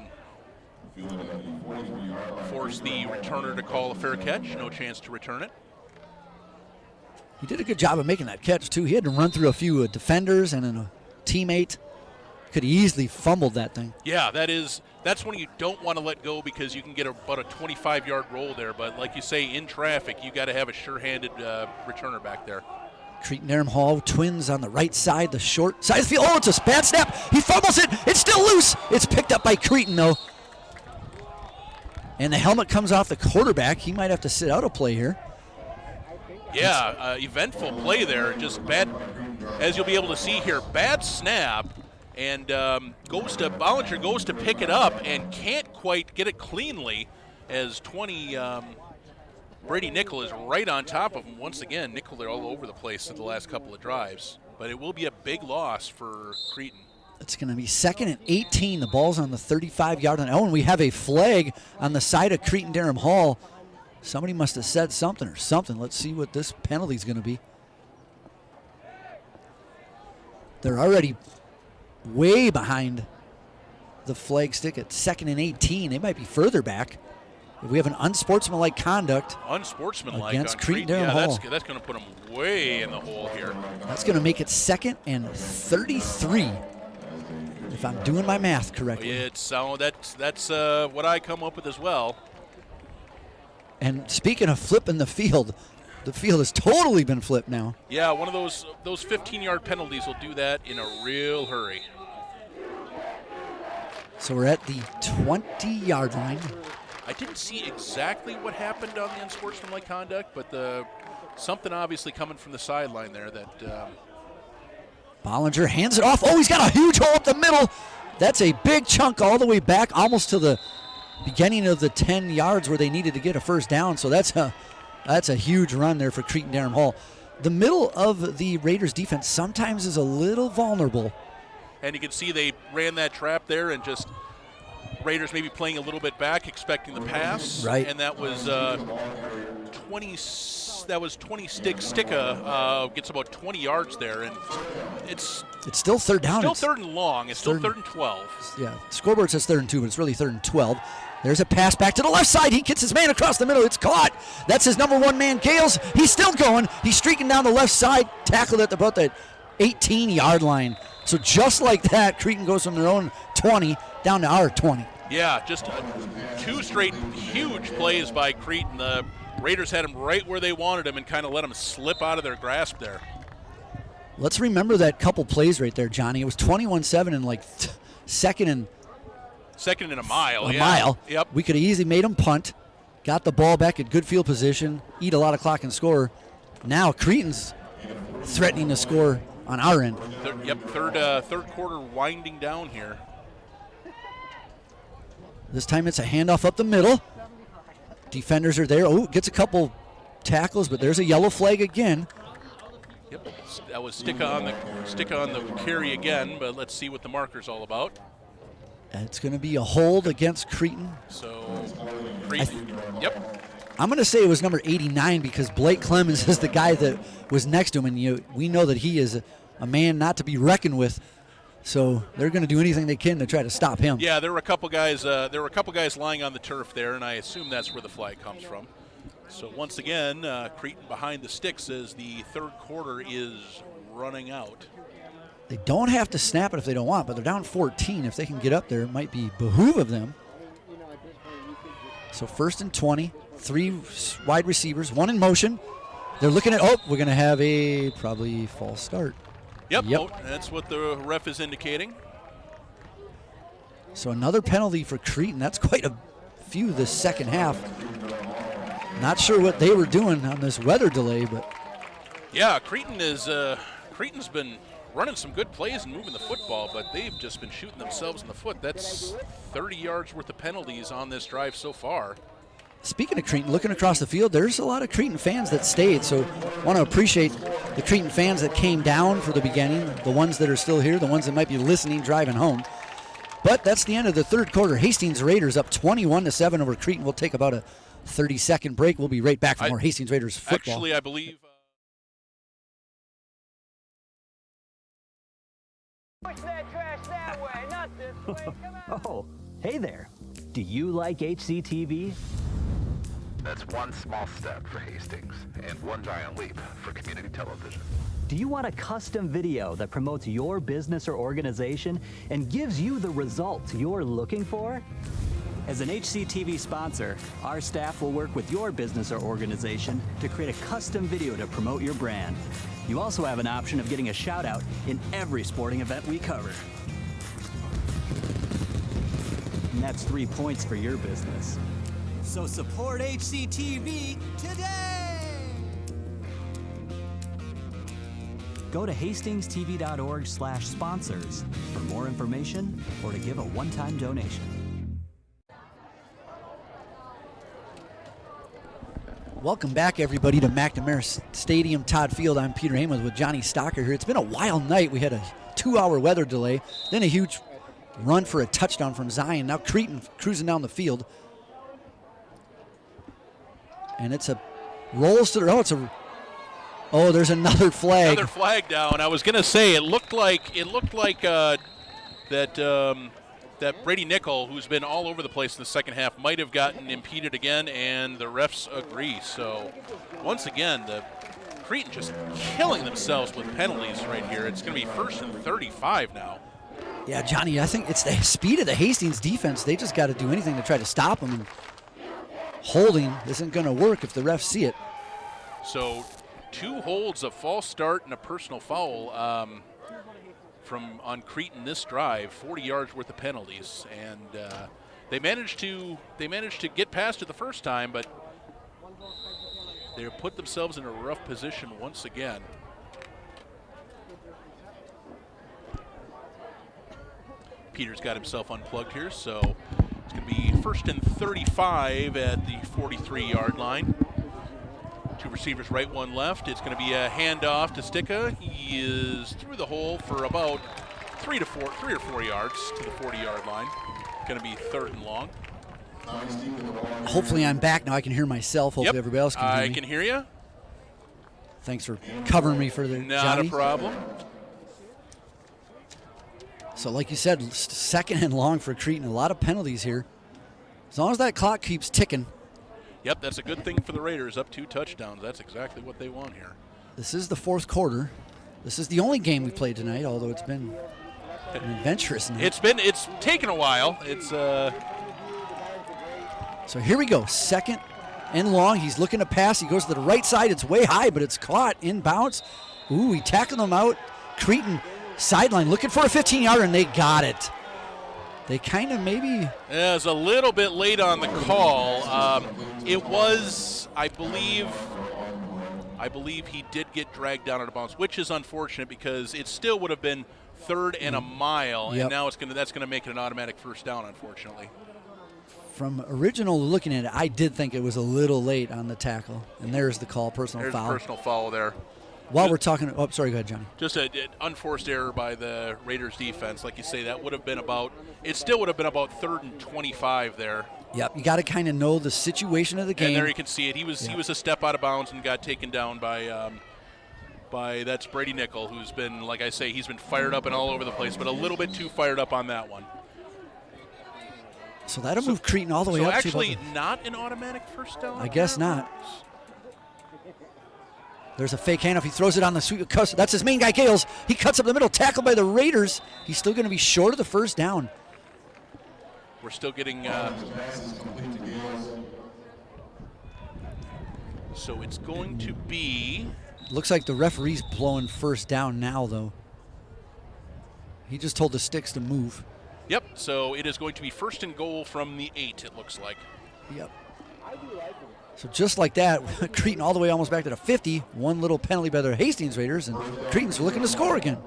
force the returner to call a fair catch. No chance to return it. He did a good job of making that catch, too. He had to run through a few defenders and a teammate. Could have easily fumbled that thing. Yeah, that's when you don't want to let go because you can get about a 25-yard roll there. But like you say, in traffic, you got to have a sure-handed returner back there. Cretin-Derham Hall twins on the right side, the short side of the field. Oh, it's a bad snap. He fumbles it. It's still loose. It's picked up by Creton, though. And the helmet comes off the quarterback. He might have to sit out a play here. Yeah, eventful play there. Just bad, as you'll be able to see here, bad snap. And Bollinger goes to pick it up and can't quite get it cleanly as 20, Brady Nickel is right on top of him. Once again, Nickel, they're all over the place in the last couple of drives. But it will be a big loss for Creton. It's going to be 2nd and 18. The ball's on the 35-yard line. Oh, and we have a flag on the side of Cretin-Derham Hall. Somebody must have said something or something. Let's see what this penalty is going to be. They're already way behind the flag stick at 2nd and 18. They might be further back. If we have an unsportsmanlike conduct against Cretin-Derham Hall. That's going to put them way in the hole here. That's going to make it 2nd and 33, if I'm doing my math correctly. That's what I come up with as well. And speaking of flipping the field has totally been flipped now. Yeah, one of those 15-yard penalties will do that in a real hurry. So we're at the 20-yard line. I didn't see exactly what happened on the unsportsmanlike conduct, but something obviously coming from the sideline there that. Bollinger hands it off. Oh, he's got a huge hole up the middle. That's a big chunk all the way back, almost to the beginning of the 10 yards where they needed to get a first down. So that's a huge run there for Cretin-Derham Hall. The middle of the Raiders defense sometimes is a little vulnerable. And you can see they ran that trap there and just Raiders maybe playing a little bit back, expecting the pass. Right. And that was 20 Sticka gets about 20 yards there, and it's still third down. Still third and long. It's still third and 12. Yeah, scoreboard says 3rd and 2, but it's really 3rd and 12. There's a pass back to the left side. He gets his man across the middle. It's caught. That's his number 1 man, Gales. He's still going. He's streaking down the left side, tackled at about the 18-yard line. So just like that, Creton goes from their own 20 down to our 20. Yeah, just 2 straight huge plays by Creton. The Raiders had him right where they wanted him and kind of let him slip out of their grasp there. Let's remember that couple plays right there, Johnny. It was 21-7 and like second and a mile. A mile. Yep. We could have easily made them punt, got the ball back at good field position, eat a lot of clock and score. Now Creton's threatening to score on our end. Third quarter winding down here. This time it's a handoff up the middle. Defenders are there. Oh, gets a couple tackles, but there's a yellow flag again. Yep, that was stick on the carry again, but let's see what the marker's all about. It's going to be a hold against Creton. So, Creton, yep. I'm going to say it was number 89 because Blake Clemens is the guy that was next to him, and we know that he is a man not to be reckoned with So they're going to do anything they can to try to stop him. Yeah, there were a couple guys. Lying on the turf there, and I assume that's where the flag comes from. So once again, Creton behind the sticks as the third quarter is running out. They don't have to snap it if they don't want, but they're down 14. If they can get up there, it might be behoove of them. So 1st and 20, 3 wide receivers, 1 in motion. They're looking at, we're going to have a probably false start. Yep. Oh, that's what the ref is indicating. So another penalty for Creton. That's quite a few this second half. Not sure what they were doing on this weather delay, but. Yeah, Creton's been running some good plays and moving the football, but they've just been shooting themselves in the foot. That's 30 yards worth of penalties on this drive so far. Speaking of Creton, looking across the field, there's a lot of Creton fans that stayed, so I want to appreciate the Creton fans that came down for the beginning, the ones that are still here, the ones that might be listening, driving home. But that's the end of the third quarter. Hastings Raiders up 21-7 over Creton. We'll take about a 30-second break. We'll be right back for more Hastings Raiders football. Actually, I believe... Push that trash that way, not this way. Come on. Oh, hey there. Do you like HCTV? That's one small step for Hastings and one giant leap for community television. Do you want a custom video that promotes your business or organization and gives you the results you're looking for? As an HCTV sponsor, our staff will work with your business or organization to create a custom video to promote your brand. You also have an option of getting a shout out in every sporting event we cover. And that's 3 points for your business. So support HCTV today! Go to hastingstv.org/sponsors for more information or to give a one-time donation. Welcome back, everybody, to McNamara Stadium, Todd Field. I'm Peter Hamath with Johnny Stocker here. It's been a wild night. We had a 2-hour weather delay, then a huge run for a touchdown from Zion. Now Creton cruising down the field. And it's a rolls to the, there's another flag. Another flag down. I was going to say it looked like that Brady Nickel, who's been all over the place in the second half, might have gotten impeded again, and the refs agree. So once again, the Creton just killing themselves with penalties right here. It's going to be 1st and 35 now. Yeah, Johnny, I think it's the speed of the Hastings defense. They just got to do anything to try to stop them. And holding isn't going to work if the refs see it. So 2 holds, a false start, and a personal foul on Creton this drive. 40 yards worth of penalties, and they managed to get past it the first time, but they put themselves in a rough position once again. Peter's got himself unplugged here, so it's going to be 1st and 35 at the 43-yard line. 2 receivers right, 1 left. It's going to be a handoff to Sticka. He is through the hole for about 3 or 4 yards to the 40-yard line. Going to be 3rd and long. Hopefully I'm back now. I can hear myself. Hopefully everybody else can hear me. I can hear you. Thanks for covering me for the Not Johnny. a problem. So like you said, 2nd and long for Creton. A lot of penalties here. As long as that clock keeps ticking. Yep, that's a good thing for the Raiders. Up 2 touchdowns. That's exactly what they want here. This is the 4th quarter. This is the only game we played tonight, although it's been an adventurous night. It's taken a while. It's So here we go. 2nd and long. He's looking to pass. He goes to the right side. It's way high, but it's caught in bounds. Ooh, he tackled him out. Creton sideline looking for a 15-yarder, and they got it. They kind of maybe... Yeah, it was a little bit late on the call. It was, I believe he did get dragged down out of bounds, which is unfortunate because it still would have been 3rd and a mile, and now that's going to make it an automatic 1st down, unfortunately. From original looking at it, I did think it was a little late on the tackle, and there's the call, personal foul. There's a personal foul there. While we're talking, sorry, go ahead, Johnny. Just an unforced error by the Raiders defense. Like you say, that would have been it still would have been about 3rd and 25 there. Yep, you got to kind of know the situation of the game. And there you can see it. He was a step out of bounds and got taken down by that's Brady Nickel, who's been, like I say, he's been fired up and all over the place, but a little bit too fired up on that one. So that'll move Cretin all the way so up. Actually, not an automatic first down? I guess not. There's a fake handoff. He throws it on the sweep. That's his main guy, Gales. He cuts up the middle, tackled by the Raiders. He's still going to be short of the first down. We're still getting... so it's going to be... Looks like the referee's blowing first down now, though. He just told the sticks to move. Yep, so it is going to be first and goal from the 8, it looks like. Yep. So just like that, Cretin all the way almost back to the 50. One little penalty by the Hastings Raiders, and Cretin's looking to score again.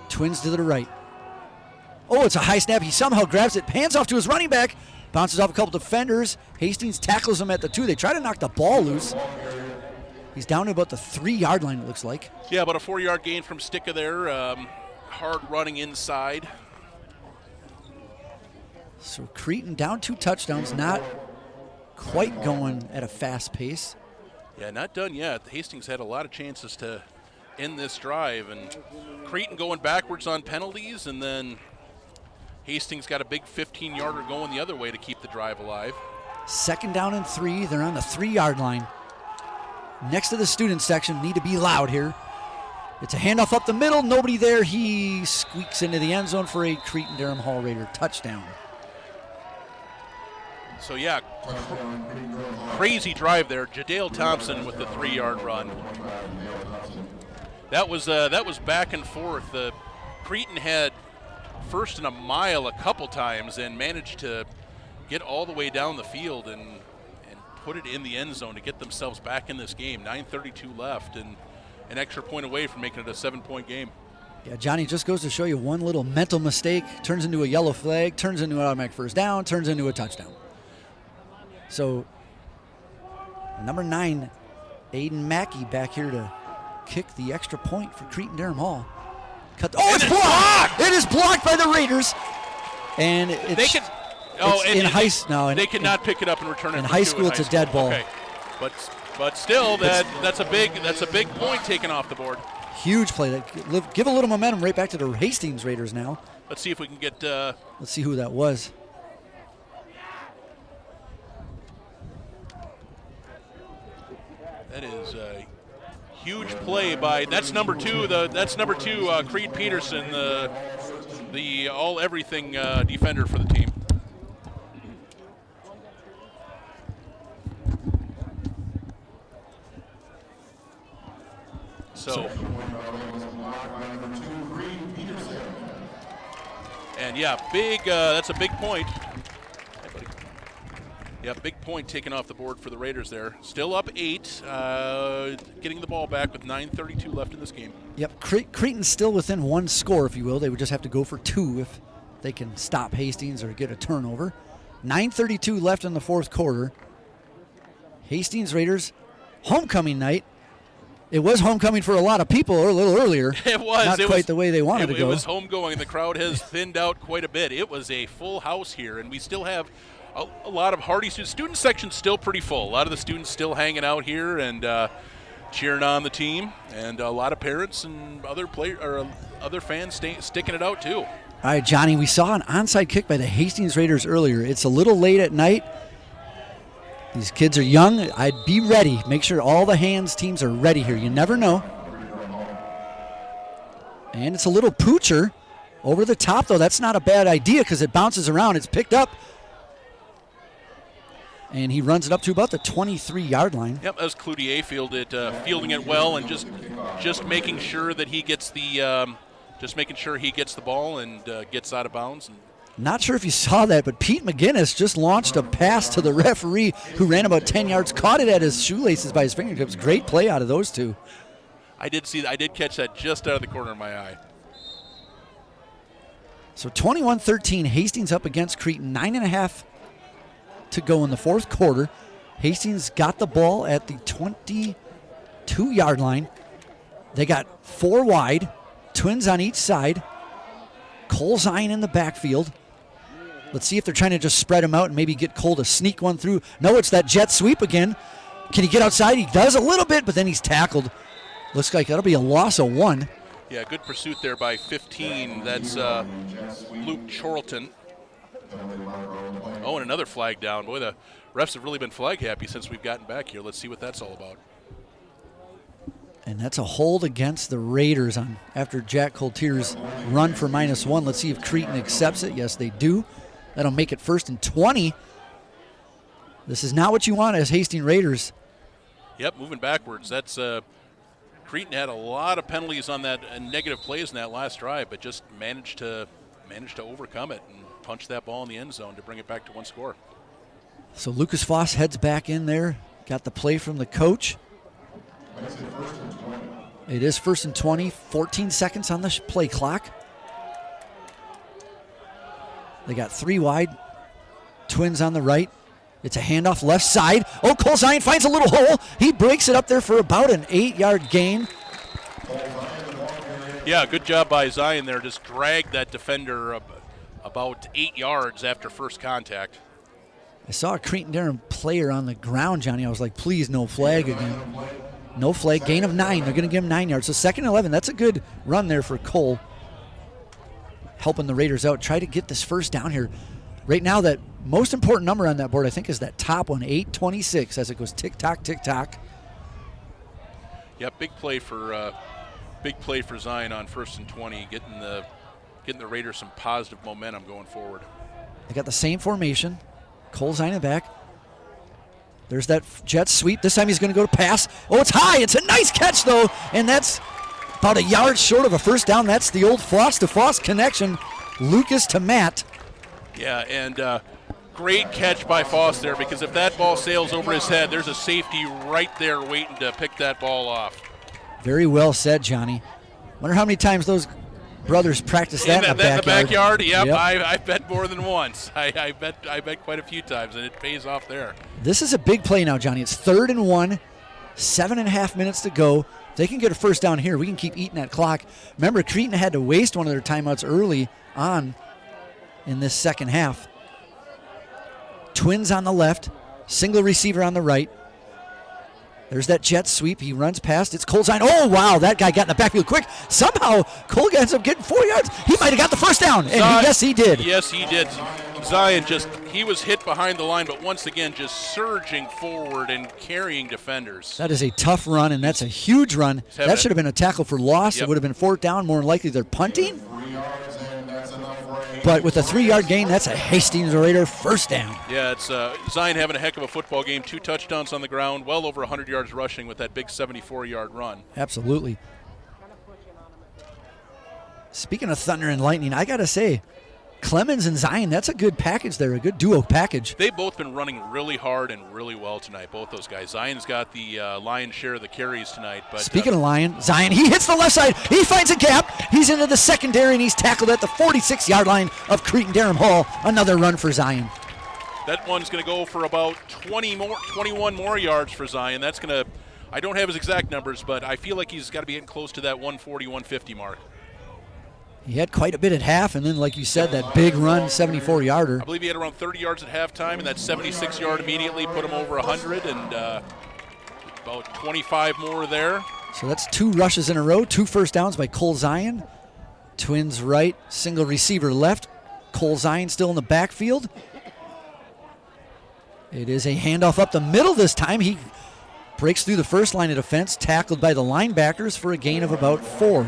Twins to the right. Oh, it's a high snap. He somehow grabs it, hands off to his running back, bounces off a couple defenders. Hastings tackles him at the 2. They try to knock the ball loose. He's down to about the 3-yard line, it looks like. Yeah, about a 4-yard gain from Sticka there. Hard running inside. So Cretin down 2 touchdowns, not quite going at a fast pace. Yeah, not done yet. Hastings had a lot of chances to end this drive, and Cretin going backwards on penalties, and then Hastings got a big 15-yarder going the other way to keep the drive alive. 2nd down and 3. They're on the 3-yard line. Next to the student section, need to be loud here. It's a handoff up the middle, nobody there. He squeaks into the end zone for a Cretin-Derham Hall Raider touchdown. So yeah, crazy drive there. Jadale Thompson with the 3-yard run. That was back and forth. Cretin had first and a mile a couple times and managed to get all the way down the field and put it in the end zone to get themselves back in this game. 9:32 left and an extra point away from making it a 7-point game. Yeah, Johnny, just goes to show you one little mental mistake turns into a yellow flag, turns into an automatic first down, turns into a touchdown. So, number 9, Aiden Mackey back here to kick the extra point for Cretin-Derham Hall. It's blocked! It is blocked by the Raiders. And it's they cannot pick it up and return it. In high school, it's a dead ball. Okay. But still, that's a big point taken off the board. Huge play. Give a little momentum right back to the Hastings Raiders now. Let's see if we can get... Let's see who that was. That is a huge play by... That's number 2. Creed Peterson, the all-everything defender for the team. So, and yeah, that's a big point. Hey, buddy. Yeah, big point taken off the board for the Raiders there. Still up 8, getting the ball back with 9:32 left in this game. Yep, Creton's still within 1 score, if you will. They would just have to go for 2 if they can stop Hastings or get a turnover. 9:32 left in the 4th quarter. Hastings Raiders, homecoming night. It was homecoming for a lot of people a little earlier. It was. Not quite the way they wanted to go. It was homegoing. The crowd has thinned out quite a bit. It was a full house here, and we still have a lot of hardy students. Student section's still pretty full. A lot of the students still hanging out here and cheering on the team, and a lot of parents and other fans sticking it out too. All right, Johnny, we saw an onside kick by the Hastings Raiders earlier. It's a little late at night. These kids are young. I'd be ready. Make sure all the hands teams are ready here. You never know. And it's a little poocher over the top, though. That's not a bad idea because it bounces around. It's picked up. And he runs it up to about the 23-yard line. Yep, as Cloutier fielding it well and just making sure that he gets the ball and gets out of bounds. And not sure if you saw that, but Pete McGinnis just launched a pass to the referee who ran about 10 yards, caught it at his shoelaces by his fingertips. Great play out of those two. I did catch that just out of the corner of my eye. So 21-13, Hastings up against Creton. 9.5 to go in the 4th quarter. Hastings got the ball at the 22-yard line. They got 4 wide, twins on each side. Cole Zion in the backfield. Let's see if they're trying to just spread them out and maybe get Cole to sneak one through. No, it's that jet sweep again. Can he get outside? He does a little bit, but then he's tackled. Looks like that'll be a loss of 1. Yeah, good pursuit there by 15. That's Luke Chorlton. Oh, and another flag down. Boy, the refs have really been flag happy since we've gotten back here. Let's see what that's all about. And that's a hold against the Raiders after Jack Coltier's run for -1. Let's see if Creton accepts it. Yes, they do. That'll make it 1st and 20. This is not what you want as Hastings Raiders. Yep, moving backwards. That's Creton had a lot of penalties on that negative plays in that last drive, but just managed to overcome it and punch that ball in the end zone to bring it back to 1 score. So Lucas Foss heads back in there. Got the play from the coach. It is 1st and 20, 14 seconds on the play clock. They got 3 wide. Twins on the right. It's a handoff left side. Oh, Cole Zion finds a little hole. He breaks it up there for about an 8-yard gain. Yeah, good job by Zion there. Just dragged that defender about 8 yards after first contact. I saw a Cretin-Derham player on the ground, Johnny. I was like, please, no flag again. No flag. Gain of 9. They're going to give him 9 yards. So 2nd and 11. That's a good run there for Cole. Helping the Raiders out. Try to get this first down here. Right now, that most important number on that board, I think, is that top one, 826, as it goes tick-tock, tick-tock. Yep, big play for Zion on 1st and 20, getting the Raiders some positive momentum going forward. They got the same formation. Cole Zion back. There's that jet sweep. This time he's going to go to pass. Oh, it's high. It's a nice catch, though, and that's about a yard short of a first down. That's the old Foss-to-Foss connection. Lucas to Matt. Yeah, and great catch by Foss there, because if that ball sails over his head, there's a safety right there waiting to pick that ball off. Very well said, Johnny. Wonder how many times those brothers practice that in the backyard. In the backyard? Yep. I bet more than once. I bet quite a few times, and it pays off there. This is a big play now, Johnny. It's 3rd and 1, 7.5 minutes to go. If they can get a first down here, we can keep eating that clock. Remember, Creton had to waste one of their timeouts early on in this second half. Twins on the left, single receiver on the right. There's that jet sweep. He runs past. It's Cole Zion. Oh, wow, that guy got in the backfield quick. Somehow, Cole ends up getting 4 yards. He might have got the first down, and yes, he did. Yes, he did. Zion he was hit behind the line, but once again, just surging forward and carrying defenders. That is a tough run, and that's a huge run. That should have been a tackle for loss. Yep. It would have been 4th down. More than likely, they're punting. But with a 3-yard gain, that's a Hastings Raider first down. Yeah, it's Zion having a heck of a football game. 2 touchdowns on the ground, well over 100 yards rushing with that big 74-yard run. Absolutely. Speaking of thunder and lightning, I got to say, Clemens and Zion, that's a good package there, a good duo package. They've both been running really hard and really well tonight, both those guys. Zion's got the lion's share of the carries tonight. But speaking of Zion, he hits the left side. He finds a gap. He's into the secondary, and he's tackled at the 46-yard line of Cretin-Derham Hall. Another run for Zion. That one's going to go for about 21 more yards for Zion. That's going to, I don't have his exact numbers, but I feel like he's got to be getting close to that 140, 150 mark. He had quite a bit at half, and then, like you said, that big run, 74-yarder. I believe he had around 30 yards at halftime, and that 76-yard immediately put him over 100, and about 25 more there. So that's 2 rushes in a row, 2 first downs by Cole Zion. Twins right, single receiver left. Cole Zion still in the backfield. It is a handoff up the middle this time. He breaks through the first line of defense, tackled by the linebackers for a gain of about 4.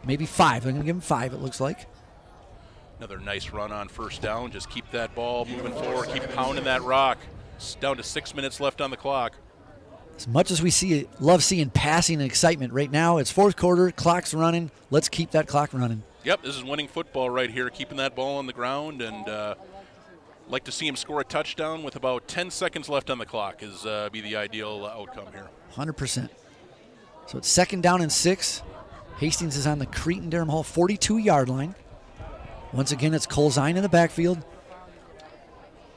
Maybe 5. I'm going to give him 5, it looks like. Another nice run on first down. Just keep that ball moving forward. Keep pounding that rock. It's down to 6 minutes left on the clock. As much as we love seeing passing and excitement, right now it's 4th quarter, clock's running. Let's keep that clock running. Yep, this is winning football right here, keeping that ball on the ground, and like to see him score a touchdown with about 10 seconds left on the clock is be the ideal outcome here. 100%. So it's 2nd down and 6. Hastings is on the Cretin-Derham Hall 42-yard line. Once again, it's Cole Zion in the backfield.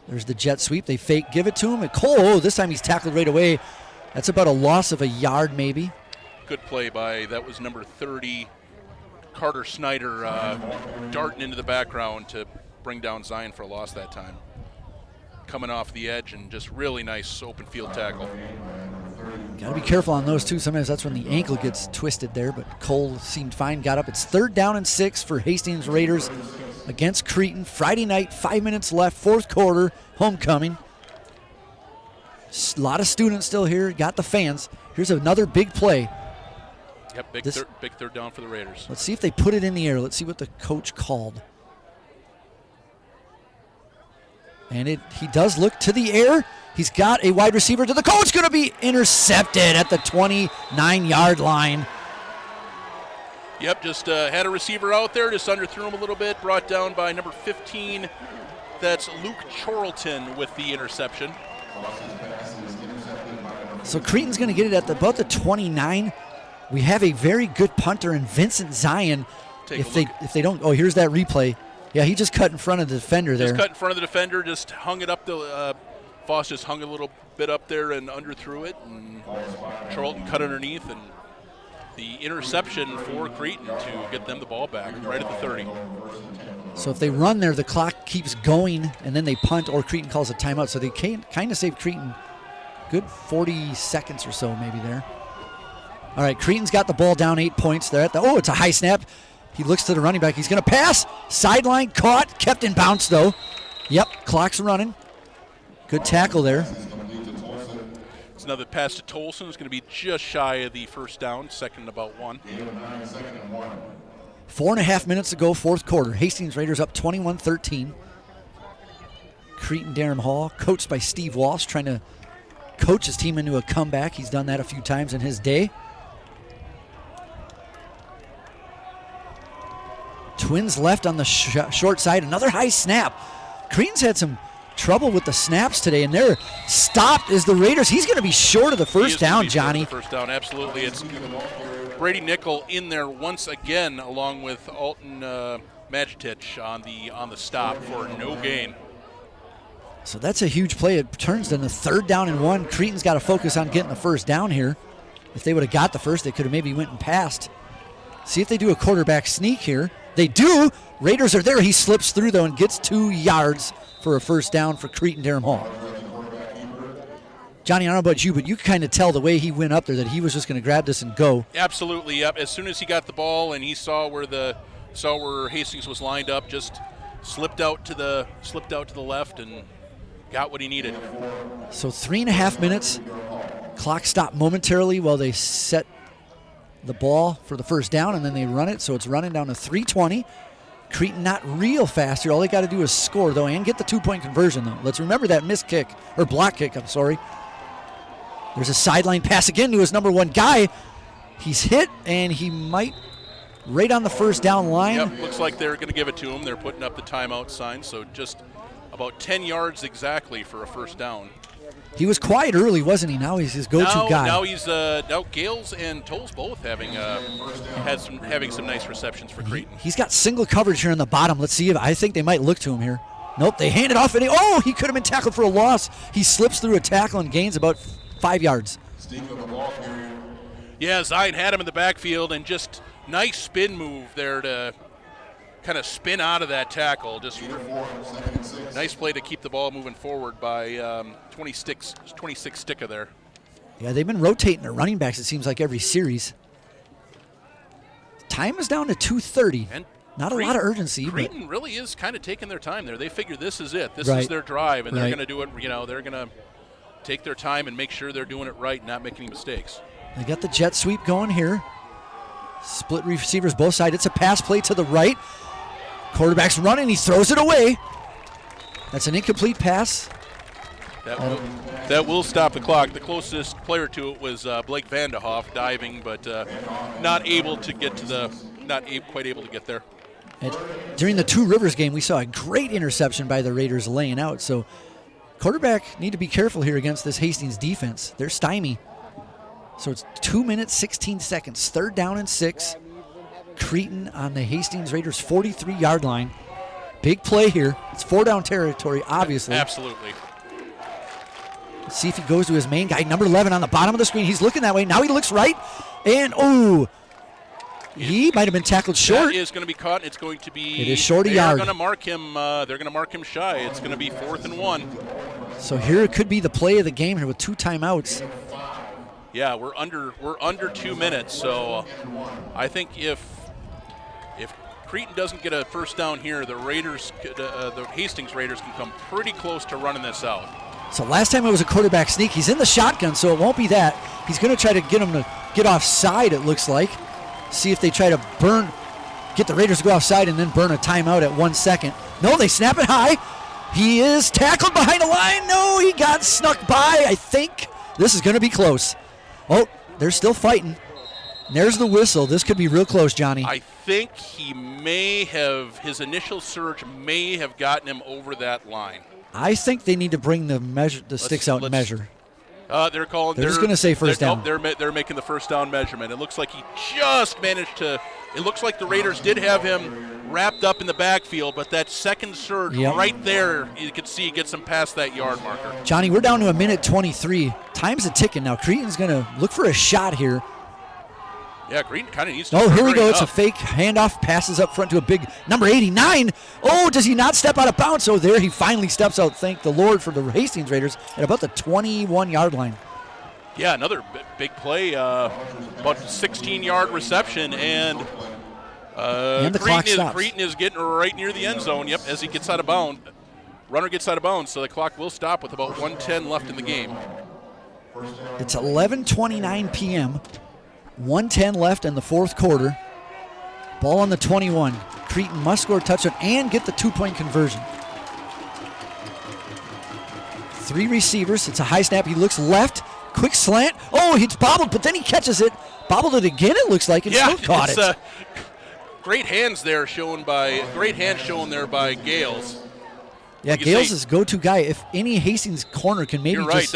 There's the jet sweep. They fake, give it to him. And Cole, this time he's tackled right away. That's about a loss of a yard maybe. Good play by, that was number 30, Carter Snyder, darting into the background to bring down Zion for a loss that time. coming off the edge, and just really nice open field tackle. Got to be careful on those, too. Sometimes that's when the ankle gets twisted there, but Cole seemed fine, got up. It's 3rd down and 6 for Hastings Raiders against Creton. Friday night, 5 minutes left, 4th quarter, homecoming. A lot of students still here, got the fans. Here's another big play. Yep, big third down for the Raiders. Let's see if they put it in the air. Let's see what the coach called. And he does look to the air. He's got a wide receiver to the goal. It's going to be intercepted at the 29-yard line. Yep, just had a receiver out there, just underthrew him a little bit, brought down by number 15. That's Luke Chorlton with the interception. So Creton's going to get it at about the 29. We have a very good punter in Vincent Zion. If they don't, oh, here's that replay. Yeah, he just cut in front of the defender there. Just cut in front of the defender, just hung it up. Foss just hung a little bit up there and underthrew it, and Charlton cut underneath, and the interception for Creton to get them the ball back right at the 30. So if they run there, the clock keeps going, and then they punt, or Creton calls a timeout. So they can kind of save Creton good 40 seconds or so maybe there. All right, Creton's got the ball down 8 points. They're at the, it's a high snap. He looks to the running back. He's going to pass. Sideline caught. Kept in bounds, though. Yep, clock's running. Good tackle there. It's another pass to Tolson. It's going to be just shy of the first down, second and about 1. 4.5 minutes to go, 4th quarter. Hastings Raiders up 21-13. Cretin-Derham Hall, coached by Steve Walsh, trying to coach his team into a comeback. He's done that a few times in his day. Twins left on the short side. Another high snap. Creton's had some trouble with the snaps today, and they're stopped as the Raiders. He's going to be short of the first down, Johnny. First down, absolutely. It's Brady Nickel in there once again, along with Alton Majitich on the stop for no gain. So that's a huge play. It turns into 3rd down and 1. Creton's got to focus on getting the first down here. If they would have got the first, they could have maybe went and passed. See if they do a quarterback sneak here. They do. Raiders are there. He slips through, though, and gets 2 yards for a first down for Cretin-Derham Hall. Johnny, I don't know about you, but you kind of tell the way he went up there that he was just going to grab this and go. Absolutely, yep. As soon as he got the ball and he saw where Hastings was lined up, just slipped out to the left and got what he needed. So 3.5 minutes. Clock stopped momentarily while they set the ball for the first down, and then they run it, so it's running down to 3:20. Creton not real fast here. All they got to do is score, though, and get the 2-point conversion, though. Let's remember that missed kick, or block kick, I'm sorry. There's a sideline pass again to his number 1 guy. He's hit, and he might right on the first down line. Yep, looks like they're going to give it to him. They're putting up the timeout sign, so just about 10 yards exactly for a first down. He was quiet early, wasn't he? Now he's his go-to guy. Now he's now Gales and Tolles both having some nice receptions for Creton. He's got single coverage here on the bottom. Let's see if I think they might look to him here. Nope, they hand it off, and he could have been tackled for a loss. He slips through a tackle and gains about 5 yards. Yeah, Zion had him in the backfield, and just nice spin move there to kind of spin out of that tackle. Just nice play to keep the ball moving forward by 26 Sticka there. Yeah, they've been rotating their running backs, it seems like, every series. Time is down to 2:30. And not a lot of urgency. Creton really is kind of taking their time there. They figure this is it. This right. is their drive, and right. they're going to do it. They're going to take their time and make sure they're doing it right, not making any mistakes. They got the jet sweep going here. Split receivers both sides. It's a pass play to the right. Quarterback's running. He throws it away. That's an incomplete pass. That will stop the clock. The closest player to it was Blake Vanderhoff diving, but not quite able to get there. During the Two Rivers game, we saw a great interception by the Raiders laying out. So quarterback need to be careful here against this Hastings defense. They're stymie. So it's 2 minutes, 16 seconds. 3rd down and 6. Creton on the Hastings Raiders 43-yard line. Big play here. It's 4-down territory, obviously. Absolutely. Let's see if he goes to his main guy, number 11 on the bottom of the screen. He's looking that way. Now he looks right. And, he might have been tackled short. That is going to be caught. It's going to be. It is short a yard. They're going to mark him. They're going to mark him shy. It's going to be 4th and 1. So here it could be the play of the game here with 2 timeouts. Yeah, we're under 2 minutes, so I think if Cretin doesn't get a first down here, the Hastings Raiders can come pretty close to running this out. So last time it was a quarterback sneak. He's in the shotgun, so it won't be that. He's going to try to get him to get offside, it looks like. See if they try to get the Raiders to go offside and then burn a timeout at 1 second. No, they snap it high. He is tackled behind the line. No, he got snuck by. I think this is going to be close. Oh, they're still fighting. There's the whistle. This could be real close, Johnny. I think his initial surge may have gotten him over that line. I think they need to bring the sticks out and measure. They're just going to say first down. They're making the first down measurement. It looks like he just managed to. It looks like the Raiders did have him wrapped up in the backfield, but that second surge right there, you could see gets him past that yard marker. Johnny, we're down to 1:23. Time's a ticking now. Creton's going to look for a shot here. Yeah, Creton kind of needs to. Oh, here we go. It's a fake handoff. Passes up front to a big number 89. Oh, does he not step out of bounds? Oh, there he finally steps out. Thank the Lord for the Hastings Raiders at about the 21-yard line. Yeah, another big play. About 16-yard reception, and the clock stops. Creton is getting right near the end zone. Yep, as he gets out of bounds. Runner gets out of bounds, so the clock will stop with about 1:10 left in the game. It's 11:29 p.m. 1:10 left in the fourth quarter. Ball on the 21. Creton must score a touchdown and get the 2-point conversion. 3 receivers. It's a high snap. He looks left. Quick slant. Oh, he's bobbled, but then he catches it. Bobbled it again, it looks like, and still caught it. Great hands shown there by Gales. Yeah, Gales is go-to guy. If any Hastings corner can maybe You're right.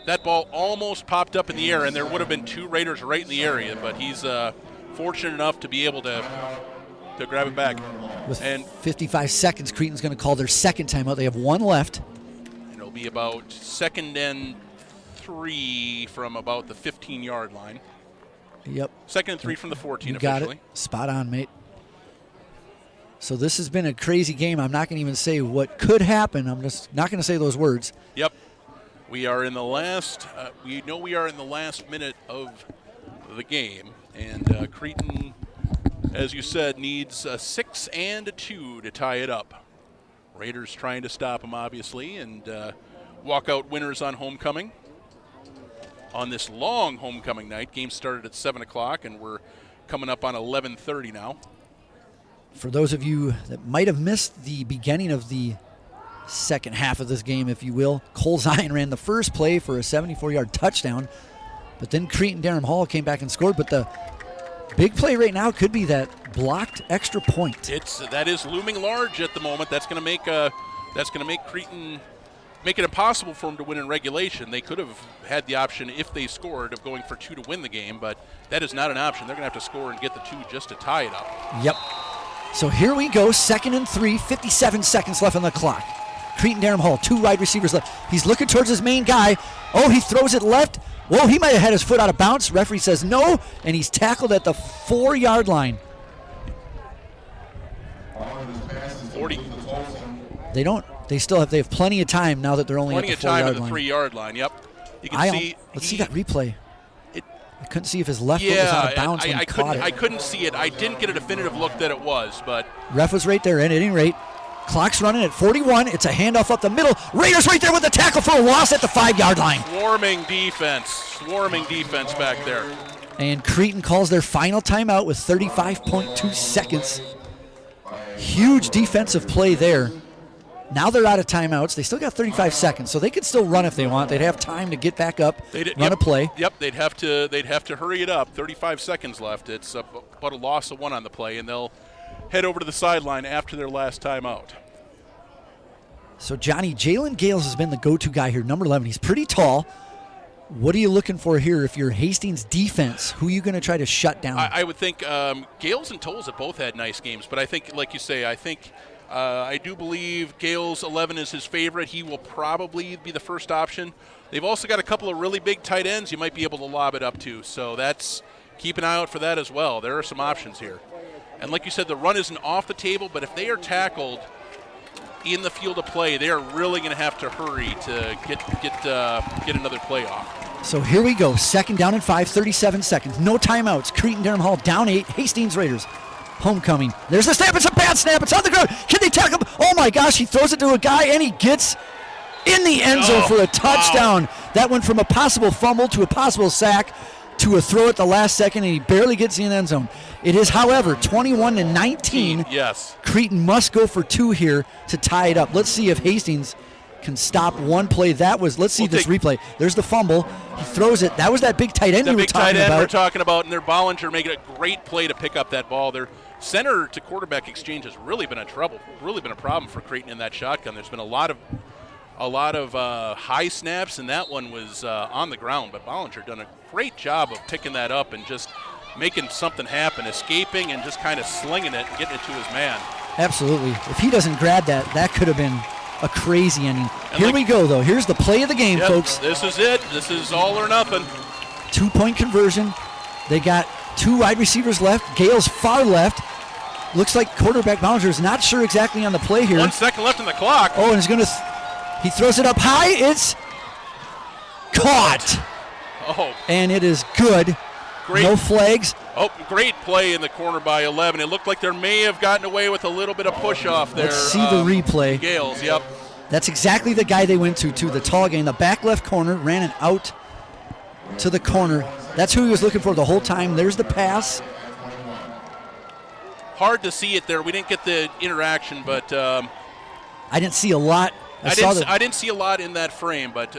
That ball almost popped up in the air, and there would have been 2 Raiders right in the area, but he's fortunate enough to be able to grab it back. With 55 seconds, Creton's going to call their second timeout. They have 1 left. And it'll be about 2nd and 3 from about the 15-yard line. Yep. 2nd and 3 from the 14 you got officially. It. Spot on, mate. So this has been a crazy game. I'm not going to even say what could happen. I'm just not going to say those words. Yep. We are in the last. We know we are in the last minute of the game, and Creton, as you said, needs a 6 and a 2 to tie it up. Raiders trying to stop them, obviously, and walk out winners on homecoming. On this long homecoming night, game started at 7 o'clock, and we're coming up on 11:30 now. For those of you that might have missed the beginning of the second half of this game, if you will, Cole Zion ran the first play for a 74-yard touchdown, but then Cretin-Derham Hall came back and scored. But the big play right now could be that blocked extra point. That is looming large at the moment. That's going to make Creton make it impossible for them to win in regulation. They could have had the option, if they scored, of going for 2 to win the game, but that is not an option. They're going to have to score and get the 2 just to tie it up. Yep. So here we go, 2nd and 3, 57 seconds left on the clock. Cretin-Derham Hall, 2 wide receivers left. He's looking towards his main guy. Oh, he throws it left. Whoa, he might have had his foot out of bounds. Referee says no, and he's tackled at the 4-yard line. 40. They have plenty of time now that they're only plenty at the 4-yard line. Plenty of time at the 3-yard line, yep. You can see. Let's see that replay. I couldn't see if his left foot was out of bounds when he caught it. I couldn't see it. I didn't get a definitive look that it was, but. Ref was right there, at any rate. Clock's running at 41. It's a handoff up the middle. Raiders right there with the tackle for a loss at the 5-yard line. Swarming defense back there. And Creton calls their final timeout with 35.2 seconds. Huge defensive play there. Now they're out of timeouts. They still got 35 seconds, so they could still run if they want. They'd have time to get back up, run a play. Yep, they'd have to hurry it up. 35 seconds left. It's about a loss of 1 on the play, and they'll head over to the sideline after their last timeout. So, Johnny, Jalen Gales has been the go-to guy here, number 11. He's pretty tall. What are you looking for here if you're Hastings defense? Who are you going to try to shut down? I would think Gales and Tolles have both had nice games, but I think, like you say, I do believe Gales 11 is his favorite. He will probably be the first option. They've also got a couple of really big tight ends you might be able to lob it up to, so keep an eye out for that as well. There are some options here. And like you said, the run isn't off the table, but if they are tackled in the field of play, they are really going to have to hurry to get another play off. So here we go. 2nd down and 5, 37 seconds. No timeouts. Cretin-Derham Hall down 8. Hastings Raiders. Homecoming. There's the snap. It's a bad snap. It's on the ground. Can they tackle him? Oh my gosh, he throws it to a guy and he gets in the end zone for a touchdown. Wow. That went from a possible fumble to a possible sack to a throw at the last second, and he barely gets in the end zone. It is, however, 21-19. Yes. Creton must go for 2 here to tie it up. Let's see if Hastings can stop one play. Let's see this replay. There's the fumble. He throws it. That was that big tight end we were talking about. The big tight end we're talking about, and their Bollinger making a great play to pick up that ball. Their center to quarterback exchange has really been a problem for Creton in that shotgun. There's been a lot of high snaps, and that one was on the ground. But Bollinger done a great job of picking that up and just making something happen, escaping and just kind of slinging it and getting it to his man. Absolutely. If he doesn't grab that, that could have been a crazy ending. Here we go, though. Here's the play of the game, folks. This is it. This is all or nothing. 2-point conversion. They got 2 wide receivers left. Gale's far left. Looks like quarterback Bollinger is not sure exactly on the play here. 1 second left in the clock. Oh, and he's going to... He throws it up high. It's caught. Oh. And it is good. Great. No flags. Oh, great play in the corner by 11. It looked like they may have gotten away with a little bit of push-off there. Let's see the replay. Gales, yep. That's exactly the guy they went to, the tall guy in the back left corner, ran it out to the corner. That's who he was looking for the whole time. There's the pass. Hard to see it there. We didn't get the interaction, but... I didn't see a lot. I didn't see a lot in that frame, but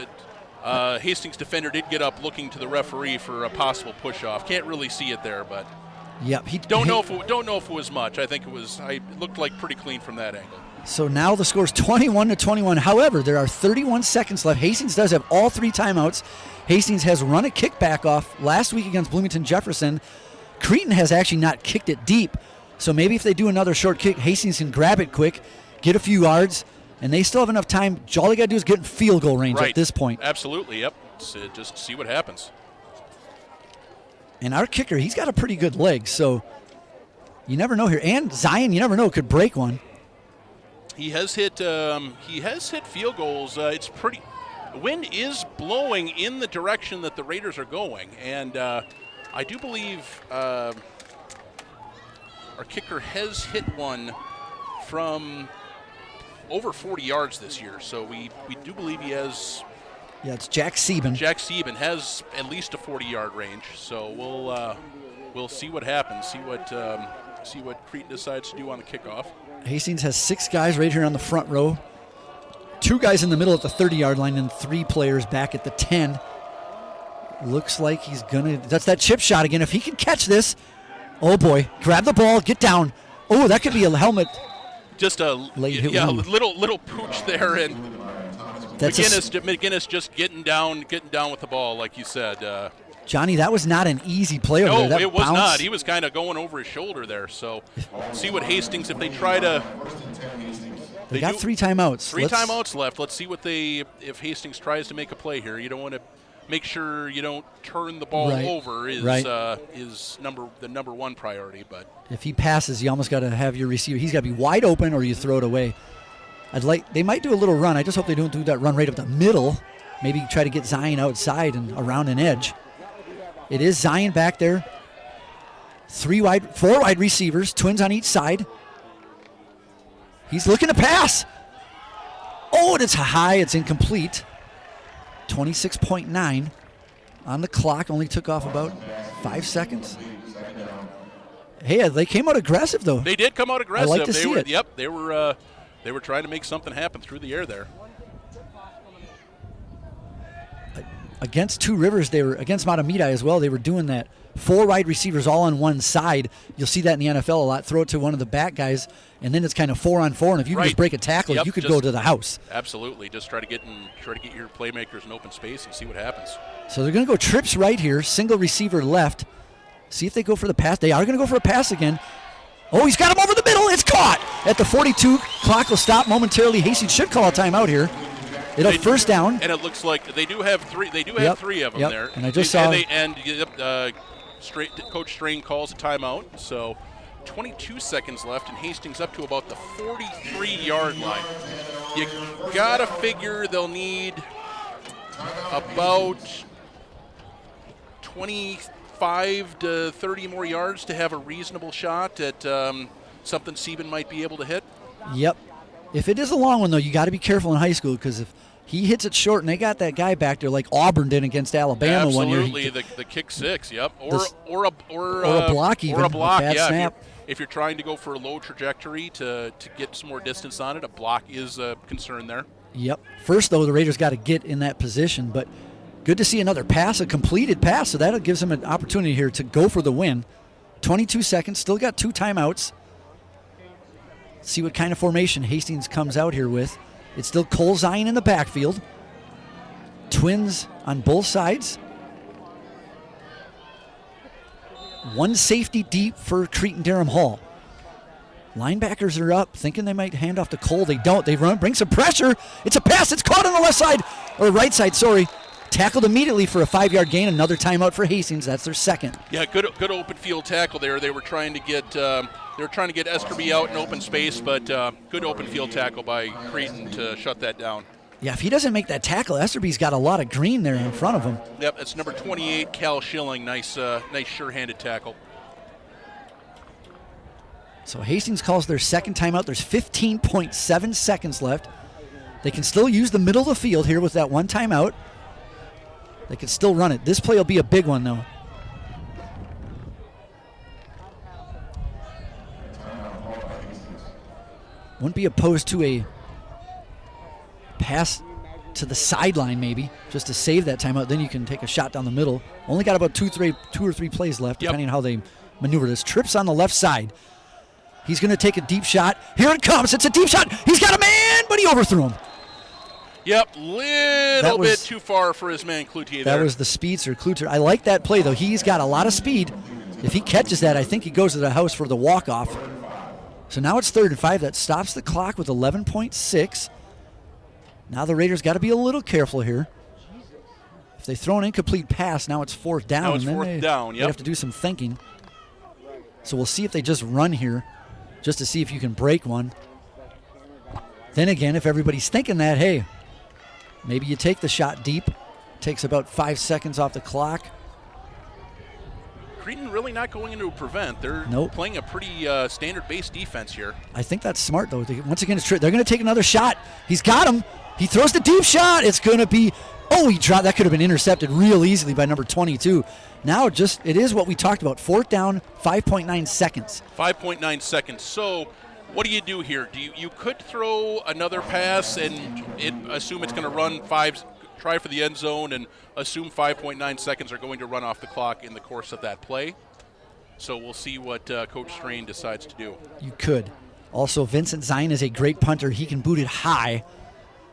Hastings defender did get up looking to the referee for a possible push-off. Can't really see it there, but yep. Don't know if it was much. I think it looked like pretty clean from that angle. So now the score is 21-21. However, there are 31 seconds left. Hastings does have all 3 timeouts. Hastings has run a kickback off last week against Bloomington Jefferson. Creton has actually not kicked it deep. So maybe if they do another short kick, Hastings can grab it quick, get a few yards, and they still have enough time. All they got to do is get in field goal range at this point. Absolutely, yep. Just see what happens. And our kicker, he's got a pretty good leg, so you never know here. And Zion, you never know, could break one. He has hit field goals. It's pretty. The wind is blowing in the direction that the Raiders are going, and I do believe our kicker has hit one from over 40 yards this year. So we do believe he has. Yeah, it's Jack Sieben. Jack Sieben has at least a 40-yard range. So we'll see what happens. See what Creton decides to do on the kickoff. Hastings has 6 guys right here on the front row. 2 guys in the middle at the 30-yard line and 3 players back at the 10. Looks like he's going to – that's that chip shot again. If he can catch this, oh, boy. Grab the ball, get down. Oh, that could be a helmet. Just a little pooch there, and McGinnis just getting down with the ball, like you said. Johnny, that was not an easy play over there. No, it was not. He was kind of going over his shoulder there. So see what Hastings, if they try to. They got 3 timeouts. 3 timeouts left. Let's see if Hastings tries to make a play here. You don't want to make sure you don't turn the ball over is the number 1 priority. But if he passes, you almost got to have your receiver. He's got to be wide open, or you throw it away. They might do a little run. I just hope they don't do that run right up the middle. Maybe try to get Zion outside and around an edge. It is Zion back there. 4 wide receivers, twins on each side. He's looking to pass. Oh, and it's high. It's incomplete. 26.9 on the clock. Only took off about 5 seconds. Hey, they came out aggressive, though. They did come out aggressive. I like to see it. Yep, they were trying to make something happen through the air there. Against Two Rivers, they were against Matamidi as well. They were doing that. 4 wide receivers all on one side. You'll see that in the NFL a lot. Throw it to one of the back guys, and then it's kind of 4-on-4. And if you can just break a tackle, you could go to the house. Absolutely. Just try to get your playmakers in open space and see what happens. So they're going to go trips right here. Single receiver left. See if they go for the pass. They are going to go for a pass again. Oh, he's got him over the middle. It's caught at the 42. Clock will stop momentarily. Hastings should call a timeout here. It'll first down. And it looks like they do have 3. They do have 3 of them there. And I just saw. Coach Strain calls a timeout. So 22 seconds left, and Hastings up to about the 43-yard line. You gotta figure they'll need about 25 to 30 more yards to have a reasonable shot at something Sieben might be able to hit. Yep. If it is a long one, though, you got to be careful in high school, because if he hits it short and they got that guy back there like Auburn did against Alabama one year. Absolutely, the kick six, yep. Or a block even. Or a block, bad yeah. Snap. If you're trying to go for a low trajectory to get some more distance on it, a block is a concern there. Yep. First, though, the Raiders got to get in that position, but good to see another pass, a completed pass, so that gives them an opportunity here to go for the win. 22 seconds, still got 2 timeouts. See what kind of formation Hastings comes out here with. It's still Cole Zion in the backfield. Twins on both sides. 1 safety deep for Cretin-Derham Hall. Linebackers are up, thinking they might hand off to Cole. They don't. They run, bring some pressure. It's a pass. It's caught on the left side, or right side, sorry. Tackled immediately for a 5-yard gain. Another timeout for Hastings. That's their second. Yeah, good open field tackle there. They were trying to get Esterby out in open space, but good open field tackle by Creton to shut that down. Yeah, if he doesn't make that tackle, Esterby's got a lot of green there in front of him. Yep, that's number 28, Cal Schilling. Nice sure-handed tackle. So Hastings calls their second timeout. There's 15.7 seconds left. They can still use the middle of the field here with that 1 timeout. They can still run it. This play will be a big one, though. Wouldn't be opposed to a pass to the sideline, maybe, just to save that timeout. Then you can take a shot down the middle. Only got about 2 or 3 plays left, depending on how they maneuver this. Trips on the left side. He's going to take a deep shot. Here it comes. It's a deep shot. He's got a man, but he overthrew him. Yep, little bit too far for his man Cloutier there. That was the speedster, Cloutier. I like that play, though. He's got a lot of speed. If he catches that, I think he goes to the house for the walk-off. So now it's 3rd and 5. That stops the clock with 11.6. Now the Raiders got to be a little careful here. If they throw an incomplete pass, now it's 4th down. Now it's 4th down, They have to do some thinking. So we'll see if they just run here, just to see if you can break one. Then again, if everybody's thinking that, hey, maybe you take the shot deep. Takes about 5 seconds off the clock. Creton really not going into a prevent. They're playing a pretty standard base defense here. I think that's smart, though. Once again, they're going to take another shot. He's got him. He throws the deep shot. It's going to be, he dropped. That could have been intercepted real easily by number 22. Now it is what we talked about. 4th down, 5.9 seconds. 5.9 seconds. So what do you do here? You could throw another pass and assume it's going to run try for the end zone and assume 5.9 seconds are going to run off the clock in the course of that play. So we'll see what Coach Strain decides to do. You could. Also, Vincent Zion is a great punter. He can boot it high,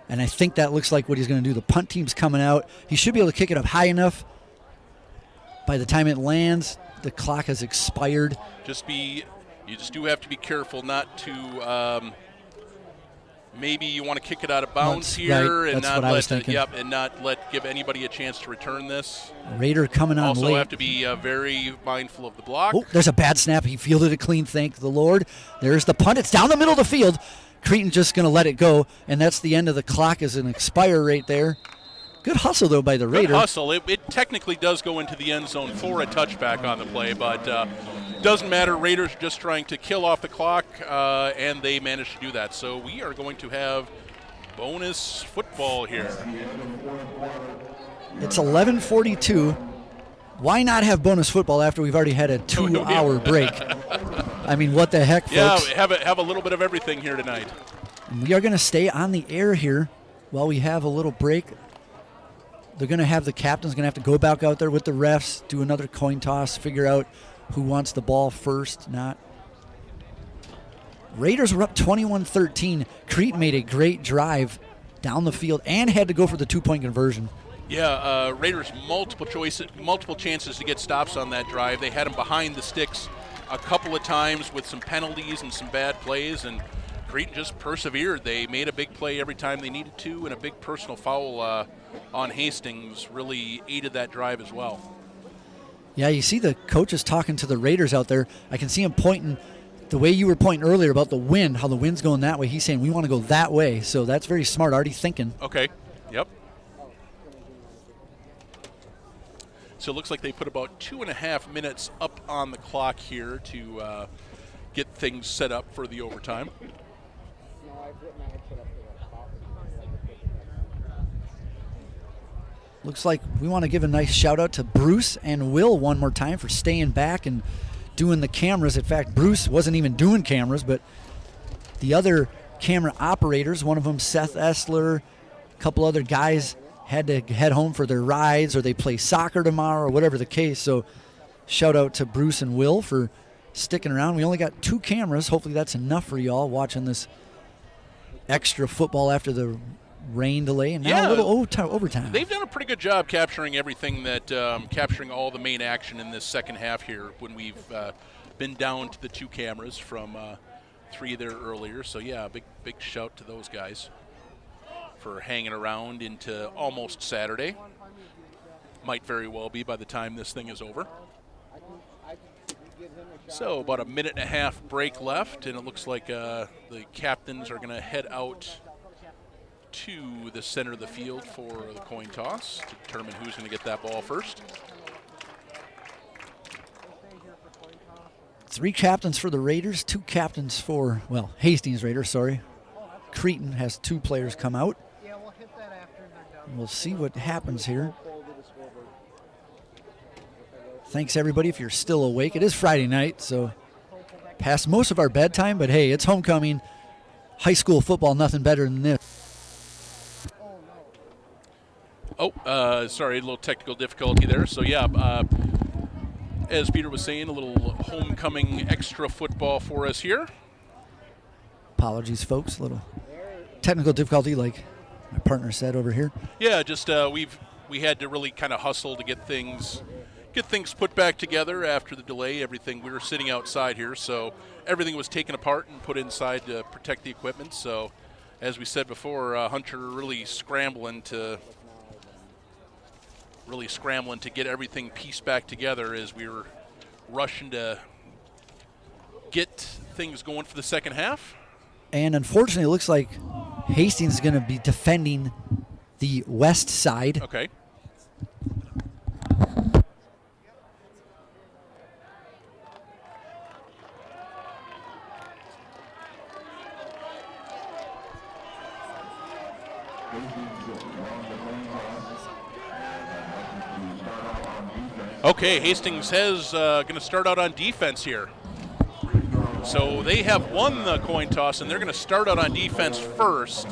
and I think that looks like what he's going to do. The punt team's coming out. He should be able to kick it up high enough. By the time it lands, the clock has expired. You just do have to be careful not to maybe you want to kick it out of bounds here and not give anybody a chance to return this. Raider coming on also late. Have to be very mindful of the block. Oh, there's a bad snap. He fielded it clean, thank the Lord. There's the punt. It's down the middle of the field. Creton just going to let it go, and that's the end of the clock as an expire right there. Good hustle, though, by the Raider. Good hustle. It technically does go into the end zone for a touchback on the play, but doesn't matter. Raiders are just trying to kill off the clock, and they managed to do that. So we are going to have bonus football here. It's 11:42. Why not have bonus football after we've already had a 2-hour break? I mean, what the heck, folks? Yeah, have a little bit of everything here tonight. We are going to stay on the air here while we have a little break. They're going to have the captain's going to have to go back out there with the refs, do another coin toss, figure out who wants the ball first, not. Raiders were up 21-13. Creton made a great drive down the field and had to go for the 2-point conversion. Yeah, Raiders multiple chances to get stops on that drive. They had them behind the sticks a couple of times with some penalties and some bad plays, and Creton just persevered. They made a big play every time they needed to, and a big personal foul on Hastings really aided that drive as well. Yeah, you see the coaches talking to the Raiders out there. I can see him pointing the way you were pointing earlier about the wind, how the wind's going that way, he's saying we want to go that way. So that's very smart, already thinking. Okay, yep. So it looks like they put about 2.5 minutes up on the clock here to get things set up for the overtime. Looks like we want to give a nice shout out to Bruce and Will one more time for staying back and doing the cameras. In fact, Bruce wasn't even doing cameras, but the other camera operators, one of them Seth Essler, a couple other guys had to head home for their rides or they play soccer tomorrow or whatever the case. So shout out to Bruce and Will for sticking around. We only got 2 cameras. Hopefully that's enough for y'all watching this extra football after the rain delay, and now a little overtime. They've done a pretty good job capturing everything that, capturing all the main action in this second half here when we've been down to the 2 cameras from 3 there earlier. So yeah, big shout to those guys for hanging around into almost Saturday. Might very well be by the time this thing is over. So about a 1.5-minute break left, and it looks like the captains are going to head out to the center of the field for the coin toss to determine who's going to get that ball first. 3 captains for the Raiders, 2 captains for, well, Hastings Raiders, sorry. Creton has 2 players come out. We'll see what happens here. Thanks, everybody, if you're still awake. It is Friday night, so past most of our bedtime, but hey, it's homecoming. High school football, nothing better than this. Oh, sorry, a little technical difficulty there. So, yeah, as Peter was saying, a little homecoming extra football for us here. Apologies, folks. A little technical difficulty, like my partner said over here. Yeah, just we had to really kind of hustle to get things put back together after the delay. Everything, we were sitting outside here, so everything was taken apart and put inside to protect the equipment. So, as we said before, Hunter really scrambling to get everything pieced back together as we were rushing to get things going for the second half. And unfortunately, it looks like Hastings is going to be defending the west side. Okay. Okay, Hastings is going to start out on defense here. So they have won the coin toss, and they're going to start out on defense first.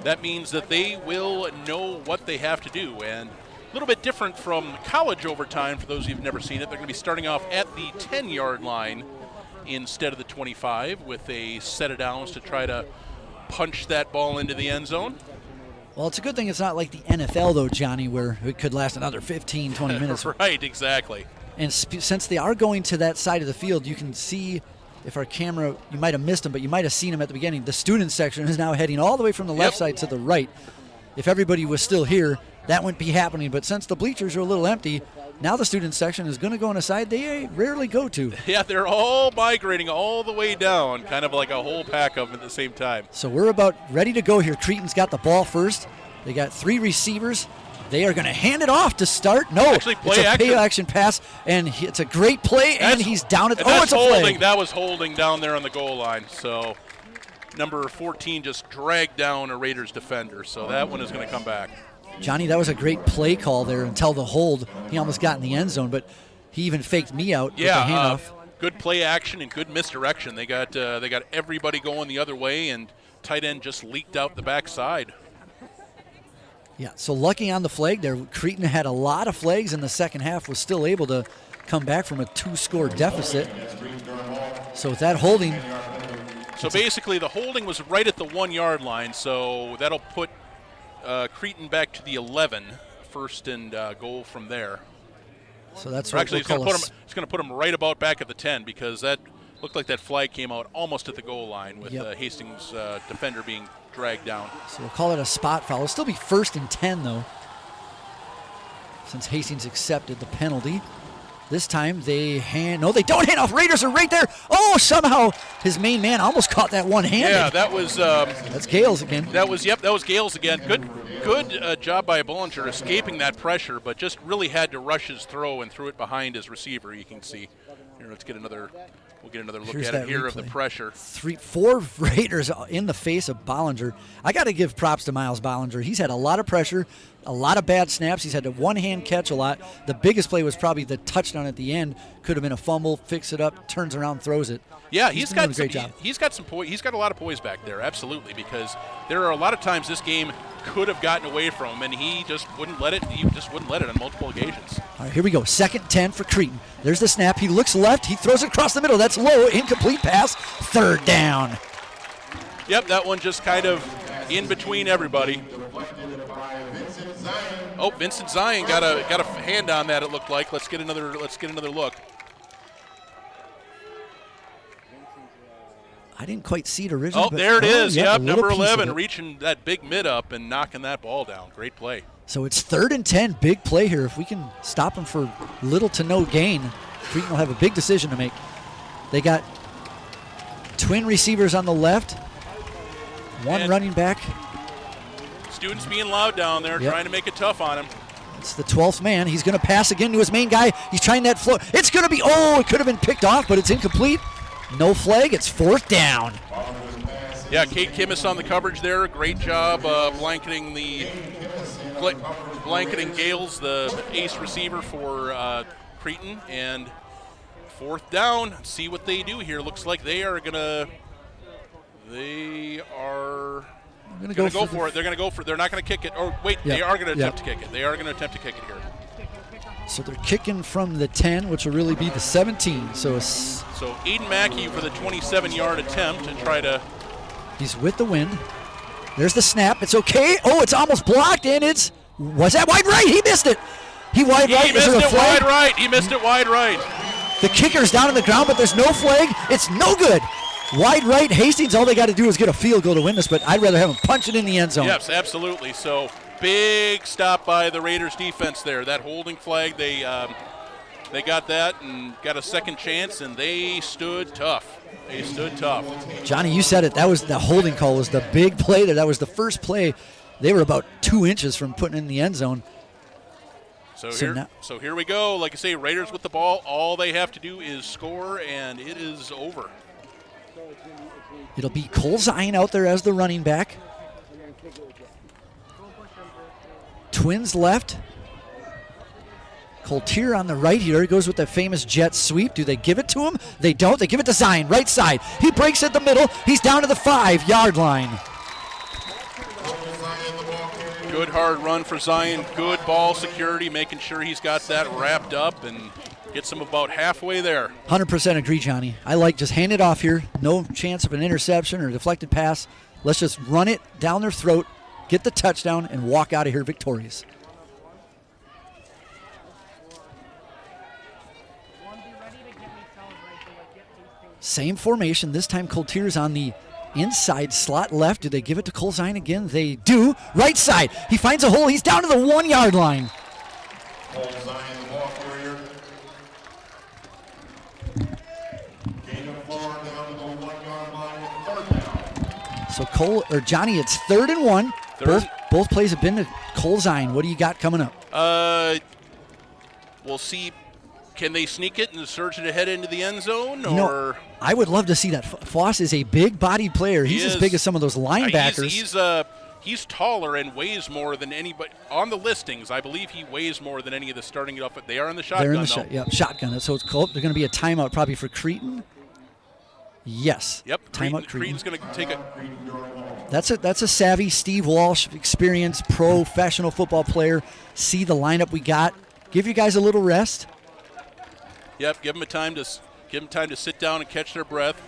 That means that they will know what they have to do. And a little bit different from college overtime, for those of you who've never seen it. They're going to be starting off at the 10-yard line instead of the 25 with a set of downs to try to punch that ball into the end zone. Well, it's a good thing it's not like the NFL, though, Johnny, where it could last another 15, 20 minutes. Right, exactly. And since they are going to that side of the field, you can see, if our camera, you might have missed them, but you might have seen them at the beginning. The student section is now heading all the way from the left side to the right. If everybody was still here, that wouldn't be happening. But since the bleachers are a little empty, now the student section is going to go on a side they rarely go to. Yeah, they're all migrating all the way down, kind of like a whole pack of them at the same time. So we're about ready to go here. Creton's got the ball first. They got 3 receivers. They are going to hand it off to start. No, actually, it's a play-action pass, and it's a great play, and he's down at the – oh, it's a flag. That was holding down there on the goal line. So number 14 just dragged down a Raiders defender, so that one is going to come back. Johnny, that was a great play call there until the hold. He almost got in the end zone, but he even faked me out with the handoff. Good play action and good misdirection. They got everybody going the other way, and tight end just leaked out the backside. Yeah, so lucky on the flag there. Creton had a lot of flags in the second half, was still able to come back from a 2-score deficit. So with that holding. So basically the holding was right at the 1-yard line, so that'll put Creton back to the 11, first and goal from there. So that's what actually it's going to put him right about back at the 10, because that looked like that flag came out almost at the goal line with Hastings defender being dragged down. So we'll call it a spot foul. It'll still be 1st and 10, though, since Hastings accepted the penalty. This time they they don't hand off. Raiders are right there. Oh, somehow his main man almost caught that one-handed. Yeah, that was. That's Gales again. That was Gales again. Good job by Bollinger escaping that pressure, but just really had to rush his throw and threw it behind his receiver. You can see. Here, let's get another. We'll get another look at it here of the pressure. 4 Raiders in the face of Bollinger. I got to give props to Miles Bollinger. He's had a lot of pressure, a lot of bad snaps. He's had to one-hand catch a lot. The biggest play was probably the touchdown at the end. Could have been a fumble, fix it up, turns around, throws it. Yeah, he's got a great job. He's got some poise. He's got a lot of poise back there, absolutely, because there are a lot of times this game could have gotten away from him, and he just wouldn't let it. He just wouldn't let it on multiple occasions. All right, here we go. 2nd 10 for Creton. There's the snap. He looks left. He throws it across the middle. That's low. Incomplete pass. 3rd down. Yep, that one just kind of in between everybody. Oh, Vincent Zion got a hand on that. It looked like. Let's get another look. I didn't quite see it originally. Oh, there it is. Yep, number 11 reaching that big mid up and knocking that ball down. Great play. So it's 3rd and 10. Big play here. If we can stop him for little to no gain, Creton will have a big decision to make. They got twin receivers on the left, one running back. Students being loud down there, trying to make it tough on him. It's the 12th man. He's going to pass again to his main guy. He's trying that float. It's going to be, it could have been picked off, but it's incomplete. No flag. It's 4th down. Yeah, Kate Kimmis on the coverage there. Great job blanketing Gales, the ace receiver for Creton. And 4th down. Let's see what they do here. Looks like they are going to go for it. They're going to go for it. They're not going to kick it. Oh, wait, they are going to attempt to kick it. They are going to attempt to kick it here. So they're kicking from the 10, which will really be the 17. So Aiden Mackey for the 27-yard attempt to try to. He's with the wind. There's the snap. It's okay. Oh, it's almost blocked, and was that wide right? He missed it. He missed it wide right. He missed it wide right. The kicker's down on the ground, but there's no flag. It's no good. Wide right, Hastings, all they got to do is get a field goal to win this, but I'd rather have them punch it in the end zone. Yes, absolutely. So big stop by the Raiders defense there. That holding flag, they got that and got a second chance, and they stood tough. Johnny, you said it. That was the holding call was the big play there. That was the first play. They were about 2 inches from putting it in the end zone. So here we go. Like I say, Raiders with the ball. All they have to do is score, and it is over. It'll be Cole Zion out there as the running back. Twins left. Coltier on the right here. He goes with the famous jet sweep. Do they give it to him? They don't. They give it to Zion, right side. He breaks at the middle. He's down to the 5-yard line. Good hard run for Zion. Good ball security, making sure he's got that wrapped up and gets him about halfway there. 100% agree, Johnny. I like just hand it off here. No chance of an interception or deflected pass. Let's just run it down their throat, get the touchdown, and walk out of here victorious. Same formation. This time Coltier's on the inside slot left. Do they give it to Cole Zion again? They do. Right side. He finds a hole. He's down to the 1-yard line. Cole Zion, the ball carrier. Gain of 4 down to the 1-yard line. 3rd down. So Johnny, it's 3rd and 1. Both plays have been to Cole Zion. What do you got coming up? We'll see. Can they sneak it and surge it ahead into the end zone? I would love to see that. Foss is a big-bodied player. He's as big as some of those linebackers. He's taller and weighs more than anybody. On the listings, I believe he weighs more than any of the starting it off. They are in the shotgun, shotgun. So it's cold. They're going to be a timeout probably for Creton. Yes. Yep. Timeout Creton's going to take a. That's a savvy Steve Walsh, experienced professional football player. See the lineup we got. Give you guys a little rest. Yep, give them time to sit down and catch their breath.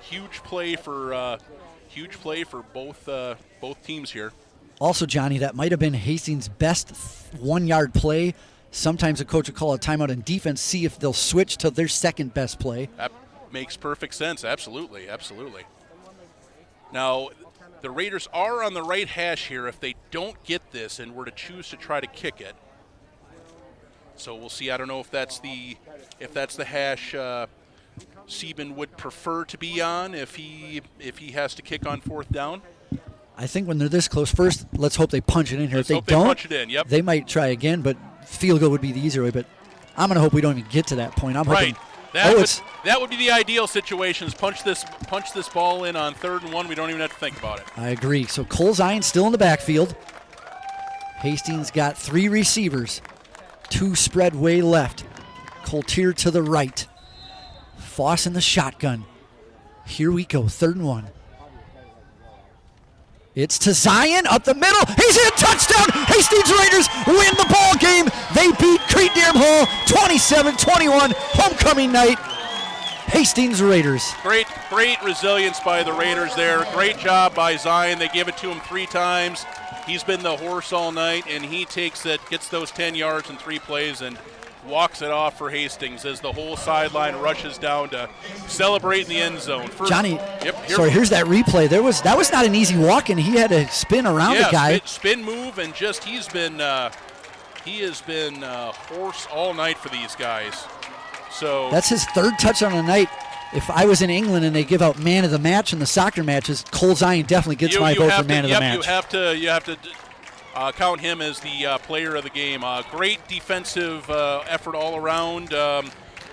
Huge play for both teams here. Also, Johnny, that might have been Hastings' best 1-yard play. Sometimes a coach will call a timeout in defense, see if they'll switch to their second best play. That makes perfect sense. Absolutely. Now, the Raiders are on the right hash here if they don't get this and were to choose to try to kick it. So we'll see. I don't know if that's the hash Sieben would prefer to be on if he has to kick on 4th down. I think when they're this close, first let's hope they punch it in here. Let's if hope they don't, punch it in. Yep. They might try again, but field goal would be the easier way. But I'm going to hope we don't even get to that point. I'm hoping. That would be the ideal situation, is punch this ball in on 3rd and 1. We don't even have to think about it. I agree. So Cole Zion still in the backfield. Hastings got 3 receivers. 2 spread way left. Coltier to the right. Foss in the shotgun. Here we go, 3rd and 1. It's to Zion up the middle. He's in, touchdown. Hastings Raiders win the ball game. They beat Cretin-Derham Hall 27-21. Homecoming night. Hastings Raiders. Great resilience by the Raiders there. Great job by Zion. They give it to him 3 times. He's been the horse all night, and he takes it, gets those 10 yards in 3 plays, and walks it off for Hastings as the whole sideline rushes down to celebrate in the end zone. Johnny, here's that replay. That was not an easy walk, and he had to spin around the guy. Spin move, and just he has been horse all night for these guys. So that's his 3rd touchdown of the night. If I was in England and they give out man of the match in the soccer matches, Cole Zion definitely gets my vote for man of the match. You have to count him as the player of the game. Great defensive effort all around.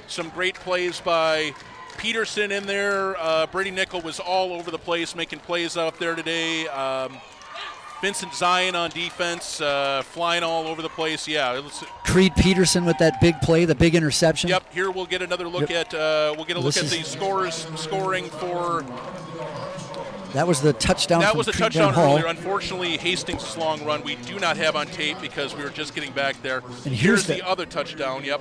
Some great plays by Peterson in there. Brady Nickel was all over the place, making plays out there today. Vincent Zion on defense, flying all over the place. Yeah. Creed Peterson with that big play, the big interception. Yep. Here we'll get another look at the scoring for. That was the touchdown. That was a touchdown Hall. earlier. Unfortunately, Hastings' long run we do not have on tape because we were just getting back there. And here's the other touchdown. Yep.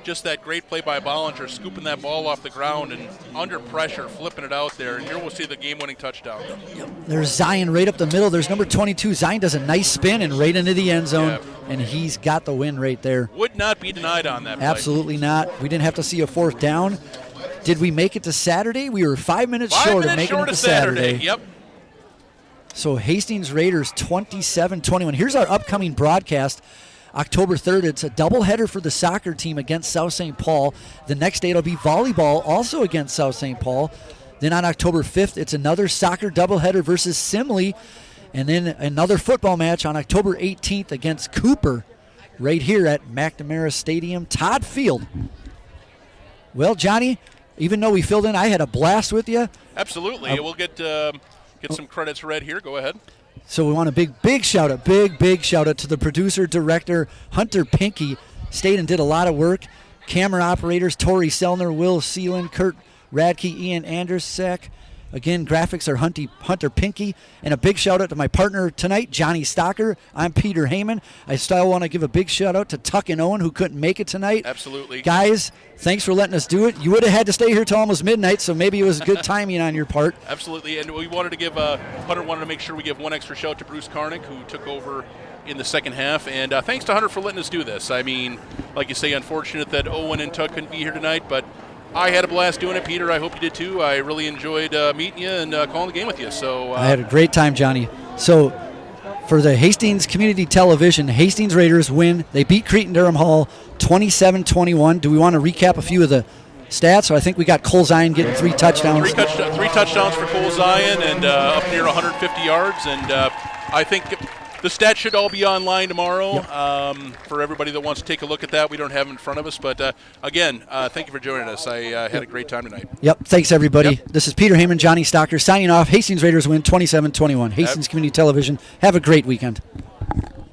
Just that great play by Bollinger, scooping that ball off the ground and under pressure, flipping it out there. And here we'll see the game-winning touchdown. Yep. There's Zion right up the middle. There's number 22. Zion does a nice spin and right into the end zone, and he's got the win right there. Would not be denied on that play. Absolutely not. We didn't have to see a 4th down. Did we make it to Saturday? We were 5 minutes short of making it to Saturday. Yep. So Hastings Raiders 27-21. Here's our upcoming broadcast. October 3rd, it's a doubleheader for the soccer team against South St. Paul. The next day it'll be volleyball, also against South St. Paul. Then on October 5th, it's another soccer doubleheader versus Simley. And then another football match on October 18th against Cooper, right here at McNamara Stadium, Todd Field. Well, Johnny, even though we filled in, I had a blast with you. Absolutely. We'll get some credits read here. Go ahead. So we want a big shout out, big shout out to the producer, director, Hunter Pinky. Stayed and did a lot of work. Camera operators, Tori Selner, Will Seelan, Kurt Radke, Ian Andersek. Again, graphics are Hunter Pinky. And a big shout out to my partner tonight, Johnny Stocker. I'm Peter Heyman. I still want to give a big shout out to Tuck and Owen, who couldn't make it tonight. Absolutely. Guys, thanks for letting us do it. You would have had to stay here till almost midnight, so maybe it was good timing on your part. Absolutely. And we wanted to give Hunter wanted to make sure we give one extra shout out to Bruce Karnick, who took over in the second half. And thanks to Hunter for letting us do this. I mean, like you say, unfortunate that Owen and Tuck couldn't be here tonight, but I had a blast doing it. Peter, I hope you did too. I really enjoyed meeting you and calling the game with you. So I had a great time, Johnny. So for the Hastings Community Television, Hastings Raiders win. They beat Cretin-Derham Hall 27-21. Do we want to recap a few of the stats? So I think we got Cole Zion getting 3 touchdowns. Three touchdowns for Cole Zion and up near 150 yards. And I think the stats should all be online tomorrow for everybody that wants to take a look at that. We don't have them in front of us. But, again, thank you for joining us. I had a great time tonight. Yep. Thanks, everybody. This is Peter Heyman, Johnny Stocker, signing off. Hastings Raiders win 27-21. Hastings Community Television. Have a great weekend.